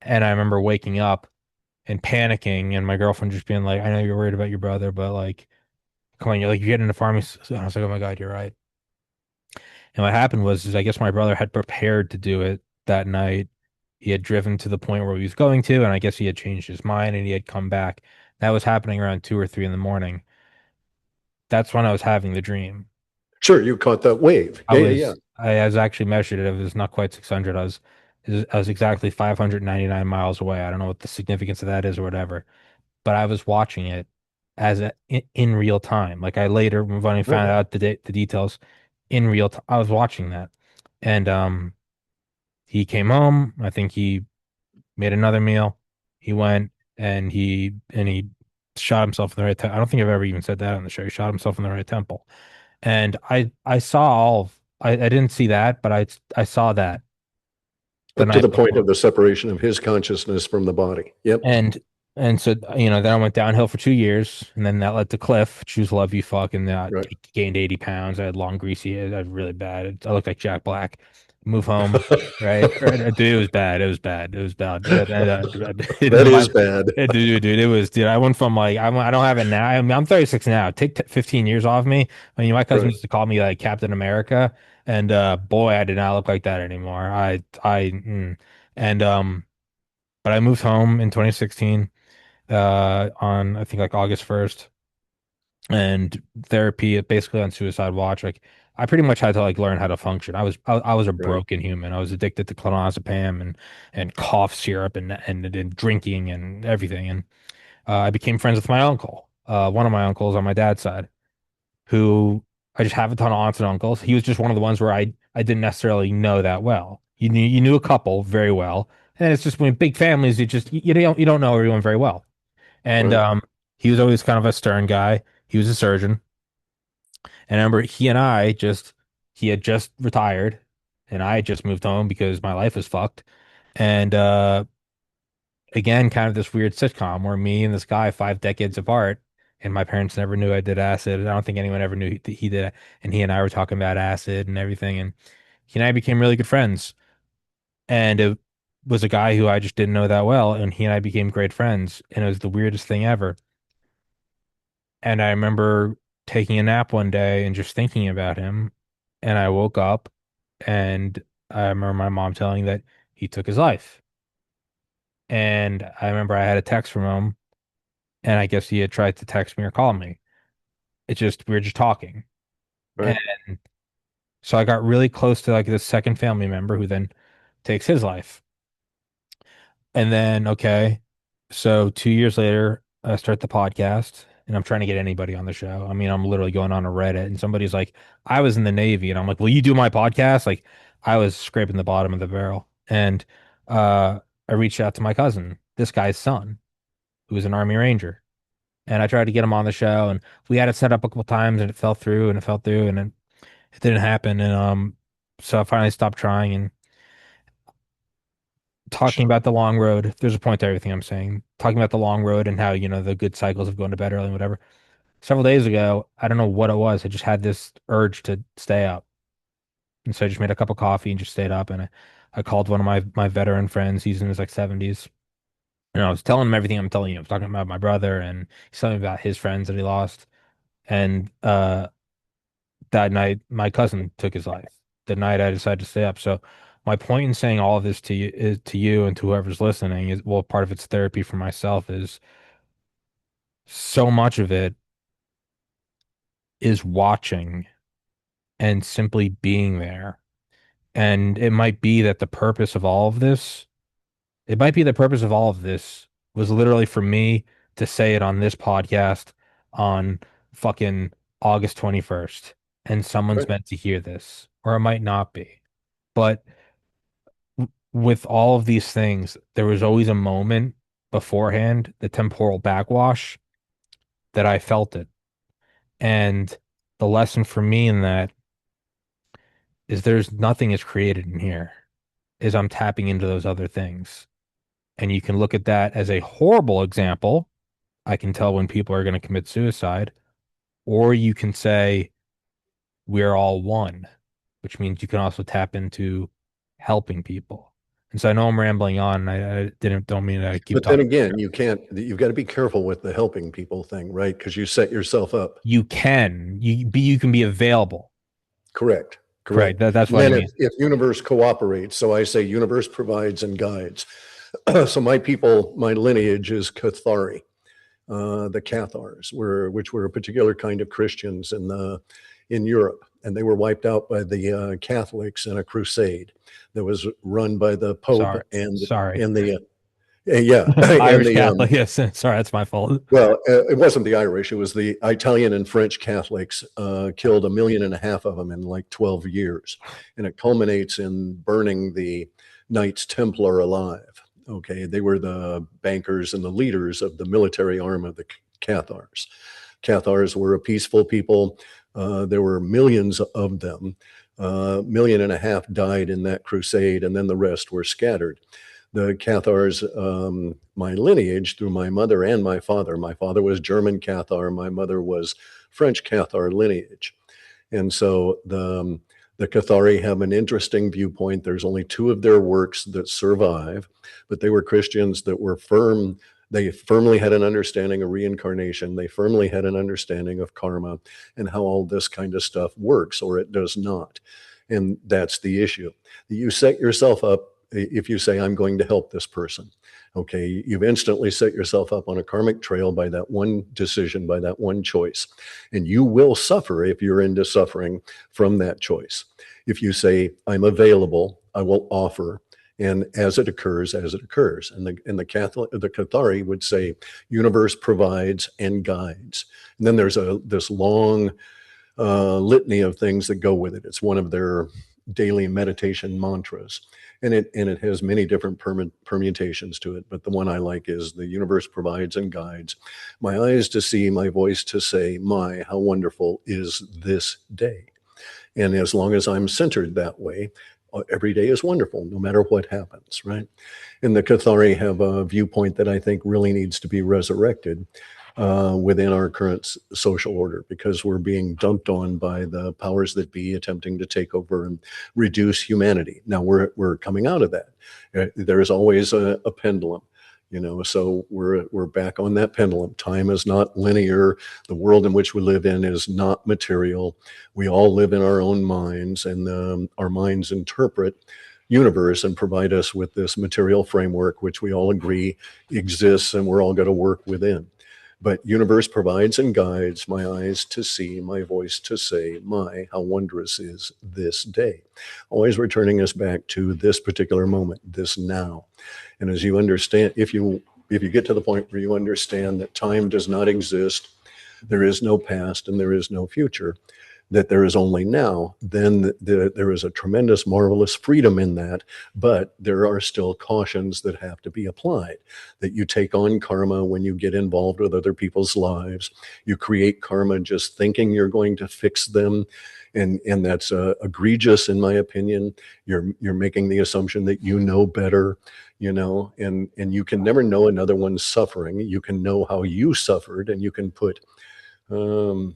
and I remember waking up and panicking, and my girlfriend just being like, "I know you're worried about your brother, but like, come on, you're getting into farming." So I was like, "Oh my God, you're right." And what happened was, is I guess my brother had prepared to do it that night. He had driven to the point where he was going to, and I guess he had changed his mind and he had come back. That was happening around 2 or 3 in the morning. That's when I was having the dream. Sure, you caught that wave. Yeah, yeah, yeah. I was actually measured it. It was not quite 600. I was exactly 599 miles away. I don't know what the significance of that is or whatever, but I was watching it in real time. Like I later, when I Right. found out the details in real time, I was watching that. And he came home. I think he made another meal. He went and he shot himself in the right temple. I don't think I've ever even said that on the show. He shot himself in the right temple. And I saw I didn't see that, but I saw that the Up to night the point before. of the separation of his consciousness from the body. Yep. And so then I went downhill for 2 years, and then that led to Cliff, choose love you fuck, and Right. gained 80 pounds. I had long greasy hair. I was really bad. I looked like Jack Black. Move home, right? Dude, it was bad. It was bad. It was bad. That is bad. Dude. I went from like I don't have it now. I'm 36 now. Take 15 years off me. I mean, my cousin Right. used to call me like Captain America, and boy, I did not look like that anymore. And but I moved home in 2016 on I think like August 1st, and therapy basically on suicide watch. Like I pretty much had to like learn how to function. I was a Right. broken human. I was addicted to clonazepam and cough syrup and drinking and everything. And I became friends with my uncle, one of my uncles on my dad's side, who I just have a ton of aunts and uncles. He was just one of the ones where I didn't necessarily know that well. You knew a couple very well, and it's just when big families, you don't know everyone very well. And Right. he was always kind of a stern guy. He was a surgeon. And I remember he had just retired and I had just moved home because my life was fucked. And again, kind of this weird sitcom where me and this guy 5 decades apart, and my parents never knew I did acid. I don't think anyone ever knew he did it. And he and I were talking about acid and everything. And he and I became really good friends. And it was a guy who I just didn't know that well. And he and I became great friends. And it was the weirdest thing ever. And I remember taking a nap one day and just thinking about him. And I woke up and I remember my mom telling that he took his life. And I remember I had a text from him, and I guess he had tried to text me or call me. We were just talking. And Right. so I got really close to like this second family member who then takes his life. And then, okay, so 2 years later, I start the podcast and I'm trying to get anybody on the show. I mean, I'm literally going on a Reddit and somebody's like, I was in the Navy. And I'm like, will you do my podcast? Like, I was scraping the bottom of the barrel. And uh, I reached out to my cousin, this guy's son, who was an Army Ranger. And I tried to get him on the show and we had it set up a couple times and it fell through and it fell through and it didn't happen. And so I finally stopped trying and talking about the long road. There's a point to everything I'm saying. Talking about the long road and how, the good cycles of going to bed early and whatever. Several days ago, I don't know what it was. I just had this urge to stay up. And so I just made a cup of coffee and just stayed up. And I called one of my veteran friends. He's in his like 70s. And I was telling him everything I'm telling you. I was talking about my brother and he's telling me about his friends that he lost. And that night, my cousin took his life. The night I decided to stay up. So my point in saying all of this to you and to whoever's listening is, well, part of it's therapy for myself is so much of it is watching and simply being there. And it might be that the purpose of all of this, it might be the purpose of all of this was literally for me to say it on this podcast on fucking August 21st. And someone's Right. meant to hear this, or it might not be. But with all of these things, there was always a moment beforehand, the temporal backwash, that I felt it. And the lesson for me in that is there's nothing is created in here, is I'm tapping into those other things. And you can look at that as a horrible example. I can tell when people are going to commit suicide, or you can say we're all one, which means you can also tap into helping people. And so I know I'm rambling on. I don't mean to keep But then talking. again, you've got to be careful with the helping people thing, right? Because you set yourself up. You can be available. Correct. Correct. Correct. That's And what I then mean. if universe cooperates, so I say universe provides and guides. So my people, my lineage is Cathari, the Cathars, which were a particular kind of Christians in Europe, and they were wiped out by the Catholics in a crusade that was run by the Pope Sorry. Sorry. and the yeah and Irish the Catholic. Yes. Sorry, that's my fault. well, it wasn't the Irish; it was the Italian and French Catholics. Killed 1.5 million of them in like 12 years, and it culminates in burning the Knights Templar alive. Okay, they were the bankers and the leaders of the military arm of the Cathars. Cathars were a peaceful people. There were millions of them. 1.5 million died in that crusade, and then the rest were scattered. The Cathars, my lineage through my mother and my father. My father was German Cathar. My mother was French Cathar lineage. And so the Cathari have an interesting viewpoint. There's only two of their works that survive, but they were Christians that were firm. They firmly had an understanding of reincarnation. They firmly had an understanding of karma and how all this kind of stuff works, or it does not. And that's the issue. You set yourself up if you say, I'm going to help this person. Okay, you've instantly set yourself up on a karmic trail by that one decision, by that one choice. And you will suffer if you're into suffering from that choice. If you say, I'm available, I will offer, and as it occurs, as it occurs. And the Cathari would say, universe provides and guides. And then there's this long litany of things that go with it. It's one of their daily meditation mantras, and it has many different permutations to it. But the one I like is the universe provides and guides. My eyes to see, my voice to say, my how wonderful is this day. And as long as I'm centered that way, every day is wonderful, no matter what happens, right? And the Cathari have a viewpoint that I think really needs to be resurrected within our current social order, because we're being dumped on by the powers that be, attempting to take over and reduce humanity. Now we're coming out of that. There is always a pendulum, so we're back on that pendulum. Time is not linear. The world in which we live in is not material. We all live in our own minds, and our minds interpret universe and provide us with this material framework, which we all agree exists, and we're all going to work within. But universe provides and guides, my eyes to see, my voice to say, my, how wondrous is this day. Always returning us back to this particular moment, this now. And as you understand, if you get to the point where you understand that time does not exist, there is no past and there is no future, that there is only now, then there is a tremendous, marvelous freedom in that. But there are still cautions that have to be applied, that you take on karma when you get involved with other people's lives. You create karma just thinking you're going to fix them. And that's egregious, in my opinion. You're making the assumption that you know better, and you can never know another one's suffering. You can know how you suffered, and you can put um,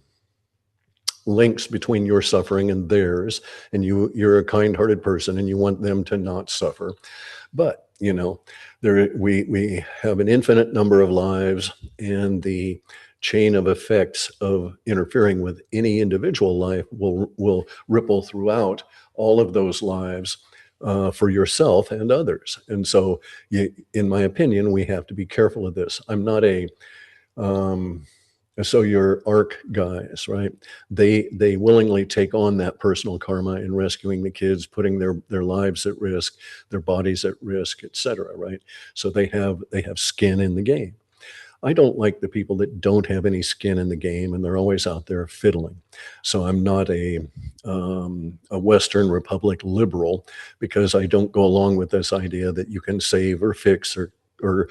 links between your suffering and theirs, and you're a kind-hearted person and you want them to not suffer. But we have an infinite number of lives, and the chain of effects of interfering with any individual life will ripple throughout all of those lives, for yourself and others. And so in my opinion, we have to be careful of this. I'm not a um, So your ARC guys, right? They willingly take on that personal karma in rescuing the kids, putting their lives at risk, their bodies at risk, et cetera, right? So they have skin in the game. I don't like the people that don't have any skin in the game and they're always out there fiddling. So I'm not a Western Republic liberal because I don't go along with this idea that you can save or fix or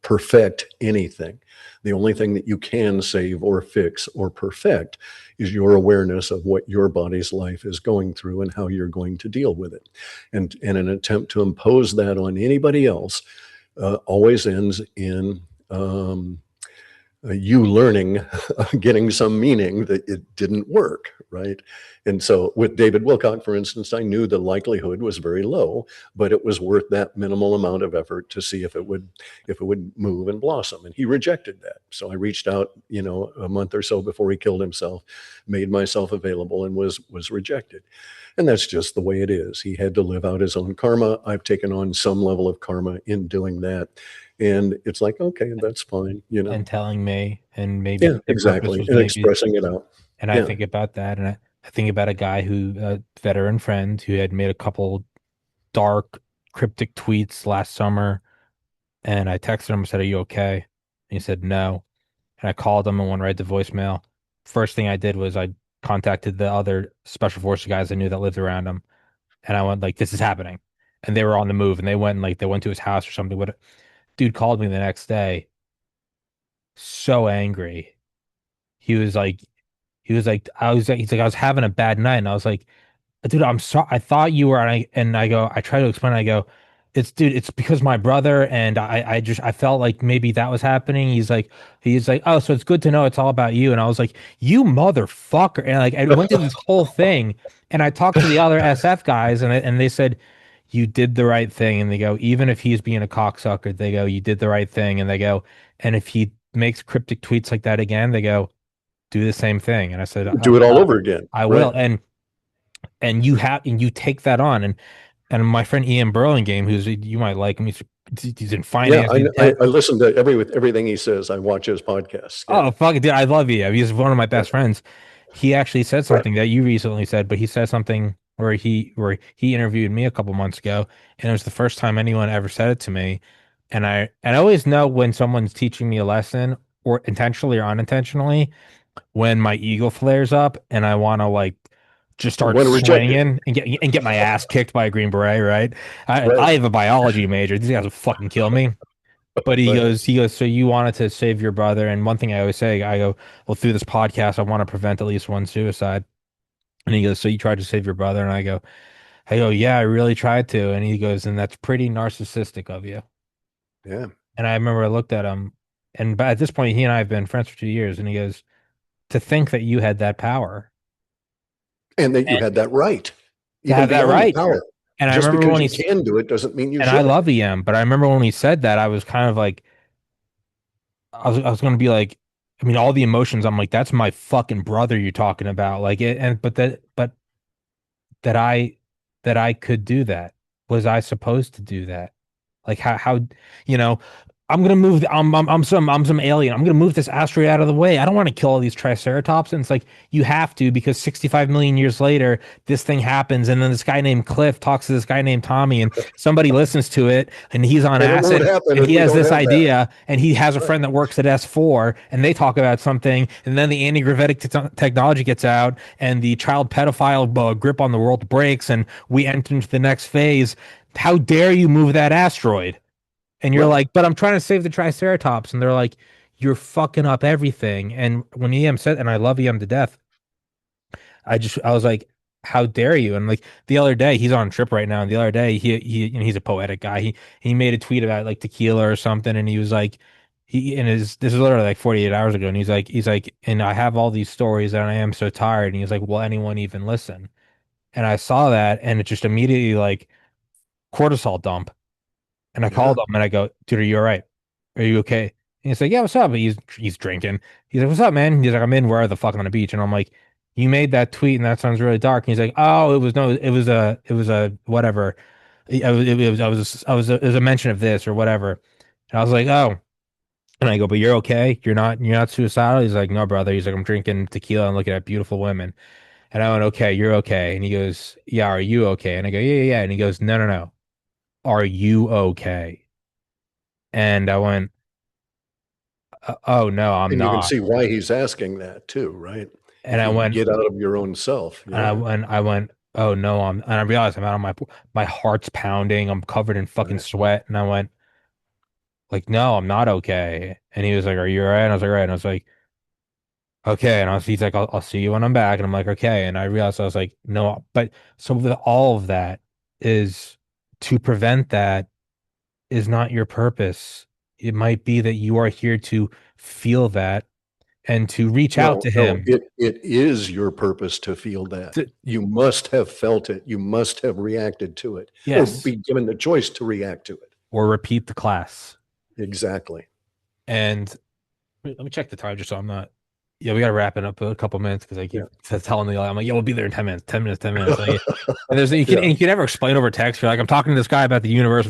perfect anything. The only thing that you can save or fix or perfect is your awareness of what your body's life is going through and how you're going to deal with it. And an attempt to impose that on anybody else always ends in you learning, getting some meaning that it didn't work, right? And so with David Wilcock, for instance, I knew the likelihood was very low, but it was worth that minimal amount of effort to see if it would move and blossom. And he rejected that. So I reached out, a month or so before he killed himself, made myself available, and was rejected. And that's just the way it is. He had to live out his own karma. I've taken on some level of karma in doing that. And it's like, okay, that's fine. And telling me, and maybe Yeah, the purpose exactly. was And maybe, expressing it out. and I Yeah. think about that, and I think about a guy who, a veteran friend who had made a couple dark, cryptic tweets last summer, and I texted him and said, "Are you okay?" And he said no, and I called him and went right to voicemail. First thing I did was I contacted the other special forces guys I knew that lived around him, and I went like, "This is happening," and they were on the move, and they went to his house or something. What dude called me the next day, so angry. He was like, he's like, I was having a bad night, and I was like, dude, I'm sorry. I thought you were, and I go, I try to explain. I go, dude, it's because my brother and I felt like maybe that was happening. He's like, oh, so it's good to know it's all about you. And I was like, you motherfucker. And like, I went through this whole thing, and I talked to the other SF guys, and they said, you did the right thing. And they go, even if he's being a cocksucker, they go, you did the right thing. And they go, and if he makes cryptic tweets like that again, they go, do the same thing. And I said, Do it all over again. I will. Right. And you take that on. And my friend Ian Burlingame, who's you might like him, he's in Yeah. finance. I listen to everything he says. I watch his podcasts. Yeah. Oh fuck it, dude, I love you. He's one of my Yeah. best friends. He actually said something that you recently said, but he said something where he interviewed me a couple months ago, and it was the first time anyone ever said it to me. And I always know when someone's teaching me a lesson, or intentionally or unintentionally, when my ego flares up and I want to like just I start want to reject it. swinging and get my ass kicked by a Green Beret, right? Right. I have a biology major. These guys will fucking kill me. But Right. he goes, so you wanted to save your brother. And one thing I always say, I go, well, through this podcast, I want to prevent at least one suicide. And he goes, so you tried to save your brother? And I go, yeah, I really tried to. And he goes, and that's pretty narcissistic of you. Yeah. And I remember I looked at him, and at this point, he and I have been friends for 2 years. And he goes, to think that you had that power And that you and had that right, to even have that beyond the right. power. And I Just remember because when you can do it doesn't mean you and I should. love EM, but I remember when he said that, I was kind of like, I was going to be like, I mean, all the emotions. I'm like, that's my fucking brother you're talking about. Like it, and but that I could do that. Was I supposed to do that? Like you know, I'm gonna move. I'm some alien. I'm gonna move this asteroid out of the way. I don't want to kill all these triceratops. And it's like you have to because 65 million years later, this thing happens, and then this guy named Cliff talks to this guy named Tommy, and somebody listens to it, and he's on And it won't acid, happen and if he we has don't this have that. idea, and he has a Right. friend that works at S4, and they talk about something, and then the anti-gravitic technology gets out, and the child pedophile grip on the world breaks, and we enter into the next phase. How dare you move that asteroid? And you're Right. like, but I'm trying to save the Triceratops. And they're like, you're fucking up everything. And when EM said, and I love EM to death, I was like, how dare you? And like the other day, he's on a trip right now. And the other day, he's a poetic guy. He made a tweet about like tequila or something. And he was like, this is literally like 48 hours ago. And and I have all these stories and I am so tired. And he was like, will anyone even listen? And I saw that and it just immediately like cortisol dump. And I Yeah. called him and I go, dude, are you all right? Are you okay? And he's like, yeah, what's up? But he's drinking. He's like, what's up, man? He's like, I'm in where the fuck on the beach. And I'm like, you made that tweet and that sounds really dark. And he's like, oh, it was a whatever. It was a mention of this or whatever. And I was like, oh. And I go, but you're okay? You're not suicidal? He's like, no, brother. He's like, I'm drinking tequila and looking at beautiful women. And I went, okay, you're okay. And he goes, yeah, are you okay? And I go, yeah, yeah, yeah. And he goes, no, no, no. Are you okay? And I went, oh no, I'm And you can not. see why he's asking that too, right? And If I you went, get out of your own self, and yeah, I went, oh no, and I realized I'm out on my heart's pounding. I'm covered in fucking right. sweat. And I went, like, no, I'm not okay. And he was like, are you all right? And I was like, all right. And I was like, okay. And he's like, I'll see you when I'm back. And I'm like, okay. And I realized I was like, no, but so all of that is to prevent that is not your purpose. It might be that you are here to feel that and to reach out No, to no, him. it is your purpose to feel that. To, You must have felt it. You must have reacted to it or yes, be given the choice to react to it. or repeat the class. Exactly. And let me check the time just so I'm not. Yeah, we gotta wrap it up in a couple minutes because I Yeah. keep telling the I'm like, yeah, we'll be there in 10 minutes, 10 minutes, 10 minutes. Like, and there's Yeah. you can never explain over text. You're like, I'm talking to this guy about the universe,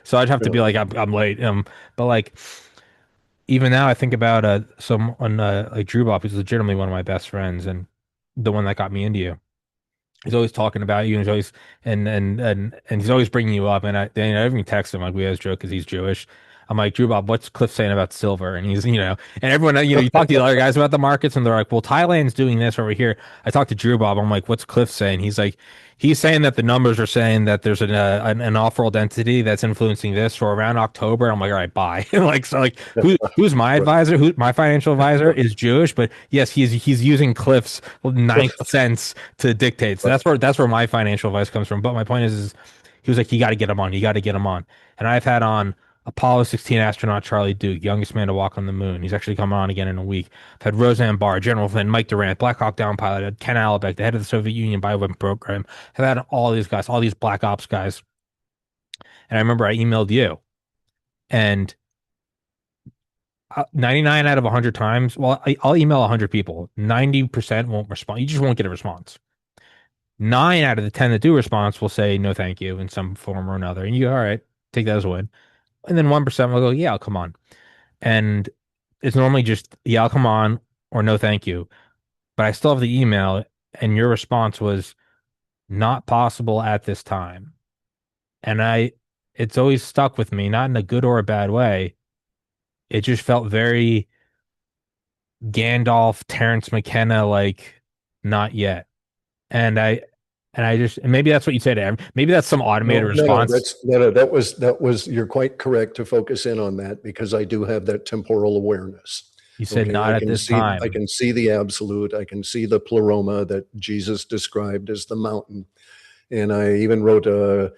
so I'd have to Yeah. be like, I'm late. But like even now, I think about someone like Drew Bob, who's legitimately one of my best friends and the one that got me into you. He's always talking about you, and he's always and he's always bringing you up. And I even text him like we always joke because he's Jewish. I'm like, Drew Bob, what's Cliff saying about silver? And he's, and everyone, you talk to the other guys about the markets, and they're like, well, Thailand's doing this over here. I talked to Drew Bob. I'm like, what's Cliff saying? He's saying that the numbers are saying that there's an off-world entity that's influencing this. So around October, I'm like, all right, bye. Like, so like, who's my Right. advisor? Who my financial advisor is Jewish, but yes, he's using Cliff's ninth sense to dictate. So Right. that's where my financial advice comes from. But my point is he was like, you got to get him on. You got to get him on. And I've had on Apollo 16 astronaut Charlie Duke, youngest man to walk on the moon. He's actually coming on again in a week. I've had Roseanne Barr, General Flynn, Mike Durant, Black Hawk Down pilot, Ken Alabek, the head of the Soviet Union bioweapon program. I've had all these guys, all these Black Ops guys. And I remember I emailed you, and 99 out of 100 times, well, I'll email 100 people. 90% won't respond. You just won't get a response. 9 out of the 10 that do response will say no, thank you in some form or another. And you go, all right, take that as a win. And then 1% will go, yeah, I'll come on. And it's normally just, yeah, I'll come on or no, thank you. But I still have the email, and your response was not possible at this time. And it's always stuck with me, not in a good or a bad way. It just felt very Gandalf, Terrence McKenna, like not yet. And and maybe that's what you say to every, maybe that's some automated No, no, no, response. that was, you're quite correct to focus in on that because I do have that temporal awareness. You said Okay, not at this I time. can see the absolute, I can see the pleroma that Jesus described as the mountain. And I even wrote a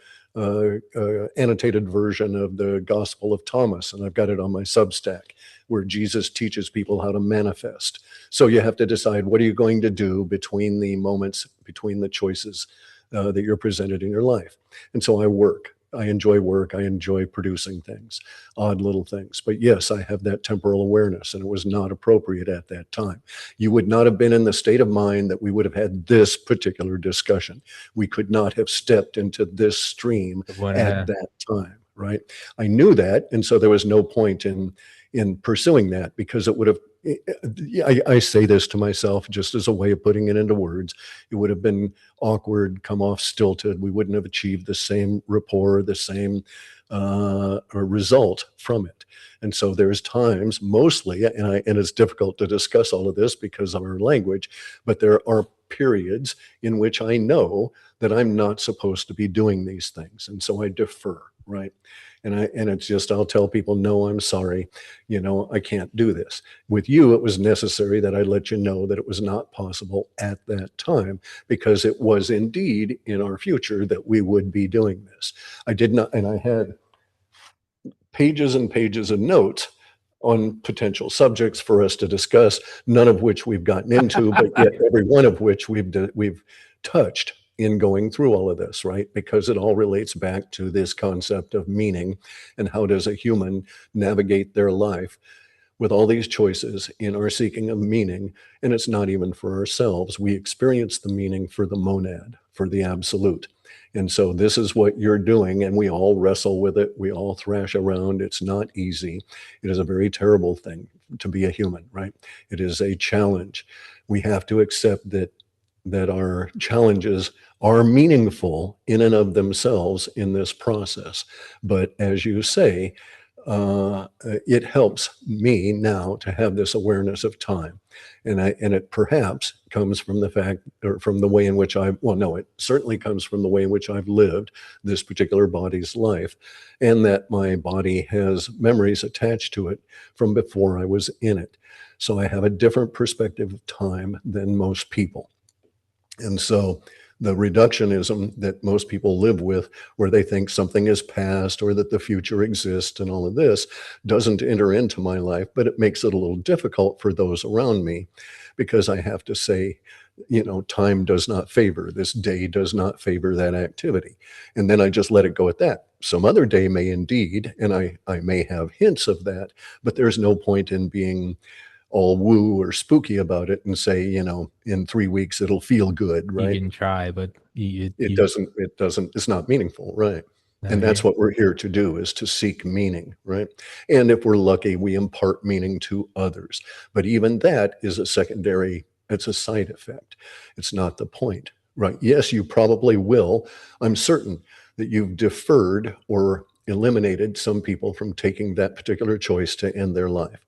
annotated version of the Gospel of Thomas, and I've got it on my Substack, where Jesus teaches people how to manifest. So you have to decide what are you going to do between the moments, between the choices that you're presented in your life. And so I work. I enjoy work. I enjoy producing things, odd little things. But yes, I have that temporal awareness, and it was not appropriate at that time. You would not have been in the state of mind that we would have had this particular discussion. We could not have stepped into this stream It went at ahead. that time, right? I knew that, and so there was no point in pursuing that because it would have. I say this to myself just as a way of putting it into words. It would have been awkward, come off stilted. We wouldn't have achieved the same rapport, the same result from it. And so there's times, mostly, and it's difficult to discuss all of this because of our language, but there are periods in which I know that I'm not supposed to be doing these things, and so I defer, right? And it's just I'll tell people, no, I'm sorry, I can't do this. With you, it was necessary that I let you know that it was not possible at that time because it was indeed in our future that we would be doing this. I did not, and I had pages and pages of notes on potential subjects for us to discuss, none of which we've gotten into, but yet every one of which we've touched in going through all of this, right? Because it all relates back to this concept of meaning and how does a human navigate their life with all these choices in our seeking of meaning. And it's not even for ourselves. We experience the meaning for the monad, for the absolute. And so this is what you're doing. And we all wrestle with it. We all thrash around. It's not easy. It is a very terrible thing to be a human, right? It is a challenge. We have to accept that our challenges are meaningful in and of themselves in this process. But as you say, it helps me now to have this awareness of time. And it perhaps comes from the fact, or from the way in which well, no, it certainly comes from the way in which I've lived this particular body's life, and that my body has memories attached to it from before I was in it. So I have a different perspective of time than most people. And so the reductionism that most people live with, where they think something is past or that the future exists and all of this, doesn't enter into my life, but it makes it a little difficult for those around me because I have to say, time does not favor, this day does not favor that activity. And then I just let it go at that. Some other day may indeed, and I may have hints of that, but there's no point in being all woo or spooky about it and say, in 3 weeks it'll feel good, You right? can try, but It doesn't, it's not meaningful, right? no, And that's yeah. what we're here to do, is to seek meaning, right? And if we're lucky, we impart meaning to others. But even that is a secondary, it's a side effect. It's not the point, right? Yes, you probably will. I'm certain that you've deferred or eliminated some people from taking that particular choice to end their life.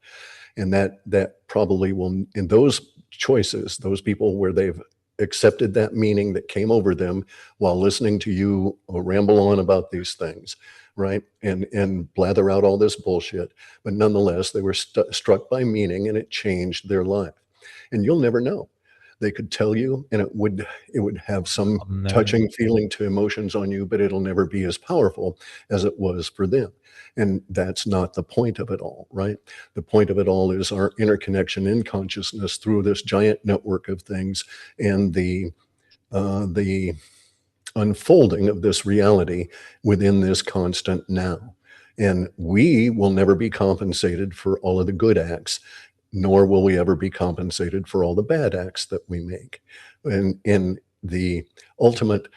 And that probably will, in those choices, those people where they've accepted that meaning that came over them while listening to you ramble on about these things, right? And blather out all this bullshit, but nonetheless they were struck by meaning and it changed their life. And you'll never know. They could tell you and it would have some I'll never. touching feeling to emotions on you, but it'll never be as powerful as it was for them. And that's not the point of it all, right? The point of it all is our interconnection in consciousness through this giant network of things, and the unfolding of this reality within this constant now. And we will never be compensated for all of the good acts, nor will we ever be compensated for all the bad acts that we make. And in the ultimate,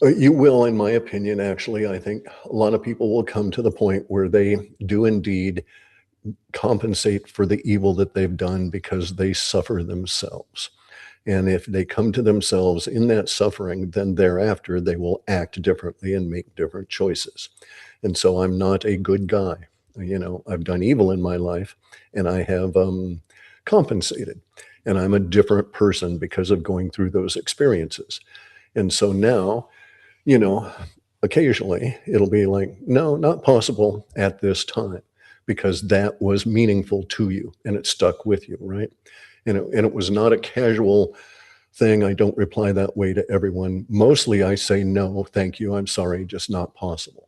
you will, in my opinion, actually, I think a lot of people will come to the point where they do indeed compensate for the evil that they've done because they suffer themselves. And if they come to themselves in that suffering, then thereafter they will act differently and make different choices. And so I'm not a good guy. I've done evil in my life and I have compensated. And I'm a different person because of going through those experiences. And so now, you know, occasionally it'll be like, no, not possible at this time, because that was meaningful to you and it stuck with you, right? And it was not a casual thing. I don't reply that way to everyone. Mostly I say, no, thank you. I'm sorry, just not possible.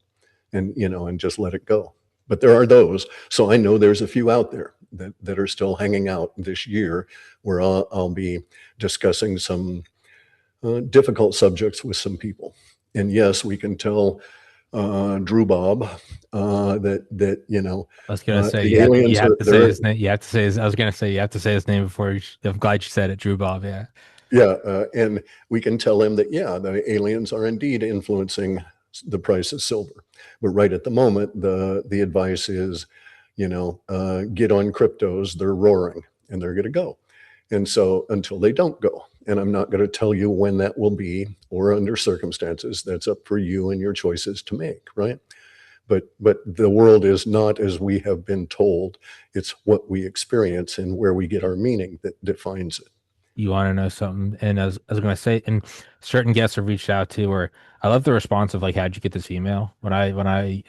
And just let it go. But there are those. So I know there's a few out there that are still hanging out this year where I'll be discussing some difficult subjects with some people. And yes, we can tell Drew Bob that I was gonna say the aliens you have are to say there. his name. You have to say his. I was gonna say you have to say his name before. I'm glad you said it, Drew Bob. Yeah. Yeah, and we can tell him that, yeah, the aliens are indeed influencing the price of silver. But right at the moment, the advice is, get on cryptos. They're roaring and they're going to go. And so until they don't go, and I'm not going to tell you when that will be or under circumstances, that's up for you and your choices to make, right? But the world is not as we have been told. It's what we experience and where we get our meaning that defines it. You want to know something? And I was gonna say, and certain guests have reached out to, or I love the response of like, how'd you get this email? When I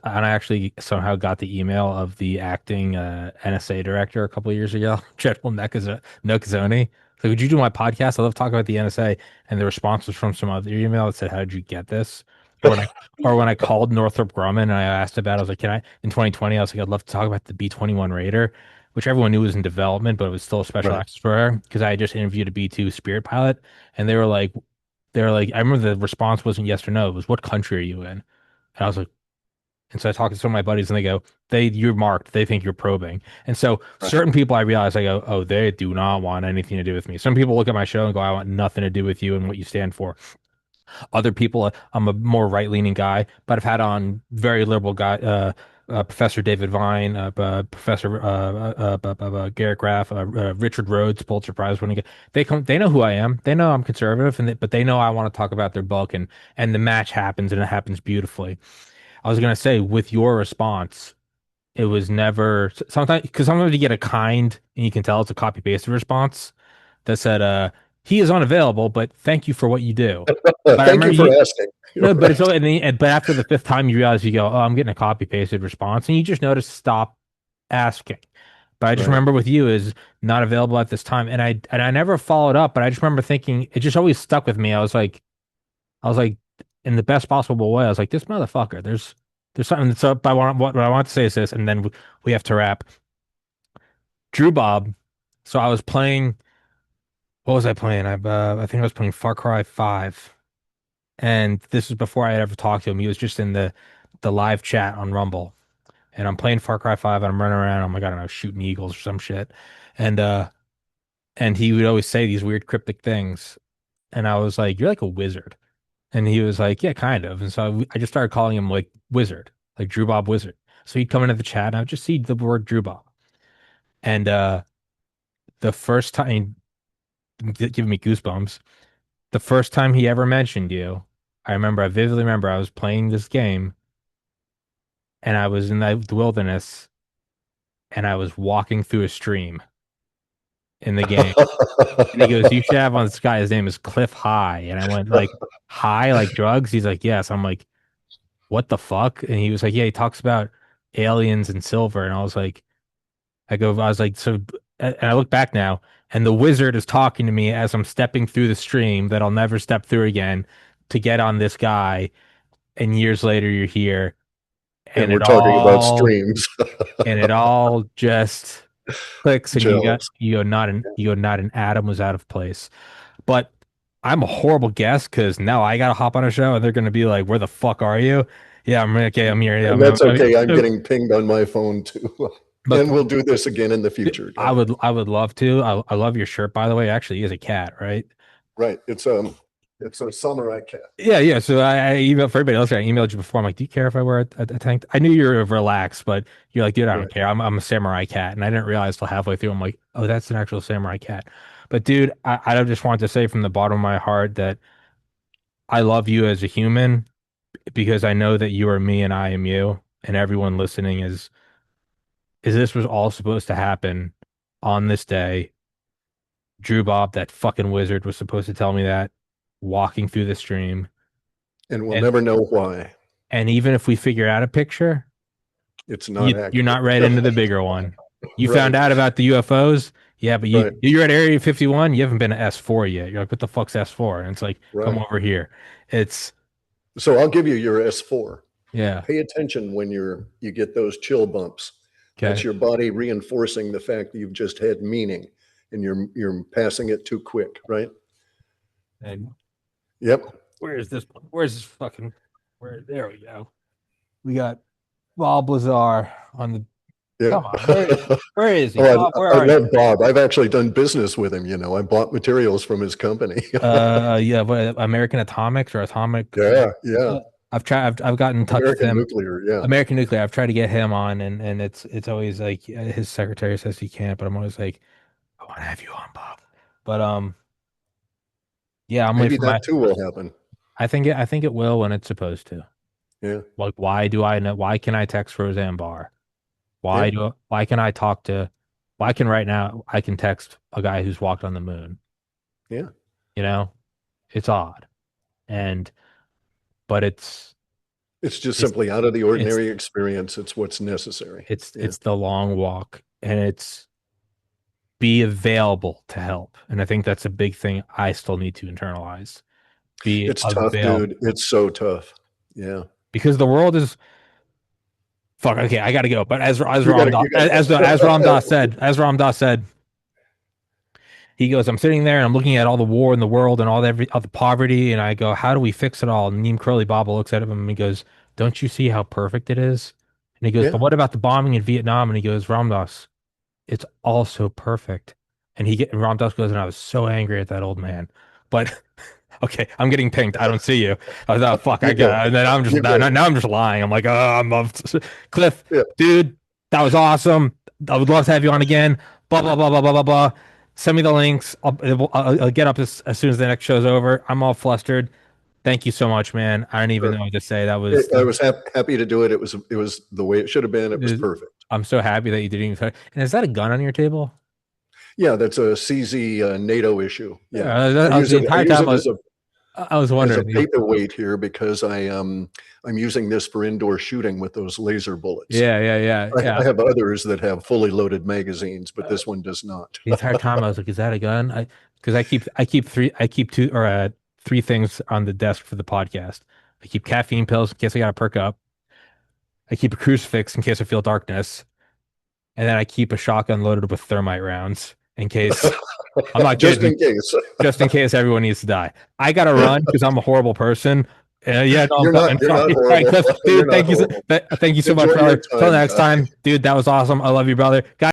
actually somehow got the email of the acting NSA director a couple of years ago, General Nakazone. So would you do my podcast? I love talking about the NSA, and the response was from some other email that said, "How did you get this?" Or when I or when I called Northrop Grumman and I asked about, it, I was like, "Can I?" In 2020, I was like, "I'd love to talk about the B-21 Raider." Which everyone knew was in development, but it was still a special Right. access for her because I had just interviewed a B-2 Spirit pilot, and I remember the response wasn't yes or no, it was what country are you in? And I was like, and so I talked to some of my buddies, and they go, you're marked, they think you're probing, and so Right. certain people I realize I go, oh, they do not want anything to do with me. Some people look at my show and go, I want nothing to do with you and what you stand for. Other people, I'm a more right-leaning guy, but I've had on very liberal guy, Professor David Vine, Professor Garrett Graff, Richard Rhodes, Pulitzer Prize winning. They come, they know who I am. They know I'm conservative, but they know I want to talk about their book, and the match happens, and it happens beautifully. I was gonna say with your response, it was never sometimes because sometimes you get a kind, and you can tell it's a copy paste response that said, he is unavailable, but thank you for what you do. But I Thank remember you for you, asking. no, but it's Right, all, but after the fifth time you realize you go, oh, I'm getting a copy pasted response, and you just notice stop asking. But I just right. remember with you is not available at this time, and I never followed up, but I just remember thinking it just always stuck with me. I was like, in the best possible way, I was like, this motherfucker, there's something. So, but what I want to say is this, and then we have to wrap. Drew Bob. So I was playing. What was I playing? I think I was playing Far Cry 5. And this was before I had ever talked to him. He was just in the live chat on Rumble. And I'm playing Far Cry 5 and I'm running around. I'm like, I don't know, shooting eagles or some shit. And and he would always say these weird cryptic things. And I was like, you're like a wizard. And he was like, yeah, kind of. And so I just started calling him like wizard, like Drew Bob Wizard. So he'd come into the chat and I would just see the word Drew Bob. And the first time, giving me goosebumps, the first time he ever mentioned you, I vividly remember I was playing this game and I was in the wilderness and I was walking through a stream in the game. And he goes, you should have on this guy. His name is Cliff High. And I went like, high, like drugs? He's like, yes. I'm like, what the fuck? And he was like, yeah, he talks about aliens and silver. And I was like, so, and I look back now and the wizard is talking to me as I'm stepping through the stream that I'll never step through again to get on this guy. And years later, you're here And and we're talking about streams. it all just clicks and Gels. you go not an atom was out of place. But I'm a horrible guest because now I gotta hop on a show and they're gonna be like, "Where the fuck are you?" Yeah, I'm okay. I'm here. Yeah, And that's okay. I'm getting pinged on my phone too. but And we'll do this again in the future, guy. I would love to. I love your shirt, by the way. Actually, he is a cat, right? Right. It's a samurai cat. Yeah, yeah. So I emailed for everybody else. I emailed you before. I'm like, do you care if I wear a tank? I knew you were relaxed, but you're like, dude, I don't Right. care. I'm a samurai cat, and I didn't realize till halfway through. I'm like, oh, that's an actual samurai cat. But dude, I just wanted to say from the bottom of my heart that I love you as a human because I know that you are me and I am you, and everyone listening is this was all supposed to happen on this day. Drew Bob, that fucking wizard, was supposed to tell me that walking through the stream. And we'll And never know why. and even if we figure out a picture, It's not you're accurate. not read into the bigger one. You found Right. out about the UFOs, yeah, but Right. you're at Area 51. You haven't been to S4 yet. You're like, what the fuck's S4? And it's like, come Right. over here. It's So I'll give you your S4. yeah, Pay attention when you get those chill bumps. That's okay. your body reinforcing the fact that you've just had meaning and you're passing it too quick, right? And Yep. where is this one? Where's this fucking where? There we go. We got Bob Lazar on the. Yeah. Come on, where is he? Oh, Bob, where I are you? love Bob. I've actually done business with him. I bought materials from his company. Yeah, what, American Atomics or Atomic? Yeah, yeah. I've gotten in touch with American him. Nuclear. Yeah, American Nuclear. I've tried to get him on, and it's always like his secretary says he can't, but I'm always like, I want to have you on, Bob. But yeah, I'm waiting maybe for my. that too will happen. I think it will when it's supposed to. Yeah, Like, why do I know? Why can I text Roseanne Barr? yeah, Why can I talk to? Why can right now I can text a guy who's walked on the moon? yeah. You know, it's odd, and but It's just it's simply out of the it's ordinary experience. It's what's necessary. Yeah, it's the long walk, and it's be available to help. And I think that's a big thing I still need to internalize. Be it's tough, available dude. It's so tough. Yeah, because the world is fuck. Okay, I got to go. But you got to, you got As Ram Dass said, he goes, I'm sitting there and I'm looking at all the war in the world and all the poverty, and I go, how do we fix it all? And Neem Curly Baba looks at him and he goes, don't you see how perfect it is? And he goes, yeah. but what about the bombing in Vietnam? And he goes, Ram Dass, it's also perfect. And Ram Dass goes, and I was so angry at that old man. But Okay, I'm getting pinged. I don't see you. I was, oh, fuck, I You're good. got, and then I'm just You're good. now I'm just lying. I'm like, oh, Cliff, Yeah. dude, that was awesome. I would love to have you on again. Blah blah blah blah blah blah blah. Send me the links. I'll get up as soon as the next show's over. I'm all flustered. Thank you so much, man. I don't even know Sure. what to say. That I was happy to do it. It was the way it should have been. It was was, perfect. I'm so happy that you didn't even. And is that a gun on your table? Yeah, that's a CZ NATO issue. Yeah, I was the I entire use time it I was as a wondering. paperweight here because I'm using this for indoor shooting with those laser bullets. Yeah, yeah, yeah, I yeah. have others that have fully loaded magazines, but this one does not. The entire time I was like, "Is that a gun?" Because I keep two or three things on the desk for the podcast. I keep caffeine pills in case I got to perk up. I keep a crucifix in case I feel darkness, and then I keep a shotgun loaded with thermite rounds in case. I'm not Just kidding. in case. Just in case everyone needs to die. I gotta run because I'm a horrible person. Yeah, no, I'm coming. You're All not right, horrible. Cliff, You're dude, not horrible. thank you so much, Enjoy brother. your Till time, next guy. time, dude. That was awesome. I love you, brother. Guys.